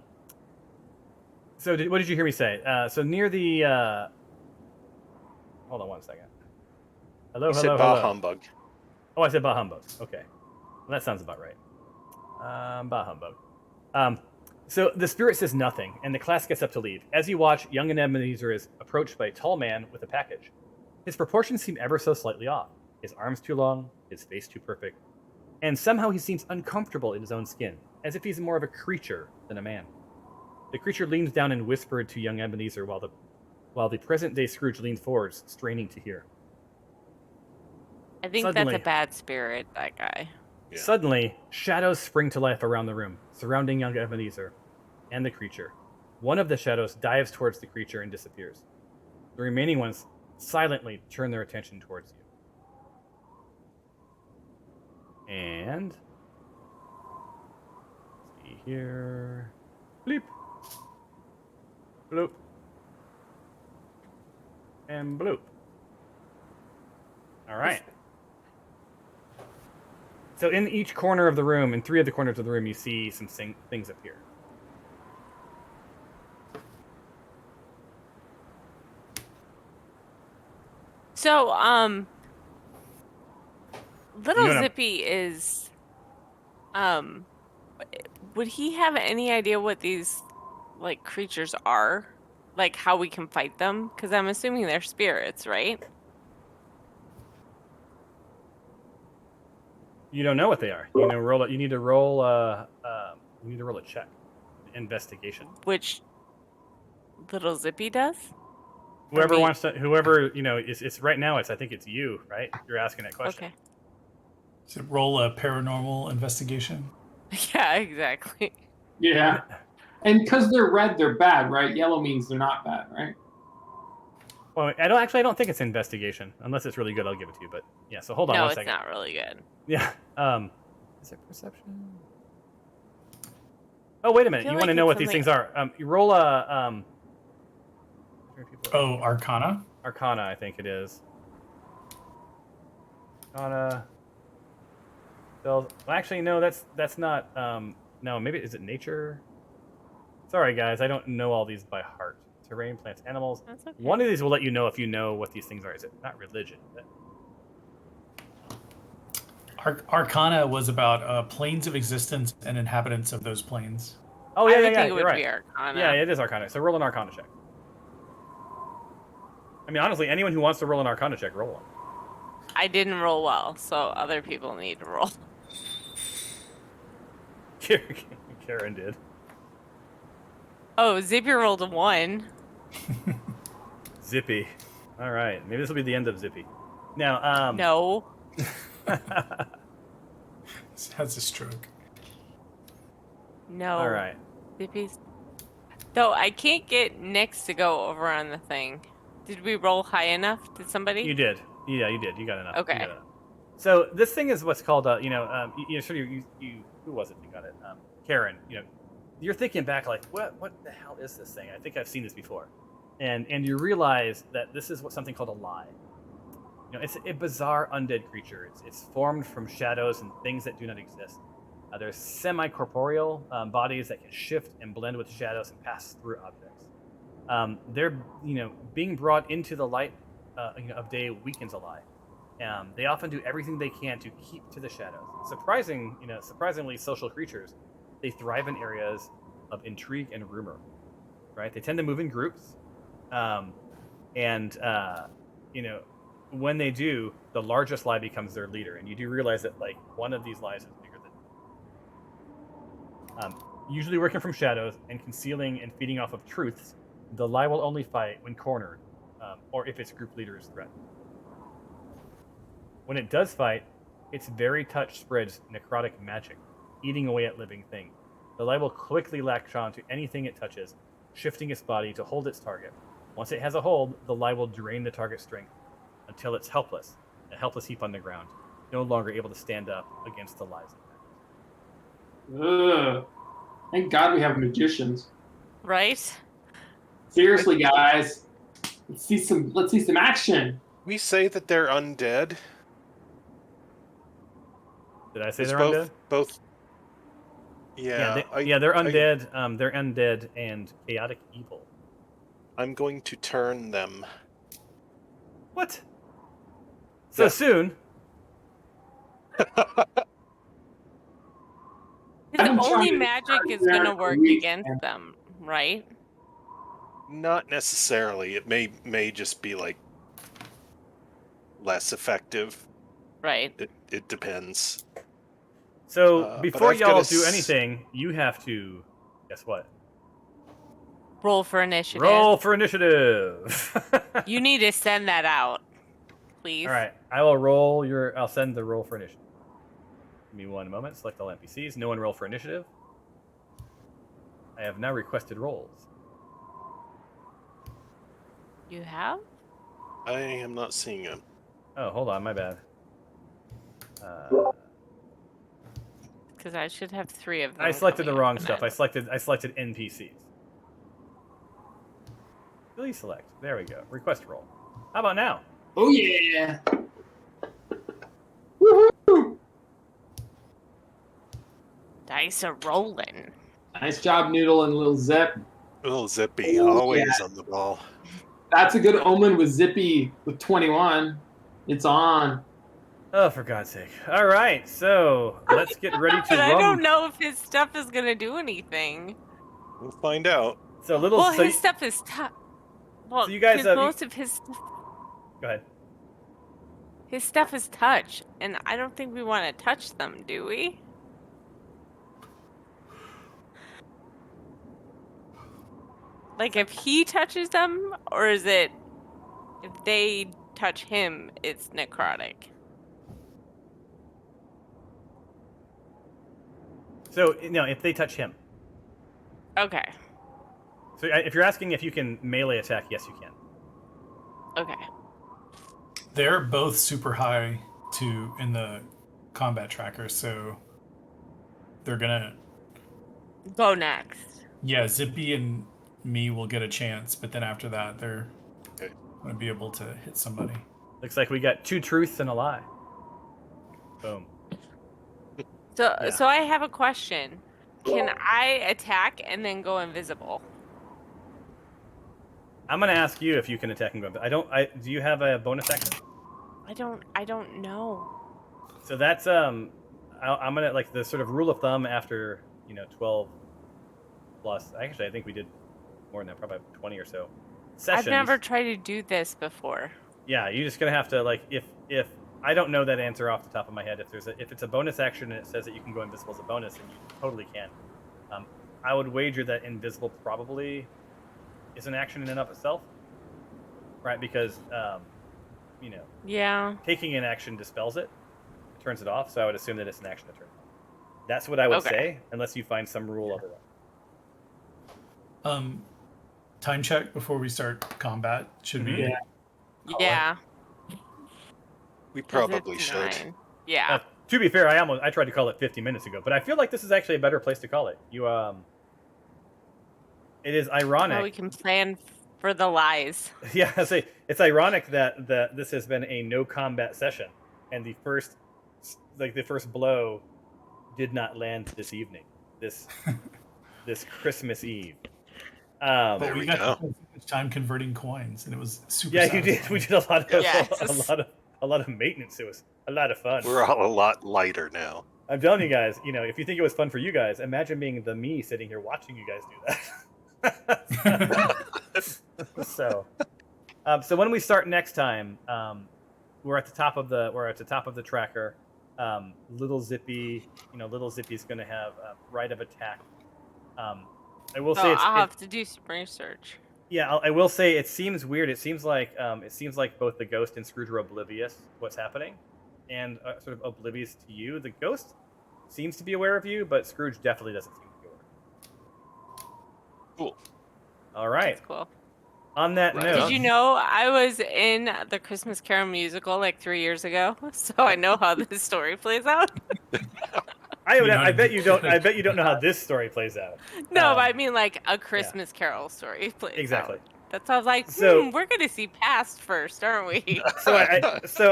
what did you hear me say? So near the... Hold on one second. Hello. You said bah humbug. Oh, I said bah humbug. Okay. Well, that sounds about right. Bah humbug. So the Spirit says nothing, and the class gets up to leave. As you watch, young Ebenezer is approached by a tall man with a package. His proportions seem ever so slightly off. His arms too long, his face too perfect, and somehow he seems uncomfortable in his own skin, as if he's more of a creature than a man. The creature leans down and whispered to young Ebenezer while the present-day Scrooge leans forward, straining to hear. I think Suddenly, that's a bad spirit, that guy. Yeah. Suddenly, shadows spring to life around the room, surrounding young Ebenezer and the creature. One of the shadows dives towards the creature and disappears. The remaining ones silently turn their attention towards you. And... let's see here... Bleep. Bloop. And bloop. All right. So in each corner of the room, in 3 of the corners of the room, you see some things appear. So, little Zippy is, would he have any idea what these, like, creatures are? Like, how we can fight them? Because I'm assuming they're spirits, right? You don't know what they are. You need to roll a check, investigation. Which little Zippy does. Whoever wants to, it's right now. I think it's you, right? You're asking that question. Okay. So roll a paranormal investigation. Yeah, exactly. Yeah. And because they're red, they're bad, right? Yellow means they're not bad, right? Well, I don't think it's investigation. Unless it's really good, I'll give it to you. But yeah, so hold on one second. No, it's not really good. Yeah. Is it perception? Oh, wait a minute. You want to know what these things are? You roll a Oh, Arcana? Arcana, I think it is. Arcana. Well, actually, no, that's not. No, maybe is it nature? Sorry, guys, I don't know all these by heart. Terrain, plants, animals. That's okay. One of these will let you know if you know what these things are. Is it not religion? Arcana was about planes of existence and inhabitants of those planes. Oh yeah, I would think you're it would right. be Arcana. Yeah, it is Arcana. So roll an Arcana check. I mean, honestly, anyone who wants to roll an Arcana check, roll one. I didn't roll well, so other people need to roll. Karen did. Oh, Zippy rolled a 1. Zippy. All right, maybe this will be the end of Zippy. Now, No. Has a stroke. No. All right. Zippy's. So I can't get next to go over on the thing. Did we roll high enough? Did somebody? You did. Yeah, you did. You got enough. Okay. You got enough. So this thing is what's called, who was it? You got it, Karen. You're thinking back like, what the hell is this thing? I think I've seen this before, and you realize that this is something called a lie. It's a bizarre undead creature. It's formed from shadows and things that do not exist. They're semi-corporeal bodies that can shift and blend with shadows and pass through objects. They're being brought into the light of day weakens a lie. They often do everything they can to keep to the shadows. Surprisingly social creatures. They thrive in areas of intrigue and rumor, right? They tend to move in groups, when they do, the largest lie becomes their leader, and you do realize that like one of these lies is bigger than. Usually working from shadows and concealing and feeding off of truths, the lie will only fight when cornered, or if its group leader is threatened. When it does fight, its very touch spreads necrotic magic, eating away at living things. The lie will quickly latch on to anything it touches, shifting its body to hold its target. Once it has a hold, the lie will drain the target's strength until it's helpless, a helpless heap on the ground, no longer able to stand up against the lie's attack. Ugh. Thank God we have magicians. Right? Seriously, guys. Let's see some action. We say that they're undead. Did I say they're undead? Both. Yeah. They're undead. They're undead and chaotic evil. I'm going to turn them. What? So soon? Only magic is going to work against them, right? Not necessarily. It may just be like less effective. Right. It depends. So before y'all do anything, you have to guess what? Roll for initiative. Roll for initiative. You need to send that out, please. All right, I'll send the roll for initiative. Give me one moment. Select all NPCs. No one roll for initiative. I have now requested rolls. You have? I am not seeing them. Oh, hold on, my bad. Because I should have 3 of them. I selected the wrong stuff. I selected NPCs. Really select. There we go. Request roll. How about now? Oh yeah! Woohoo! Dice are rolling. Nice job, Noodle and Little Zip. Little Zippy, always on the ball. That's a good omen with Zippy with 21. It's on. Oh, for God's sake. All right, so let's get ready to But I don't know if his stuff is going to do anything. We'll find out. So his stuff is tough. Well, so you guys, most of his stuff... Go ahead. His stuff is touch, and I don't think we want to touch them, do we? Like, if he touches them, or is it if they touch him, it's necrotic? So, no, if they touch him. Okay. So if you're asking if you can melee attack, yes, you can. Okay. They're both super high in the combat tracker, so they're gonna go next. Yeah, Zippy and me will get a chance, but then after that, they're gonna be able to hit somebody. Looks like we got 2 truths and a lie. Boom. So I have a question. Can I attack and then go invisible? I'm gonna ask you if you can attack and go. Do you have a bonus action? I don't know. So that's I'm gonna like the sort of rule of thumb after 12 plus. Actually, I think we did more than that, probably 20 or so sessions. I've never tried to do this before. Yeah, you're just gonna have to like if I don't know that answer off the top of my head. If it's a bonus action and it says that you can go invisible as a bonus, then you totally can. I would wager that invisible probably is an action in and of itself, right? Because taking an action dispels it, turns it off. So I would assume that it's an action to turn it off. That's what I would say, unless you find some rule otherwise. Time check before we start combat. Should we? Yeah. We probably should. Yeah. To be fair, I tried to call it 50 minutes ago, but I feel like this is actually a better place to call it. It is ironic. Well, we can plan for the lies. Yeah, I say it's ironic that this has been a no combat session, and the first blow did not land this evening. This Christmas Eve. But we got so much time converting coins, and it was super. Yeah, satisfying. you did. We did a lot of maintenance. It was a lot of fun. We're all a lot lighter now. I'm telling you guys, if you think it was fun for you guys, imagine being the me sitting here watching you guys do that. So when we start next time, we're at the top of the tracker. Little Zippy's going to have right of attack. I will say I'll have to do some research. Yeah, I will say it seems weird. It seems like both the ghost and Scrooge are oblivious to what's happening, and sort of oblivious to you. The ghost seems to be aware of you, but Scrooge definitely doesn't seem to be aware. Cool. All right. That's cool. On that note, did you know I was in the Christmas Carol musical like 3 years ago? So I know how this story plays out. I bet you don't. I bet you don't know how this story plays out. No, but I mean like a Christmas Carol story plays exactly. out. That's how I was like, we're gonna see past first, aren't we? So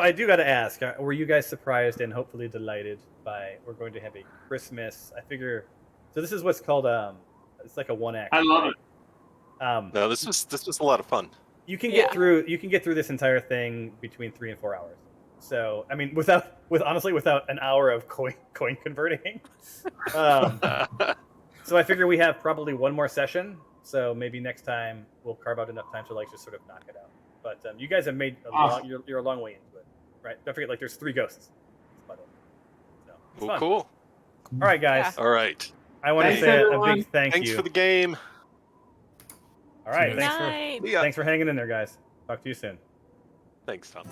I do got to ask: were you guys surprised and hopefully delighted by? We're going to have a Christmas. I figure. So this is what's called it's like a one act. I love it. No, this was a lot of fun. You can get through this entire thing between 3 and 4 hours. So I mean, without an hour of coin converting. So I figure we have probably one more session. So maybe next time we'll carve out enough time to like just sort of knock it out. But you guys have made you're a long way into it, right? Don't forget, like there's 3 ghosts. So, cool. All right, guys. All right. I want to say a big thank you. Thanks for the game. All right. Night. Thanks for hanging in there, guys. Talk to you soon. Thanks, Tom.